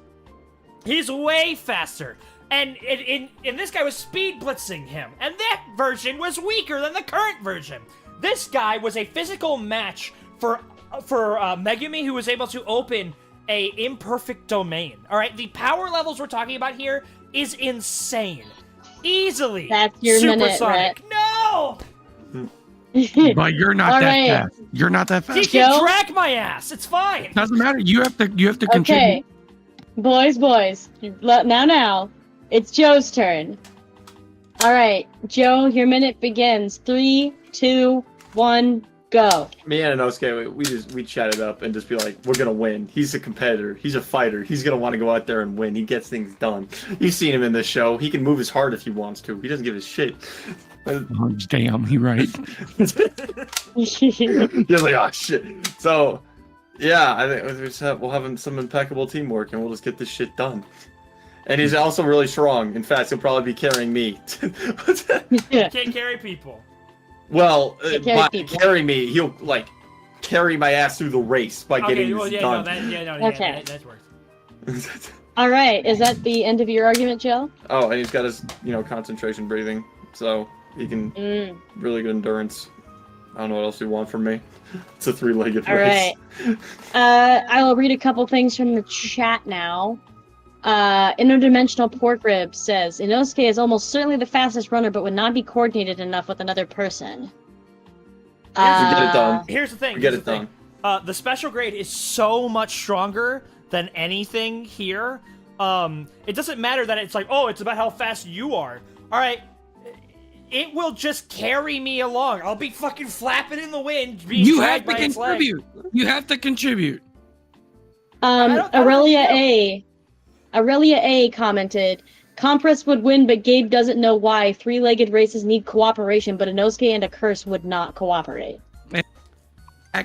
He's way faster. And this guy was speed blitzing him. And that version was weaker than the current version. This guy was a physical match for Megumi, who was able to open a imperfect domain. All right, the power levels we're talking about here is insane. Easily. That's your supersonic. minute, No. But you're not that fast. You're not that He fast. can drag my ass. It's fine. Doesn't matter. You have to contribute. Okay, boys. Now, it's Joe's turn. All right, Joe, your minute begins. 3, 2, 1, go. Me and Inosuke, we chat it up and just be like, we're gonna win. He's a competitor. He's a fighter. He's gonna want to go out there and win. He gets things done. You've seen him in this show. He can move his heart if he wants to. He doesn't give a shit. Oh, damn, he right. You're like, oh shit. So, yeah, I think we'll have some impeccable teamwork, and we'll just get this shit done. And he's also really strong. In fact, he'll probably be carrying me. Can't carry people. Well, by carry me, he'll like carry my ass through the race by getting this done. That works. All right, is that the end of your argument, Joe? Oh, and he's got his, concentration breathing, so he can really good endurance. I don't know what else you want from me. It's a 3-legged race. All right. I will read a couple things from the chat now. Interdimensional Pork Rib says, Inosuke is almost certainly the fastest runner, but would not be coordinated enough with another person. Get it done. Here's the thing. Get it done. The special grade is so much stronger than anything here. It doesn't matter that it's like, oh, it's about how fast you are. All right. It will just carry me along. I'll be fucking flapping in the wind. You have to contribute. You have to contribute. Aurelia A commented, Compress would win, but Gabe doesn't know why. 3-legged races need cooperation, but Inosuke and a curse would not cooperate.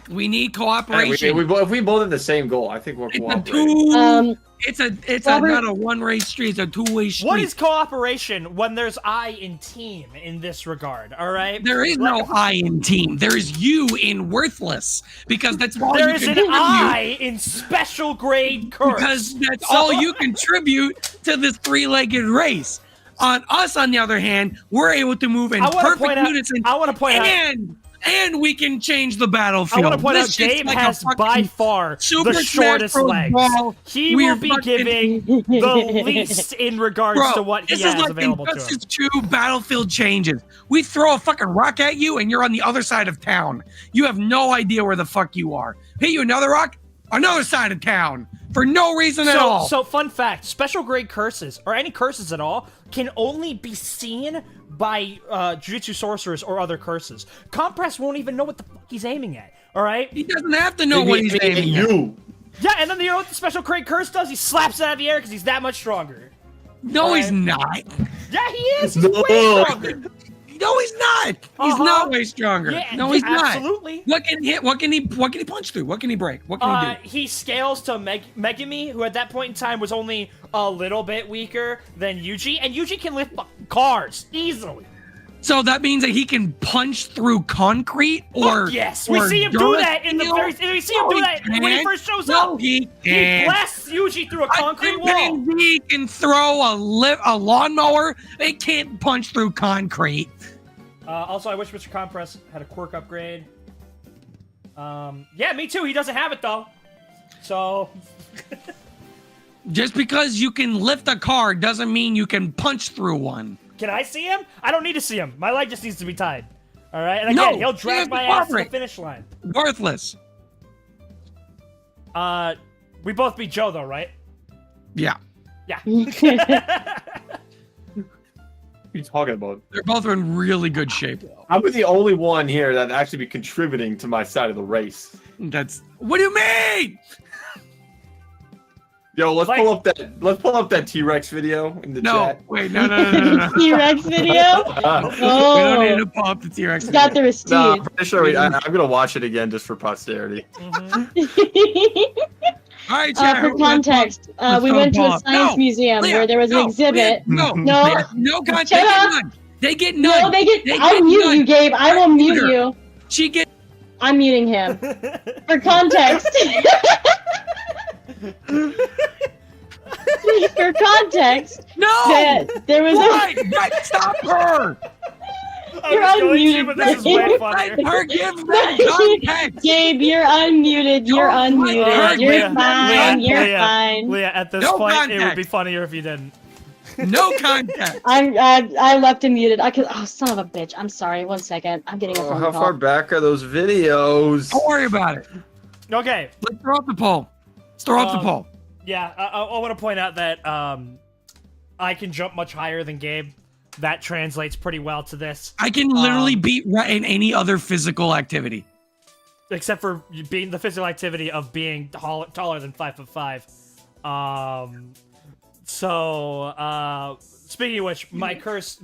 We need cooperation. If we both have the same goal, I think we're cooperating. It's not a one-way street. It's a two-way street. What is cooperation when there's I in team in this regard? All right. There is no I in team. There is you in worthless because that's all there you is contribute. An I in special grade curse because that's all you contribute to this 3-legged race. On us, on the other hand, we're able to move in perfect unison. I want to point out. And we can change the battlefield. I want to point out Gabe has by far the shortest legs. He will be giving the least in regards to what he has available to him. This is 2 battlefield changes. We throw a fucking rock at you and you're on the other side of town. You have no idea where the fuck you are. Hit you another rock, another side of town. For no reason at all. So fun fact, special grade curses, or any curses at all, can only be seen by Jujutsu sorcerers or other curses. Compress won't even know what the fuck he's aiming at, alright? He doesn't have to know what he's aiming at. Yeah, and then you know what the special grade curse does? He slaps it out of the air because he's that much stronger. No, he's not. Yeah, he is. He's way stronger. No, he's not. He's not way stronger. Yeah, no, he's not. Absolutely. What can he hit? What can he punch through? What can he break? What can he do? He scales to Megumi, who at that point in time was only a little bit weaker than Yuji, and Yuji can lift cars easily. So that means that he can punch through concrete or yes, we see him do that in the very. We see him do that when he first shows up. He blasts Yuji through a concrete wall. He can throw a lawnmower. They can't punch through concrete. Also, I wish Mr. Compress had a quirk upgrade. Yeah, me too. He doesn't have it though. So. Just because you can lift a car doesn't mean you can punch through one. Can I see him? I don't need to see him. My leg just needs to be tied. All right? And again, he'll drag my ass to the finish line. Worthless. We both beat Joe, though, right? Yeah. Yeah. What are you talking about? They're both in really good shape. I'm the only one here that actually be contributing to my side of the race. What do you mean? Yo, let's pull up that T-Rex video in the chat. Wait, no. T-Rex video? We don't need to pull up the T-Rex video. Got the receipt. No, I'm pretty sure I'm gonna watch it again just for posterity. All right, chat. For context, we went to a science museum where there was an exhibit. No context. They get none. No, they get. I'll mute you, Gabe. I will mute you. I'm muting him. For context. For context. No. There was Right, stop her. You're just going to, unmuted, but this is way Gabe. funnier. Forgive me, context. Gabe, you're unmuted. You're unmuted. You're Leah, fine. You're Leah, fine. Leah, at this No point, it would be context. funnier if you didn't. No context. I left him muted. Oh, son of a bitch. I'm sorry. 1 second. I'm getting a phone How call. far back are those videos? Don't worry about it. Okay. Let's throw up the poll. Let's throw up the poll. Yeah, I want to point out that I can jump much higher than Gabe. That translates pretty well to this. I can literally beat Rhett in any other physical activity. Except for being the physical activity of being taller than 5'5". Speaking of which, my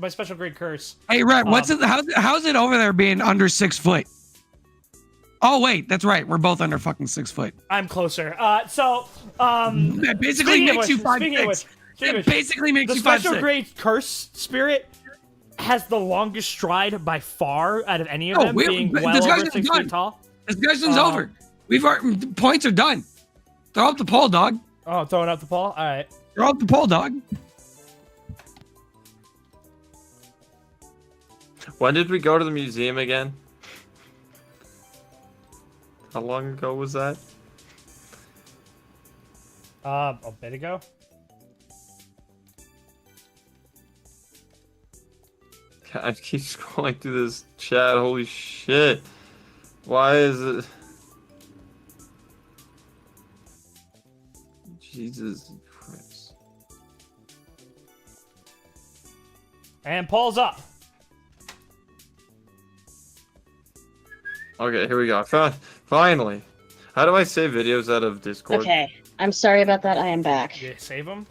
special grade curse. Hey, Rhett, how's it over there being under 6 foot? Oh wait, that's right. We're both under fucking 6 foot. I'm closer. That basically makes you 5'6". It basically makes you 5'6". The special grade curse spirit has the longest stride by far out of any of them, being well over 6 feet tall. Discussion's over. Points are done. Throw up the poll, dog. Oh, throwing up the poll? All right. Throw up the poll, dog. When did we go to the museum again? How long ago was that? A bit ago. I keep scrolling through this chat. Holy shit. Why is it? Jesus Christ. And poll's up. Okay, here we go. Finally. How do I save videos out of Discord? Okay. I'm sorry about that. I am back. You save them.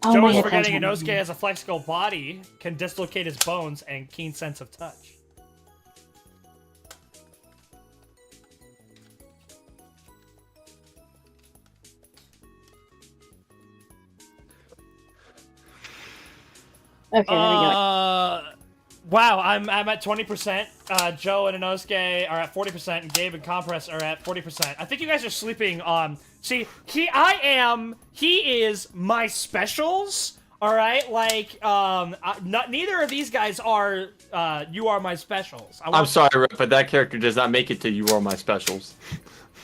Oh, Joe my is headphones forgetting went Inosuke has a flexible body, can dislocate his bones, and keen sense of touch. Okay, there we go. Wow, I'm at 20%. Joe and Inosuke are at 40%, and Gabe and Compress are at 40%. I think you guys are sleeping on. See, he is my specials. All right, like neither of these guys are. You are my specials. I'm sorry, Rip, but that character does not make it to You Are My Specials.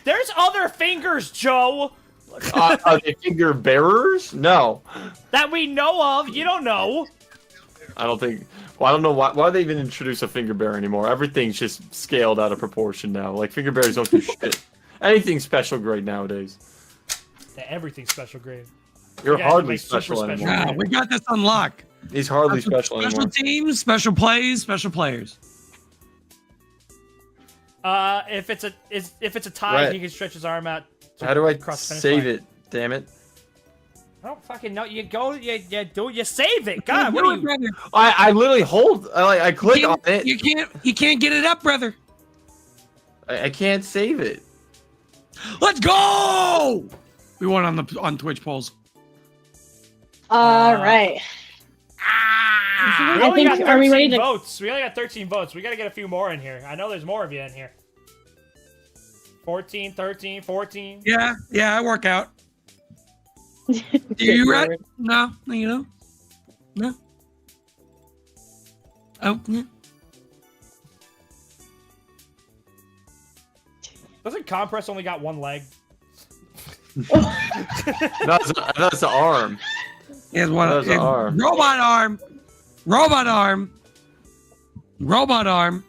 There's other fingers, Joe. Are they finger bearers? No. That we know of. You don't know. I don't think. Well, I don't know why they even introduce a finger bearer anymore. Everything's just scaled out of proportion now. Like finger bearers don't do shit. Anything's special grade nowadays. Yeah, everything's special grade. You're Yeah, hardly like super special special. anymore. Yeah, we got this on lock. He's hardly special Special anymore. teams, special plays, special players. If it's a tie, Right. he can stretch his arm out. How do I cross the finish save line. it? Damn it! I don't fucking know. You go, you save it. God, what are you? Brother. I literally hold. I click on it. You can't get it up, brother. I can't save it. Let's go. We won on Twitch polls. All right. We I only think. got Are we ready 13 to? votes. We only got 13 votes. We gotta get a few more in here. I know there's more of you in here. 14, 13, 14. Yeah, I work out. Do you right? No, you know, no. Oh, yeah. Doesn't Compress only got one leg? That's the arm. He has one. That's an arm. Robot arm. Robot arm. Robot arm.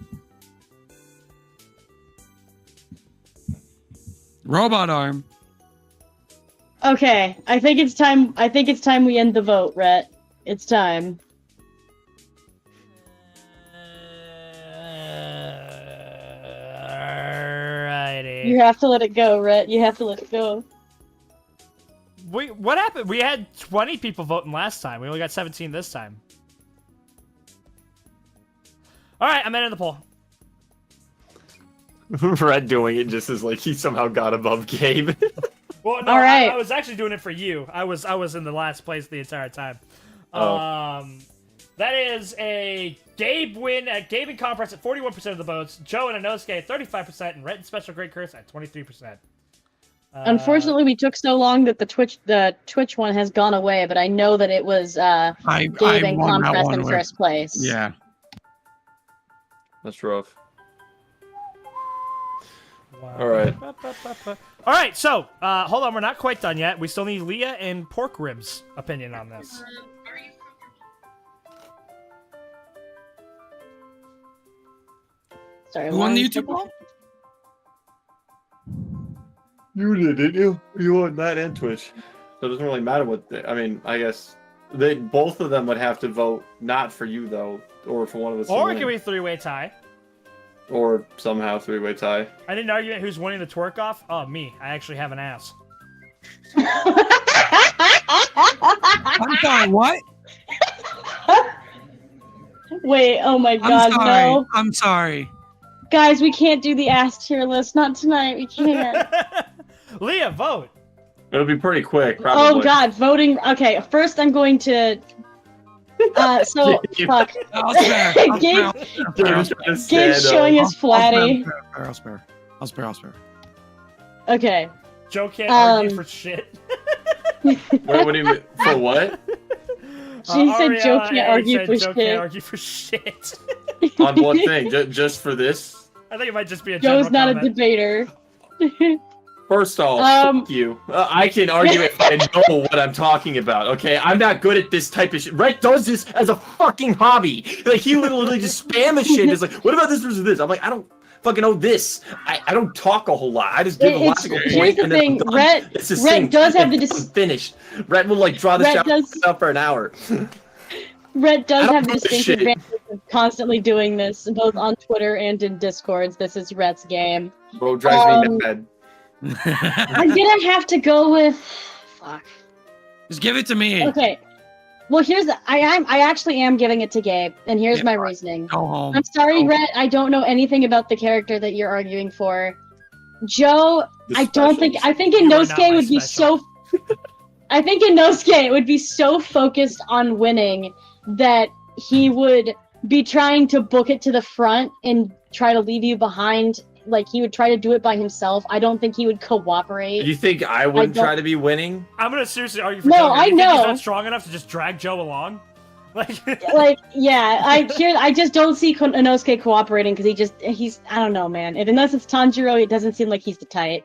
Robot arm. Okay, I think it's time. I think it's time we end the vote, Rhett. It's time. Alrighty. You have to let it go, Rhett. You have to let it go. What happened? We had 20 people voting last time. We only got 17 this time. Alright, I'm ending the poll. Red doing it just as like he somehow got above Gabe. Well, no, All right. I was actually doing it for you. I was in the last place the entire time. Oh. That is a Gabe win at Gabe and Compress at 41% of the votes. Joe and Inosuke at 35%, and Red and Special Great Curse at 23%. Unfortunately, we took so long that the Twitch one has gone away, but I know that it was Gabe and won that Compress one in with- first place. Yeah. That's rough. Wow. All right. All right, so, hold on, we're not quite done yet. We still need Leah and Pork Ribs' opinion on this. Sorry, Who won the one YouTube second. poll? You did, didn't you? You won that and Twitch. So it doesn't really matter what I mean, I guess both of them would have to vote not for you though, or for one of us to Or win. it can be a three-way tie. Or somehow three-way tie. I didn't argue who's winning the twerk off. Oh, me. I actually have an ass. I'm sorry, what? Wait, oh my I'm god, sorry. no. I'm sorry. Guys, we can't do the ass tier list. Not tonight. We can't. Leah, vote. It'll be pretty quick, probably. Oh god, voting. Okay, first I'm going to. So fuck. I'll spare. Gabe- Gabe's Gabe's showing his flatty. I'll spare. I'll spare. Okay. Joe can't argue for shit. Wait, what do you mean? For what? She said Joe can't Ariana argue said for Joe shit. can't argue for shit. On what thing? Just for this? I think it might just be a general Joe's not a comment. debater. First off, fuck you. I can argue it and know what I'm talking about, okay? I'm not good at this type of shit. Rhett does this as a fucking hobby. Like, he literally just spam shit. It's like, what about this versus this? I'm like, I don't fucking know this. I don't talk a whole lot. I just give a logical Here's point the and then I'm thing, done. Rhett It's the same does have thing. the I'm finished. Rhett will, like, draw this Rhett out does- for an hour. Rhett does I don't have the know this distinct shit. advantage of constantly doing this, both on Twitter and in Discords. This is Rhett's game. Bro, drives me mad. I'm gonna have to go with. Fuck. Just give it to me. Okay. Well, I actually am giving it to Gabe, and here's Yeah, my fine. reasoning. Go home. I'm sorry, Go. Rhett. I don't know anything about the character that you're arguing for. Joe, The I don't think. specials. I think You are not Inosuke my would be special. so. I think Inosuke would be so focused on winning that he would be trying to book it to the front and try to leave you behind. Like, he would try to do it by himself. I don't think he would cooperate. You think I wouldn't don't- try to be winning? I'm gonna seriously argue for No, Joe. here. I You think he's know. not strong enough to just drag Joe along? Like, Like, yeah, I just don't see Inosuke cooperating because he's I don't know, man. Unless it's Tanjiro, it doesn't seem like he's the type.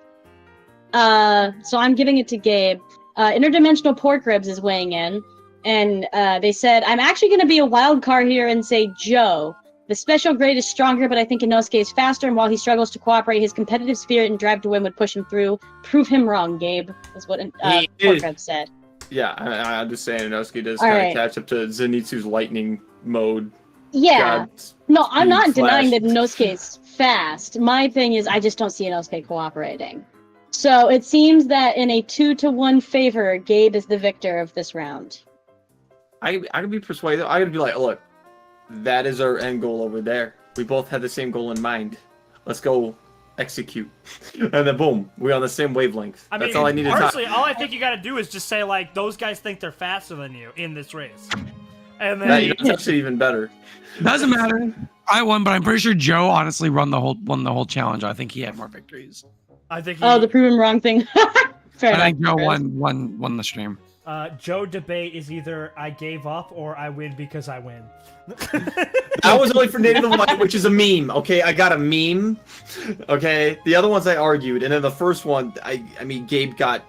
So I'm giving it to Gabe. Interdimensional Pork Ribs is weighing in, and they said, I'm actually going to be a wild card here and say Joe. The special grade is stronger, but I think Inosuke is faster, and while he struggles to cooperate, his competitive spirit and drive to win would push him through. Prove him wrong, Gabe, is what He Pork is. Ribs said. Yeah, I'm just saying Inosuke does All kind of right. catch up to Zenitsu's lightning mode. Yeah. God, No, I'm not Speed denying flash. that Inosuke's fast. My thing is, I just don't see Inosuke cooperating. So it seems that in a 2-1 favor, Gabe is the victor of this round. I could be persuaded. I could be like, look, that is our end goal over there. We both had the same goal in mind. Let's go execute. And then boom, we're on the same wavelength. I mean, That's all I need to talk. honestly, all I think you gotta do is just say, like, those guys think they're faster than you in this race. And then, That's actually even better. Doesn't matter. I won, but I'm pretty sure Joe honestly won the whole challenge. I think he had more victories. I think he, Oh, the prove him wrong thing. Fair I think enough. Joe won the stream. Joe debate is either I gave up or I win because I win. That was only for Native of Light, which is a meme. Okay, I got a meme. Okay, the other ones I argued, and then the first one, I mean, Gabe got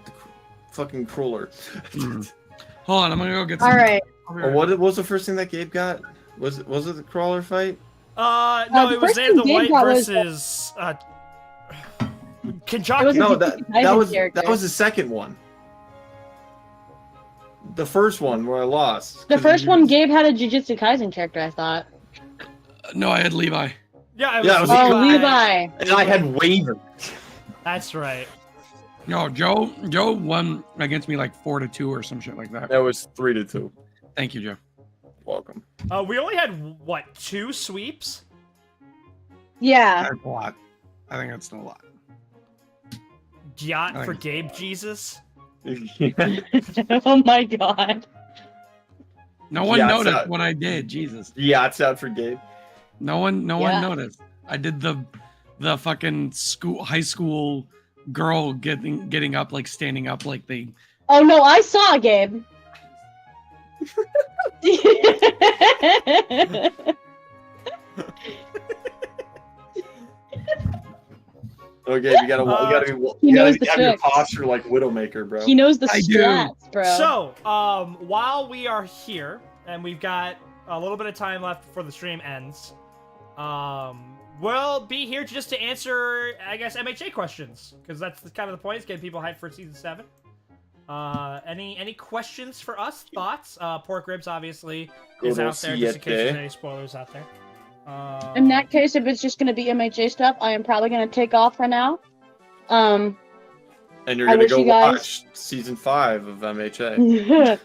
fucking crueler. Hold on, I'm gonna go get some. All right. Or what was the first thing that Gabe got? Was it the crawler fight? No, the it was first Native of the thing Gabe White got was, versus, It Kenjaku. was a No, Jujutsu that Kaisen was character. that was the second one. The first one where I lost. The first one, Gabe had a Jujutsu Kaisen character, I thought. No, I had Levi. Yeah, Yeah, it was Oh, Levi. Levi. And I had Waver. That's right. No, Joe won against me like 4-2 or some shit like that. That was 3-2. Thank you, Joe. Welcome. We only had, what, 2 sweeps? Yeah. That's a lot. I think that's still a lot. Yacht for Nice. Gabe Jesus? Oh my god. No one Yeah, noticed so- what I did. Jesus. Yachts out for Gabe. No one Yeah. noticed. I did the fucking high school girl getting up, like standing up, like they. Oh no, I saw Gabe. Okay, you gotta He knows the have your tricks. posture like Widowmaker, bro. He knows the I do. strats, bro. So, while we are here, and we've got a little bit of time left before the stream ends, we'll be here just to answer, I guess, MHA questions, because that's kind of the point, is getting people hyped for Season 7. Any questions for us? Thoughts? Pork Ribs, obviously, is out there, just in case there's any spoilers out there. In that case, if it's just going to be MHA stuff, I am probably going to take off for now. And you're I gonna wish go you guys- watch Season 5 of MHA.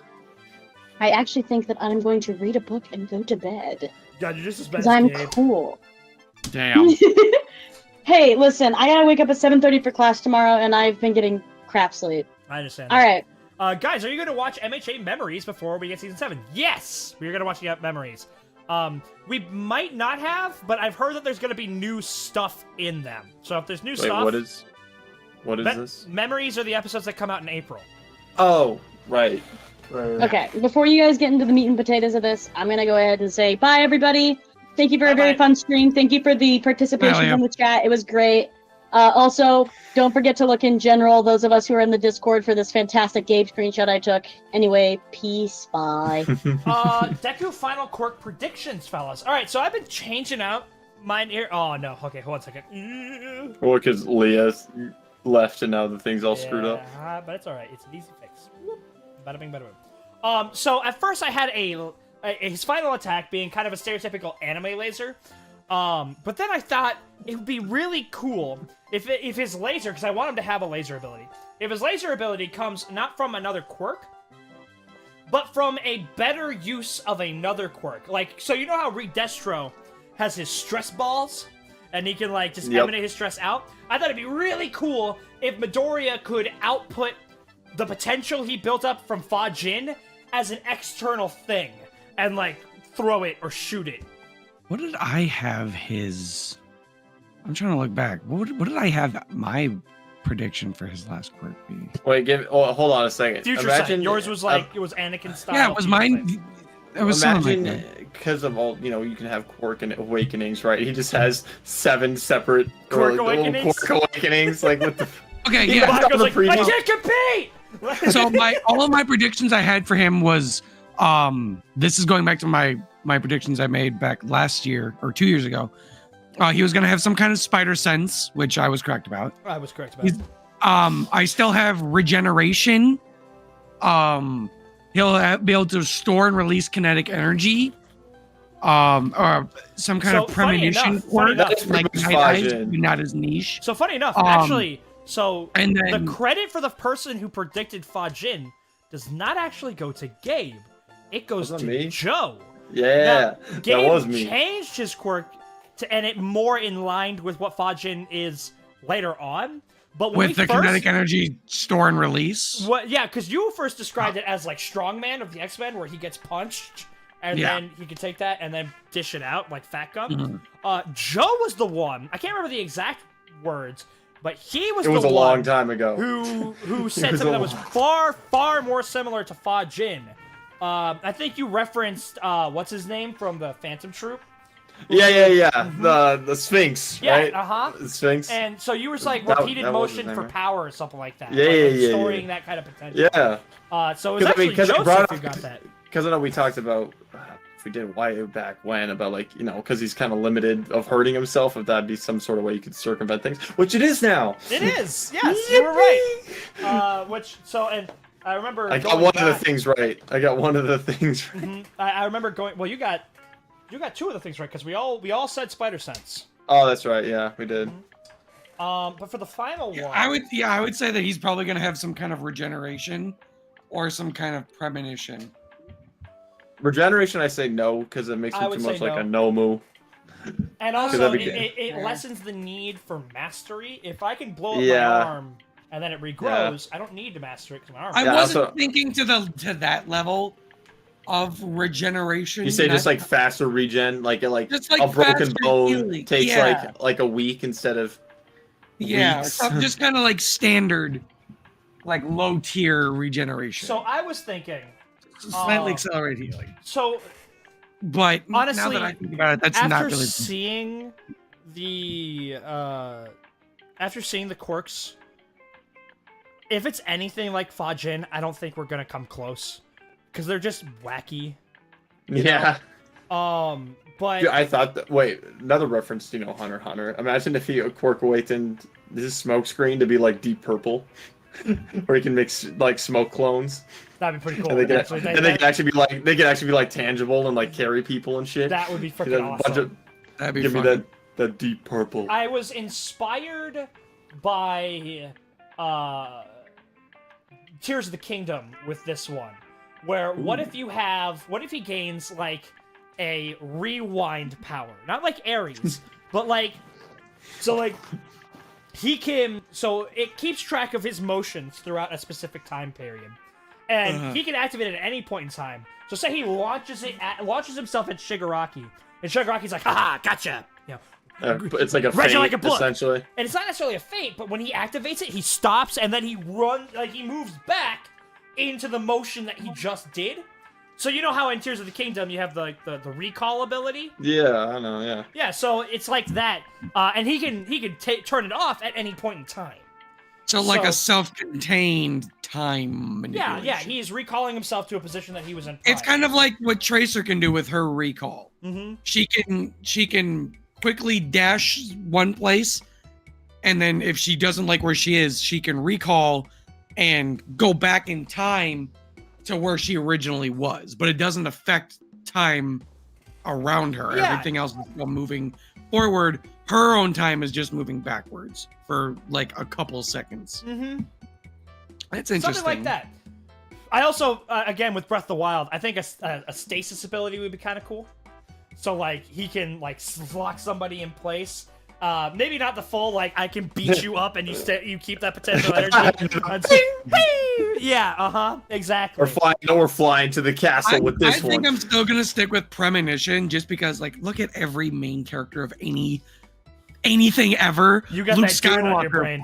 I actually think that I'm going to read a book and go to bed. God, you're just as bad Because as I'm Gabe. cool. Damn. Hey, listen, I gotta wake up at 7:30 for class tomorrow, and I've been getting crap sleep. I understand. All right. Guys, are you going to watch MHA Memories before we get Season 7? Yes! We're going to watch the Memories. We might not have, but I've heard that there's going to be new stuff in them. So if there's new stuff... What is this? Memories are the episodes that come out in April. Oh, right. Okay, before you guys get into the meat and potatoes of this, I'm gonna go ahead and say bye, everybody. Thank you for a very Bye-bye. fun stream. Thank you for the participation from the chat. It was great. Also, don't forget to look in general, those of us who are in the Discord, for this fantastic Gabe screenshot I took. Anyway, peace, bye. Deku Final Quirk predictions, fellas. Alright, so I've been changing out mine here. Oh, no. Okay, hold on a second. Well, because Leah's left and now the thing's all screwed up. Yeah, but it's alright. It's an easy fix. Whoop. Bada bing, bada boom. So at first I had his final attack being kind of a stereotypical anime laser. But then I thought it would be really cool if his laser, because I want him to have a laser ability. If his laser ability comes not from another quirk, but from a better use of another quirk. Like, so you know how Redestro has his stress balls? And he can, like, just emanate his stress out? I thought it'd be really cool if Midoriya could output the potential he built up from Fajin as an external thing. And, like, throw it or shoot it. What did I have his... I'm trying to look back. What did I have my prediction for his last quirk be? Wait, hold on a second. Future Sight. Yours was like, it was Anakin style. Yeah, it was mine. It was something like that. Because of all, you can have quirk and awakenings, right? He just has 7 separate Quirk little awakenings? Quirk awakenings. Like, what the... Okay, He yeah. got Goes the like, preview. I can't compete! So all of my predictions I had for him was this is going back to my predictions I made back last year or 2 years ago. He was going to have some kind of spider sense, which I was correct about. I was correct about it. I still have regeneration. He'll be able to store and release kinetic energy. Or some kind of premonition funny enough, like Night Eyes, not as niche. So funny enough, actually, and then, the credit for the person who predicted Fajin does not actually go to Gabe. It goes to me? Joe. Yeah, Now, Gabe that was me. changed his quirk and it more in line with what Fajin is later on. But when with the kinetic energy store and release. Yeah, because you first described it as like Strongman of the X-Men, where he gets punched and then he can take that and then dish it out like Fat Gum. Joe was the one. I can't remember the exact words, but he was. It was the a one long time ago. Who said something that was far more similar to Fajin. I think you referenced what's his name from the Phantom Troop. Yeah. The Sphinx, right? The Sphinx. And so you were like That repeated was his motion name, for right? power or something like that. Yeah. Storing that kind of potential. Yeah. So it was actually Joseph who got that. Because I know we talked about, if we did way back when, about like, because he's kind of limited of hurting himself, if that'd be some sort of way you could circumvent things, which it is now. It is, yes, you were right. And I remember I got one of the things right. I remember going, well, you got 2 of the things right, because we all said Spider Sense. Oh, that's right, yeah, we did. But for the final one... I would say that he's probably going to have some kind of regeneration or some kind of premonition. Regeneration, I say no, because it makes him too much like a Nomu. And also, it lessens the need for mastery. If I can blow up my arm and then it regrows, I don't need to master it because my arm. I wasn't thinking to that level of regeneration. You say just like faster regen, like a broken bone healing. takes like a week instead of weeks. Just kind of like standard, like low tier regeneration. So I was thinking. Slightly accelerate healing. So, but honestly, now that I think about it, that's after not really. Seeing the after seeing the quirks, if it's anything like Fajin, I don't think we're gonna come close. Because they're just wacky. Yeah. But... Dude, I thought that... Wait, another reference to, Hunter x Hunter. Imagine if he quirk awakened this smoke screen to be, like, deep purple. Where he can mix, like, smoke clones. That'd be pretty cool. And they can actually be like tangible and like carry people and shit. That would be freaking awesome. That'd be Give fun. me that deep purple. I was inspired by Tears of the Kingdom with this one. Where what if he gains like a rewind power? Not like Ares, but like it keeps track of his motions throughout a specific time period. And he can activate it at any point in time. So say he launches himself at Shigaraki, and Shigaraki's like, "Haha, gotcha!" It's like a feint, like a book. essentially. And it's not necessarily a feint, but when he activates it, he stops and then he moves back into the motion that he just did. So you know how in Tears of the Kingdom you have the recall ability? Yeah, I know. Yeah. Yeah, so it's like that, and he can turn it off at any point in time. So like a self-contained time manipulation. Yeah, he's recalling himself to a position that he was in prior. It's kind of like what Tracer can do with her recall. Mm-hmm. She can quickly dash one place, and then if she doesn't like where she is, she can recall and go back in time to where she originally was. But it doesn't affect time around her. Yeah. Everything else is still moving forward. Her own time is just moving backwards for like a couple of seconds. Mm-hmm. That's interesting. Something like that. I also, again, with Breath of the Wild, I think a stasis ability would be kind of cool. So, like, he can, like, lock somebody in place. Maybe not the full, like, I can beat you up and you keep that potential energy. Yeah, exactly. We're flying to the castle with this one. I think I'm still going to stick with Premonition just because, like, look at every main character of anything ever. You got Luke that tune on your brain.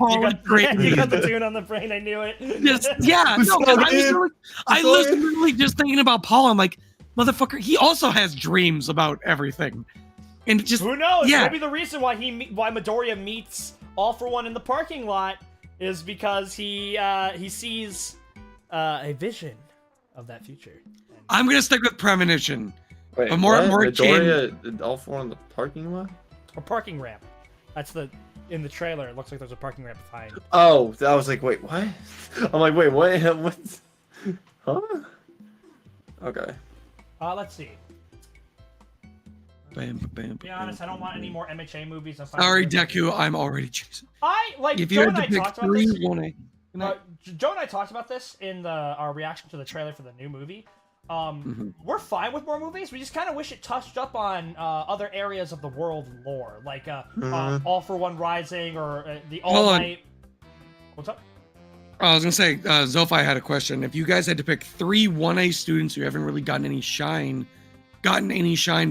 You got the tune on the brain. I knew it. I was literally just thinking about Paul. I'm like, motherfucker, he also has dreams about everything. And just who knows? Yeah. Maybe the reason why Midoriya meets All For One in the parking lot is because he sees a vision of that future. I'm gonna stick with Premonition. Wait, more Midoriya, All For One in the parking lot? Or parking ramp. That's in the trailer. It looks like there's a parking ramp behind. Oh, I was like, wait, what? I'm like, wait, what? What? Huh? Okay. Let's see. To be honest, I don't want any more MHA movies. Sorry, Deku, I'm already choosing. If you Joe had to pick three, Joe and I talked about this in our reaction to the trailer for the new movie. We're fine with more movies. We just kind of wish it touched up on other areas of the world lore, like All For One Rising or the All Might. What's up? I was gonna say, Zophai had a question. If you guys had to pick 3 1A students who haven't really gotten any shine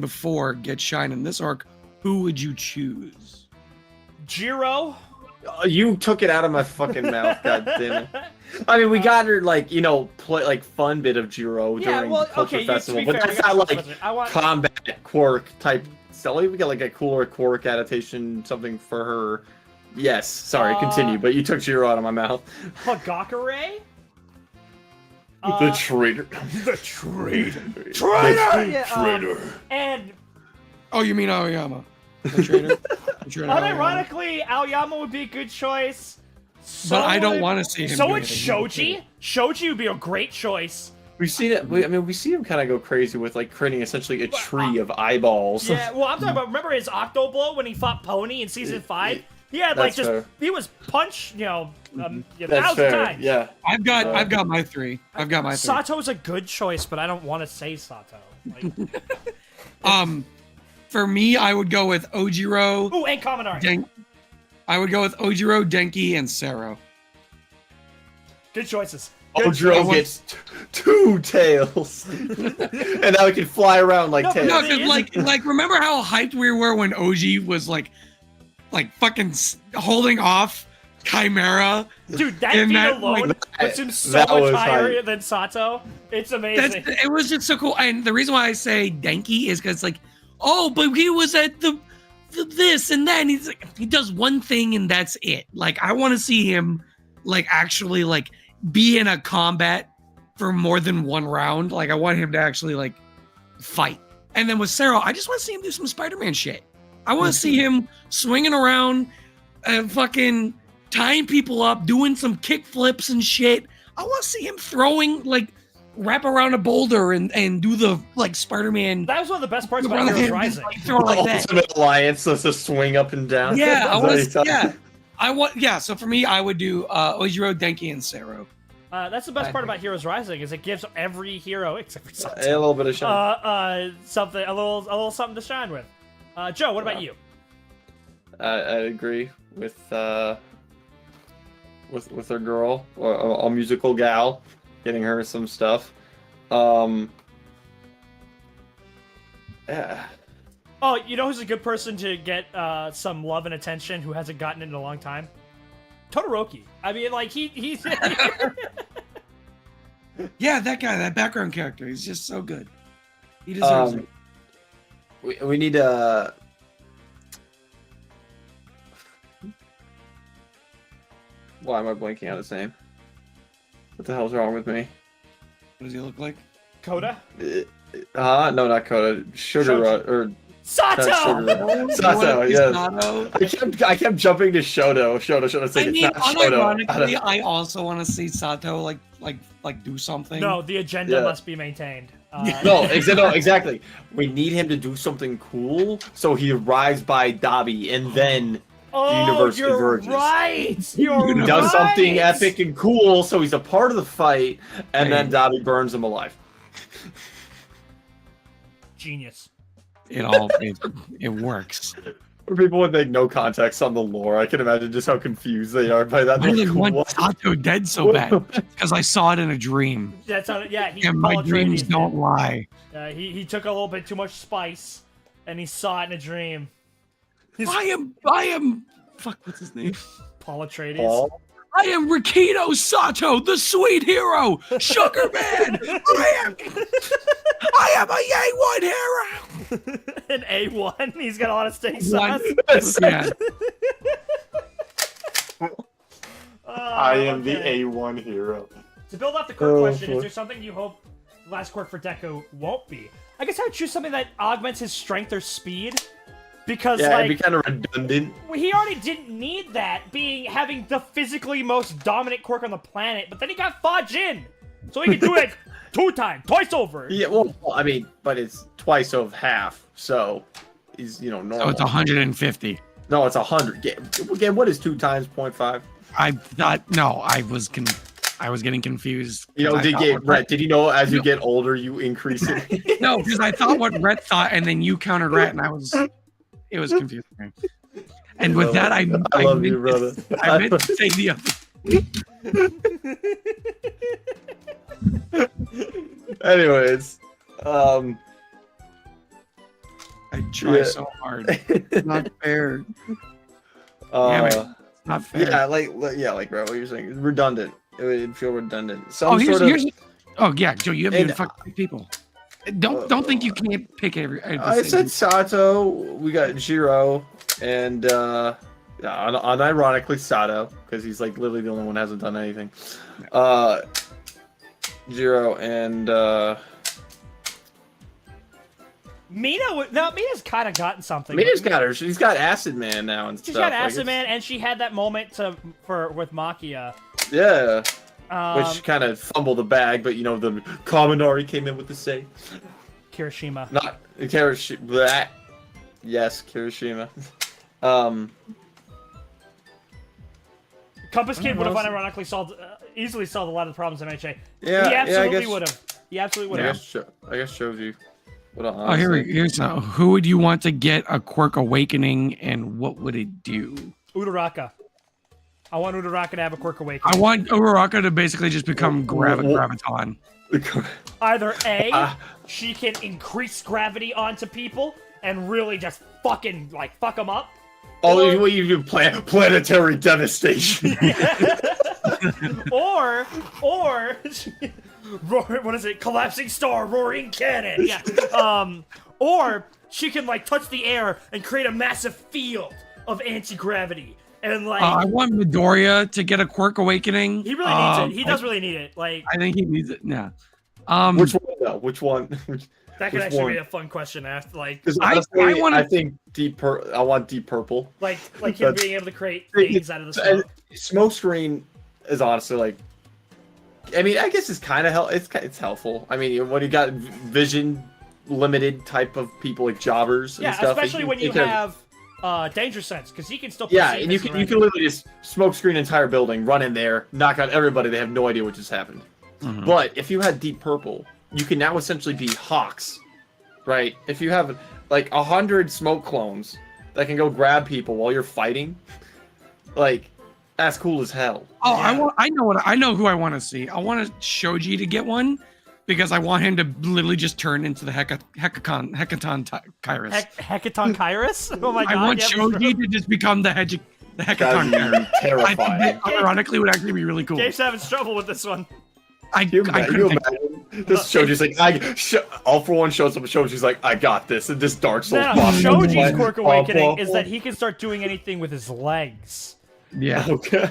before, get shine in this arc, who would you choose? Jiro. You took it out of my fucking mouth, god damn it. I mean, we got her, like, play, like, fun bit of Jiro during the Culture Festival, but that's not, like, combat quirk type stuff. We got, like, a cooler quirk adaptation, something for her. Yes, sorry, continue, but you took Jiro out of my mouth. Hagakure? The traitor. The traitor! Traitor! And... Oh, you mean Aoyama. The traitor? Unironically, Aoyama would be a good choice. But I don't want to see him. So would Shoji. Shoji would be a great choice. We've seen it. We see him kind of go crazy with, like, creating essentially a tree of eyeballs. Yeah, well, I'm talking about, remember his Octo Blow when he fought Pony in Season 5? He had, like, he was punched, 1,000 times. Yeah. I've got my 3. Sato's a good choice, but I don't want to say Sato. For me, I would go with Ojiro. Ooh, and Kaminari. I would go with Ojiro, Denki, and Sero. Good choices. Ojiro gets 2 tails, and now he can fly around like tails. No, because like remember how hyped we were when Oji was like fucking holding off Chimera. Dude, that feat alone puts him so much higher than Sato. It's amazing. It was just so cool, and the reason why I say Denki is because but he was at the this and that. And he's like, he does one thing and that's it. Like, I want to see him like actually like be in a combat for more than one round. Like, I want him to actually like fight. And then with Sero, I just want to see him do some Spider-Man shit. I want to see him swinging around and fucking tying people up, doing some kick flips and shit. I want to see him throwing, like, wrap around a boulder and do the, like, Spider-Man. That was one of the best parts about Heroes Rising. Throw like that. Ultimate Alliance, let's just swing up and down. Yeah, so for me, I would do Ojiro, Denki, and Sero. That's the best part about Heroes Rising is it gives every hero except for Sato, a little bit of shine. something a little something to shine with. Joe, what about you? I agree with her girl, or a musical gal, getting her some stuff. Yeah. Oh, you know who's a good person to get some love and attention who hasn't gotten it in a long time? Todoroki. I mean, like, he's... Yeah, that guy, that background character, he's just so good. He deserves it. We need to... Why am I blanking out his name? What the hell's wrong with me? What does he look like? Coda? No, not Coda. Sugar or... Sato! Sato, yes. I kept jumping to Shoto. I mean, unironically, I also want to see Sato like do something. No, the agenda must be maintained. No, exactly. We need him to do something cool, so he arrives by Dabi, and then the universe converges. You're He does something epic and cool, so he's a part of the fight, and then Dabi burns him alive. Genius. It works. For people with like no context on the lore, I can imagine just how confused they are by that. I didn't want Sato dead so bad because I saw it in a dream. That's on it. Yeah, and my dreams don't lie. He took a little bit too much spice, and he saw it in a dream. I am. Fuck, what's his name? Paul Atreides. Paul? I am Rikito Sato, the sweet hero, Sugar Man. I am a A1 hero. An A1. He's got a lot of steak sauce. Yeah. I am the A1 hero. To build off the quirk question, is there something you hope Last Quirk for Deku won't be? I guess I would choose something that augments his strength or speed. Because it'd be kind of redundant. He already didn't need that, having the physically most dominant quirk on the planet, but then he got Fajin! So he could do it 2 times, twice over! Yeah, well, I mean, but it's twice of half, so he's, normal. So it's 150. No, it's 100. Again, what is 2 times 0.5? I thought, no, I was getting confused. Did you know as you get older, you increase it? No, because I thought what Rhett thought, and then you countered Rhett, and it was confusing. And with that, I love you, brother. I meant to say the other. Anyways, I try so hard. It's not fair. It's not fair. Yeah, like bro, what you're saying, it's redundant. It would feel redundant. Oh, Joe, you haven't even fucked people. Don't think you can't pick every. I said Sato. We got Jiro, and unironically Sato, because he's like literally the only one who hasn't done anything. Jiro and Mina's kind of gotten something. Mina's got her. She's got Acid Man now and stuff. She's got Acid Man, and she had that moment with Makia. Yeah. Which kind of fumbled the bag, but the Kaminari came in with the save. Kirishima. Not Kirishima. Yes, Kirishima. Compass Kid would have unironically easily solved a lot of the problems in MHA. Yeah, he absolutely would have. He absolutely would have. I guess shows you. Here's who would you want to get a quirk awakening, and what would it do? Uraraka. I want Uraraka to have a quirk awakening. I want Uraraka to basically just become Graviton. Either A, she can increase gravity onto people and really just fucking, fuck them up. Oh, you do planetary devastation. or, what is it? Collapsing star, roaring cannon. Yeah. Or she can like touch the air and create a massive field of anti-gravity. And like, I want Midoriya to get a quirk awakening. He really needs it. He does really need it. Like, I think he needs it. Yeah. Which one though? Which one? That could actually be a fun question to ask. Like, I think I want deep purple. Like him being able to create things out of the smoke. Smoke screen is honestly like. I mean, I guess it's kind of it's helpful. I mean, when you got vision limited type of people like jobbers and stuff. Especially when you have danger sense, because he can still. Yeah, and you can literally just smoke screen an entire building, run in there, knock out everybody. They have no idea what just happened. Mm-hmm. But if you had deep purple, you can now essentially be Hawks, right? If you have like 100 smoke clones that can go grab people while you're fighting, like that's cool as hell. Oh, yeah. I know who I want to see. I want Shoji to get one because I want him to literally just turn into the Hecaton Kairos. Hecaton Kairos? Oh my god! I want Shoji to just become the Hecaton Kairos. Terrifying. I think that ironically would actually be really cool. Gabe's having trouble with this one. You imagine? This Shoji's like, all for one shows up. Shoji's like, I got this. And this Dark Souls. No, Shoji's quirk awakening is that he can start doing anything with his legs. Yeah. Okay.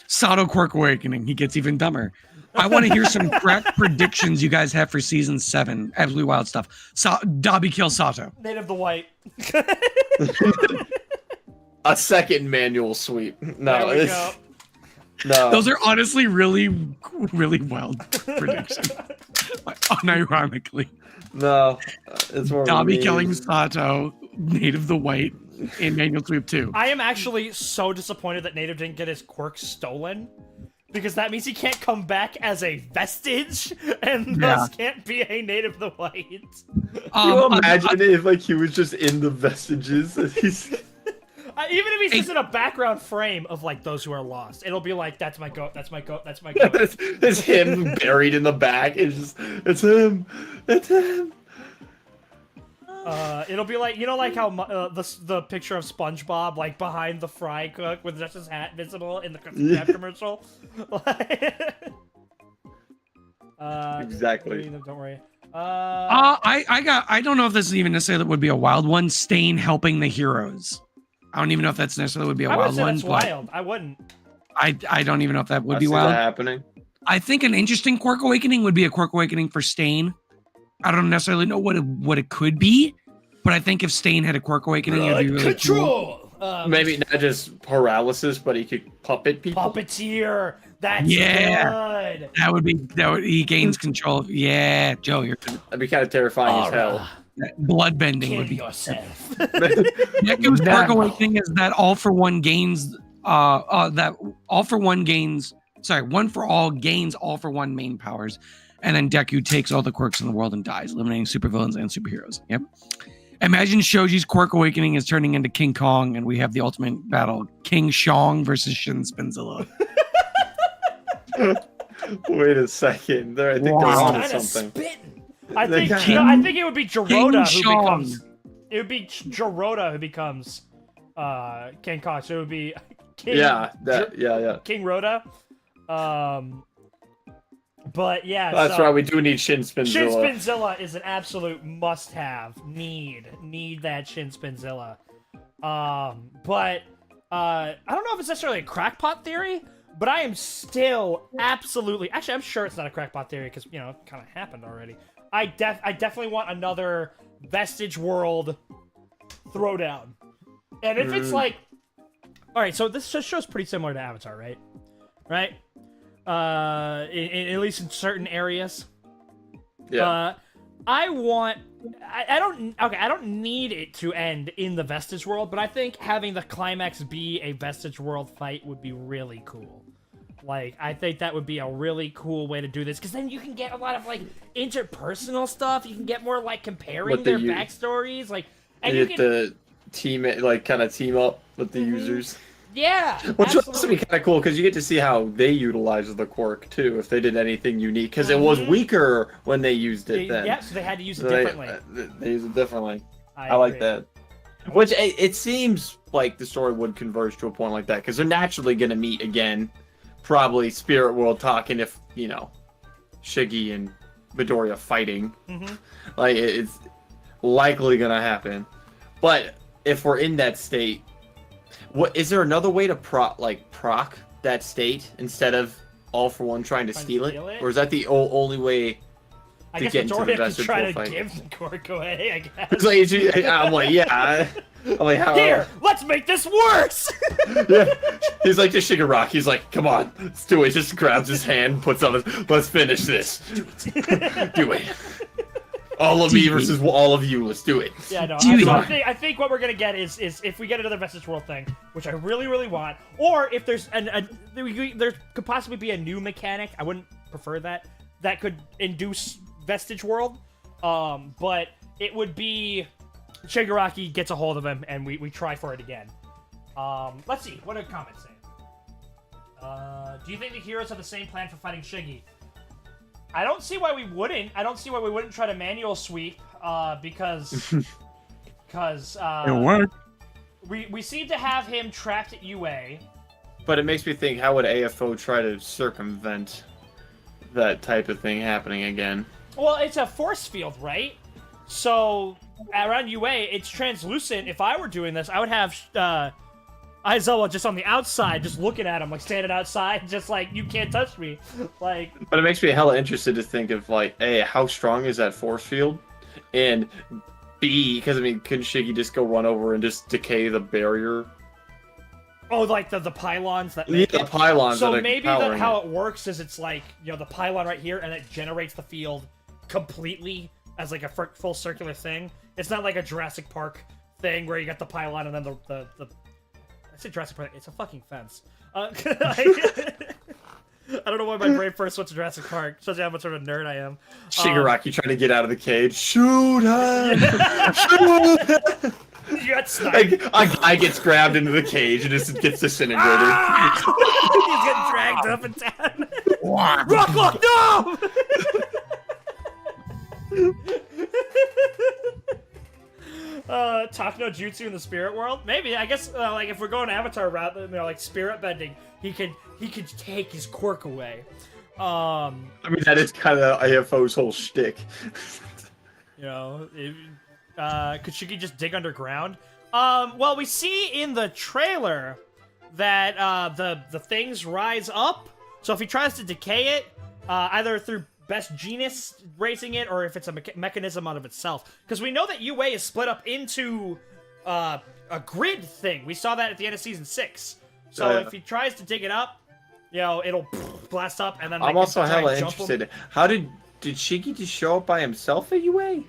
Sato quirk awakening. He gets even dumber. I want to hear some correct predictions you guys have for season 7. Absolutely wild stuff. Dabi kills Sato. Native the White. A second manual sweep. No, there we go. No. Those are honestly really, really wild predictions. Unironically. No. It's more Dabi killing Sato, Native the White, in Manual Sweep 2. I am actually so disappointed that Native didn't get his quirk stolen. Because that means he can't come back as a vestige, and thus can't be a Native the White. Can you imagine if like he was just in the vestiges? Even if he's just in a background frame of like those who are lost, it'll be like, that's my goat, that's my goat, that's my goat. It's him buried in the back. It's him. It's him. It'll be like, you know, like how the picture of SpongeBob like behind the fry cook with just his hat visible in the commercial. Exactly. Don't worry. I don't know if this is even necessarily would be a wild one. Stain helping the heroes. I don't even know if that's necessarily would be a wild one. That's wild. I wouldn't. I don't even know if that would be wild. That happening. I think an interesting quirk awakening would be a quirk awakening for Stain. I don't necessarily know what it could be, but I think if Stain had a quirk awakening, it'd be really cool. Maybe not just paralysis, but he could puppet people. Puppeteer. That's good. That would he gains control. Yeah, Joe, you're good. That'd be kind of terrifying as hell. Blood bending would be yourself. Neku's quirk awakening is that all for one gains one for all gains all for one main powers. And then Deku takes all the quirks in the world and dies, eliminating supervillains and superheroes. Yep. Imagine Shoji's quirk awakening is turning into King Kong, and we have the ultimate battle: King Shong versus Shin Spinzilla. Wait a second. I think they're on something. I think it would be Jirota who becomes. It would be Jirota who becomes King Kong. So it would be King. King Rhoda. But yeah, that's right. We do need Shin Spinzilla. Shin Spinzilla is an absolute must-have. Need that Shin Spinzilla. But I don't know if it's necessarily a crackpot theory, but I am still absolutely. Actually, I'm sure it's not a crackpot theory because it kind of happened already. I definitely want another Vestige World throwdown, and if it's like, all right, so this show's pretty similar to Avatar, right? Right. At least in certain areas. Yeah. I don't need it to end in the Vestige World, but I think having the climax be a Vestige World fight would be really cool. Like, I think that would be a really cool way to do this, because then you can get a lot of, like, interpersonal stuff. You can get more, like, comparing their backstories. Like, and you can team up with the users. Yeah, which would also be kind of cool because you get to see how they utilize the quirk too, if they did anything unique, because it was weaker when they used it then. Yeah, so they had to use it differently. They use it differently. I like that. Which it seems like the story would converge to a point like that, because they're naturally going to meet again, probably Spirit World talking if Shiggy and Midoriya fighting. Like, it's likely gonna happen. But if we're in that state, what is there another way to proc that state instead of All For One trying to steal it? Or is that the only way I to guess get into the Midoriya Vestige could try World to fight? give the Cork away, I guess. It's like, I'm like, yeah. I'm like, how? Here, let's make this worse! Yeah. He's like to Shigaraki. He's like, come on, let's do it. Just grabs his hand, puts on his. Let's finish this. Do it. All of me versus all of you. Let's do it. Yeah, no. I think what we're gonna get is if we get another Vestige World thing, which I really, really want, or if there's there could possibly be a new mechanic. I wouldn't prefer that could induce Vestige World, but it would be Shigaraki gets a hold of him and we try for it again. Let's see. What are comments saying? Do you think the heroes have the same plan for fighting Shiggy? I don't see why we wouldn't. I don't see why we wouldn't try to manual sweep, because It'll work. we seem to have him trapped at UA. But it makes me think, how would AFO try to circumvent that type of thing happening again? Well, it's a force field, right? So around UA, it's translucent. If I were doing this, I would have Aizawa just on the outside, just looking at him, like standing outside, just like, you can't touch me. Like. But it makes me hella interested to think of, like, A, how strong is that force field? And B, because, I mean, couldn't Shiggy just go run over and just decay the barrier? Oh, like the pylons that Yeah, make the it. pylons So that are maybe powering how it works is it's like, you know, the pylon right here, and it generates the field completely as like a full circular thing. It's not like a Jurassic Park thing where you got the pylon and then the I said Jurassic Park. It's a fucking fence. I don't know why my brain first went to Jurassic Park. Shows you how much of a nerd I am. Shigaraki trying to get out of the cage. Shoot him! Shoot! You got sniped. Like, I gets grabbed into the cage and just gets disintegrated. He's getting dragged up and down. Rocklock, no! Talk no jutsu in the spirit world? Maybe. I guess like if we're going Avatar route, you know, like spirit bending, he could take his quirk away. I mean, that is kind of AFO's whole shtick. You know, could Shiggy just dig underground? Well, we see in the trailer that the things rise up. So if he tries to decay it, either through best Jeanist raising it, or if it's a mechanism out of itself, because we know that UA is split up into a grid thing. We saw that at the end of season 6. So if he tries to dig it up, you know, it'll blast up, and then I'm also hella interested. How did Shiggy just show up by himself at UA?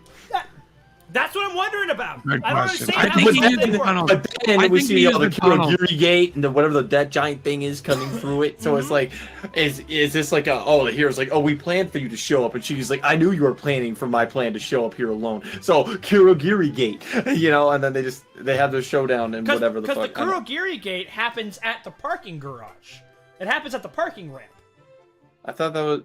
That's what I'm wondering about. Good I don't question. understand I how think this he whole used thing the works. tunnel. But then I we think see he all the used the tunnel. Kurogiri gate and whatever that giant thing is coming through it. So it's like, is this like the hero's like, oh, we planned for you to show up, and she's like, I knew you were planning for my plan to show up here alone. So Kurogiri gate, you know, and then they have their showdown and whatever the fuck. Because the Kurogiri gate happens at the parking garage. It happens at the parking ramp. I thought that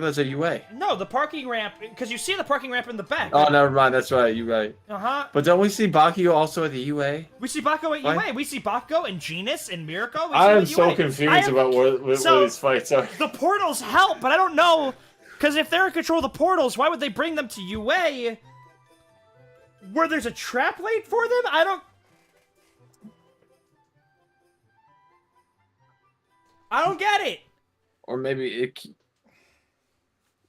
was a UA. No, the parking ramp, because you see the parking ramp in the back. Oh, never mind. That's right. You're right. Uh-huh. But don't we see Bakugo also at the UA? We see Bakugo at Why? UA. We see Bakugo and Jeanist and Mirko. I am so confused about what these fights are. The portals help, but I don't know, because if they're in control of the portals, why would they bring them to UA where there's a trap laid for them? I don't get it. Or maybe it...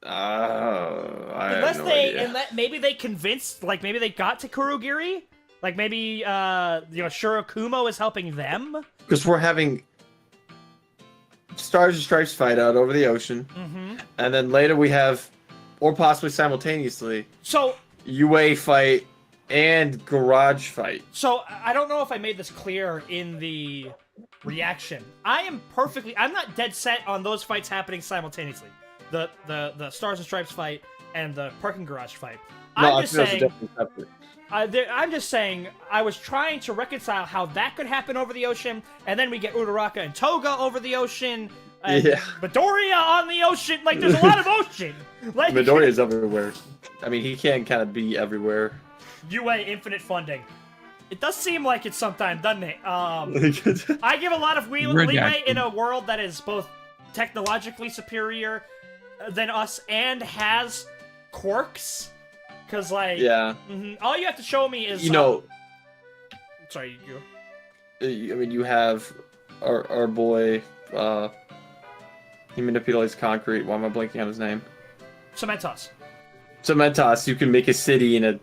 I have no idea. Maybe they convinced, like maybe they got to Kurogiri, like maybe you know, Shirakumo is helping them. Because we're having Stars and Stripes fight out over the ocean, and then later we have, or possibly simultaneously, So UA fight and Garage fight. So I don't know if I made this clear in the reaction. I'm not dead set on those fights happening simultaneously. The Stars and Stripes fight and the parking garage fight. I'm just saying I was trying to reconcile how that could happen over the ocean, and then we get Uraraka and Toga over the ocean, and Midoriya on the ocean. Like, there's a lot of ocean. Like, Midoriya's everywhere. I mean, he can kind of be everywhere. UA infinite funding. It does seem like it sometimes, doesn't it? I give a lot of leeway in a world that is both technologically superior than us and has quirks. Cause like, yeah, all you have to show me is, you know. Sorry, you. I mean, you have our boy. He manipulates concrete. Why am I blanking on his name? Cementos. Cementos. You can make a city in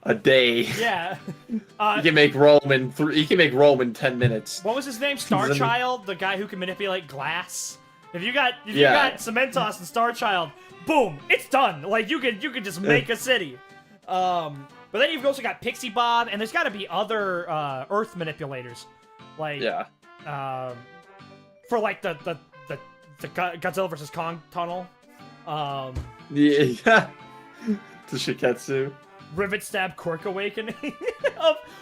a day. Yeah. You can make Rome in He can make Rome in 10 minutes. What was his name? Starchild, the guy who can manipulate glass. If you got Cementos and Starchild, boom, it's done. Like you could just make a city. But then you've also got Pixie Bob, and there's got to be other Earth manipulators, like for like the Godzilla vs Kong tunnel. Yeah. The Shiketsu. Rivet Stab Quirk Awakening.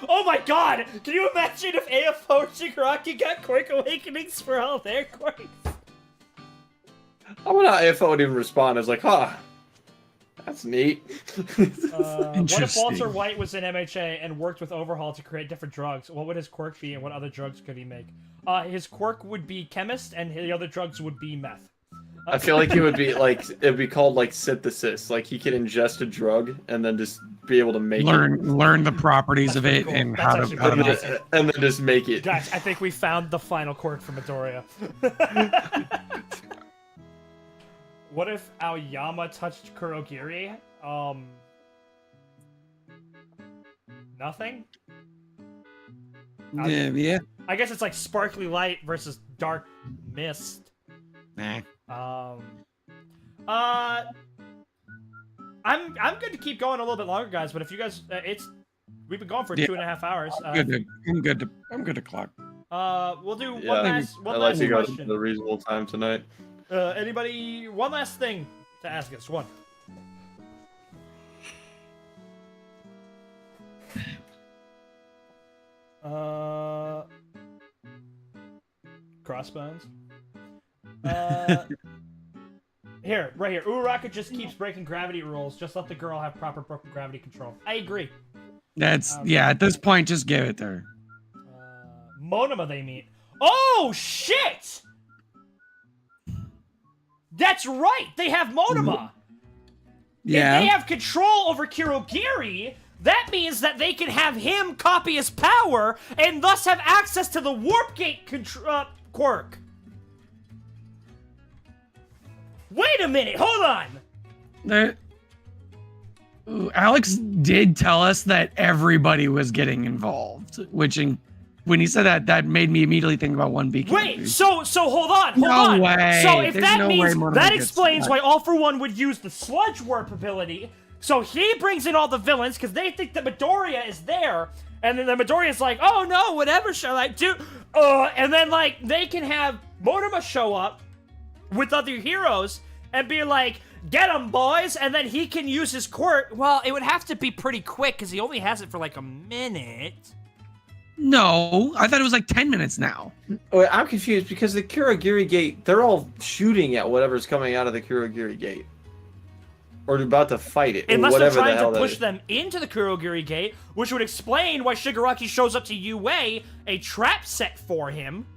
Oh my god! Can you imagine if AFO and Shigaraki got Quirk Awakenings for all their quirks? I wonder how AFO would even respond. I was like, huh, that's neat. What if Walter White was in MHA and worked with Overhaul to create different drugs? What would his quirk be, and what other drugs could he make? His quirk would be chemist, and the other drugs would be meth. I feel like it would be like it'd be called like synthesis. Like he could ingest a drug and then just be able to make learn the properties of it cool. and That's how to make it. And then just make it. Guys, I think we found the final quirk for Midoriya. What if Aoyama touched Kurogiri? Nothing? Yeah. I guess it's like sparkly light versus dark mist. Nah. I'm good to keep going a little bit longer, guys. But if you guys, we've been going for 2.5 hours. I'm good to clock. We'll do one last you guys question. the reasonable time tonight. Anybody? One last thing to ask us. One. Crossbones. Here, right here. Uraraka just keeps breaking gravity rules. Just let the girl have proper gravity control. I agree. That's at this point, just give it to her. Monoma they meet. Oh shit! That's right. They have Monoma. Yeah. If they have control over Kurogiri, that means that they can have him copy his power and thus have access to the Warp Gate quirk. Wait a minute, hold on! Alex did tell us that everybody was getting involved, which when he said that made me immediately think about One Beacon. Wait, so hold on. No way. So if There's that no means, way that explains why All For One would use the Sludge Warp ability. So he brings in all the villains because they think that Midoriya is there, and then the Midoriya's like, oh no, whatever shall I do? And then like they can have Monoma show up with other heroes and be like, get him, boys, and then he can use his quirk. Well, it would have to be pretty quick because he only has it for like a minute. No, I thought it was like 10 minutes now. Wait, I'm confused because the Kurogiri Gate, they're all shooting at whatever's coming out of the Kurogiri Gate. Or they're about to fight it. Unless they're whatever trying to push them into the Kurogiri Gate, which would explain why Shigaraki shows up to UA, a trap set for him.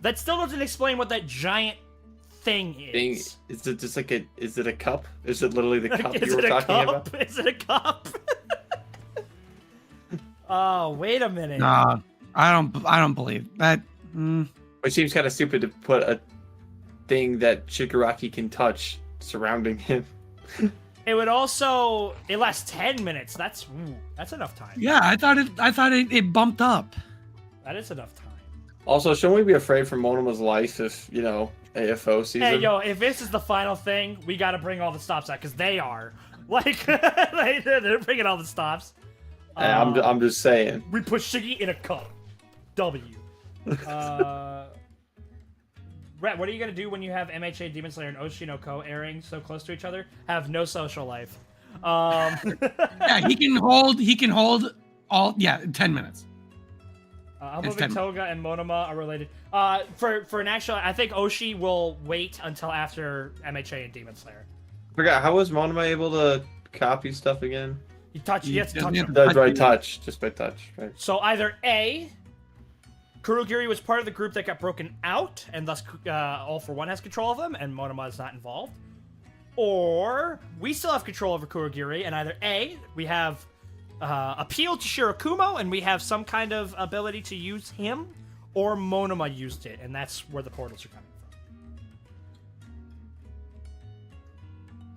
That still doesn't explain what that giant thing is. Is it just like is it a cup? Is it literally the cup you were talking about? Is it a cup? Oh, wait a minute. Nah, I don't believe that. It seems kind of stupid to put a thing that Shigaraki can touch surrounding him. It would also lasts 10 minutes. That's enough time. Yeah, I thought it bumped up. That is enough time. Also, shouldn't we be afraid for Monoma's life if, AFO sees Hey, him? yo, if this is the final thing, we gotta bring all the stops out, because they are. Like, they're bringing all the stops. I'm just saying. We put Shiggy in a cup. W. Rhett, what are you gonna do when you have MHA, Demon Slayer, and Oshinoko airing so close to each other? Have no social life. Yeah, he can hold all 10 minutes. I'm hoping Toga and Monoma are related. For an actual, I think Oshi will wait until after MHA and Demon Slayer. Forgot, how was Monoma able to copy stuff again? You have to touch him. That's right, touch. Just by touch, right? So either A, Kurogiri was part of the group that got broken out, and thus All for One has control of them, and Monoma is not involved. Or we still have control over Kurogiri, and either A, we have appeal to Shirakumo, and we have some kind of ability to use him, or Monoma used it, and that's where the portals are coming from.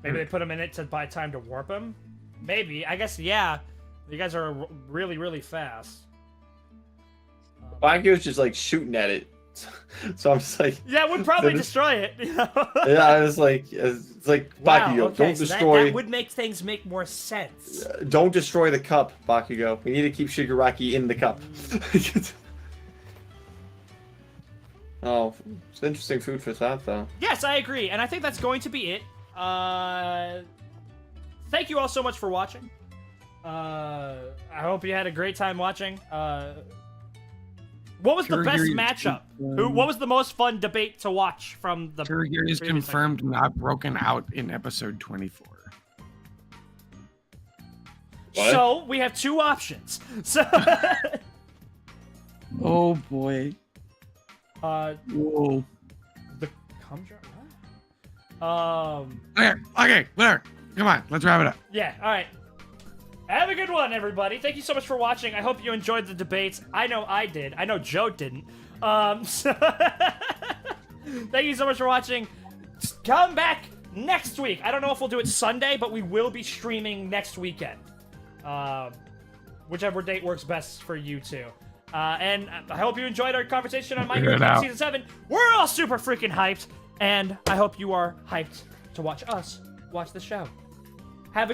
Maybe they put him in it to buy time to warp him? Maybe. I guess, yeah. You guys are really, really fast. Bakugo's just like shooting at it. So I'm just like... Yeah, it would probably destroy it. You know? Yeah, it's like Bakugo, okay, don't so destroy... That would make things make more sense. Don't destroy the cup, Bakugo. We need to keep Shigaraki in the cup. Oh, it's interesting food for thought, though. Yes, I agree, and I think that's going to be it. Thank you all so much for watching. I hope you had a great time watching. What was the best matchup? What was the most fun debate to watch from the... Kurogiri is confirmed not broken out in episode 24. What? So, we have two options. So... Oh, boy. The Whoa. cum jar? What? Okay, whatever. Come on, let's wrap it up. Yeah, alright. Have a good one, everybody. Thank you so much for watching. I hope you enjoyed the debates. I know I did. I know Joe didn't. So thank you so much for watching. Come back next week. I don't know if we'll do it Sunday, but we will be streaming next weekend. Whichever date works best for you two. And I hope you enjoyed our conversation on My Hero Academia Season 7. We're all super freaking hyped, and I hope you are hyped to watch us watch the show. Have a good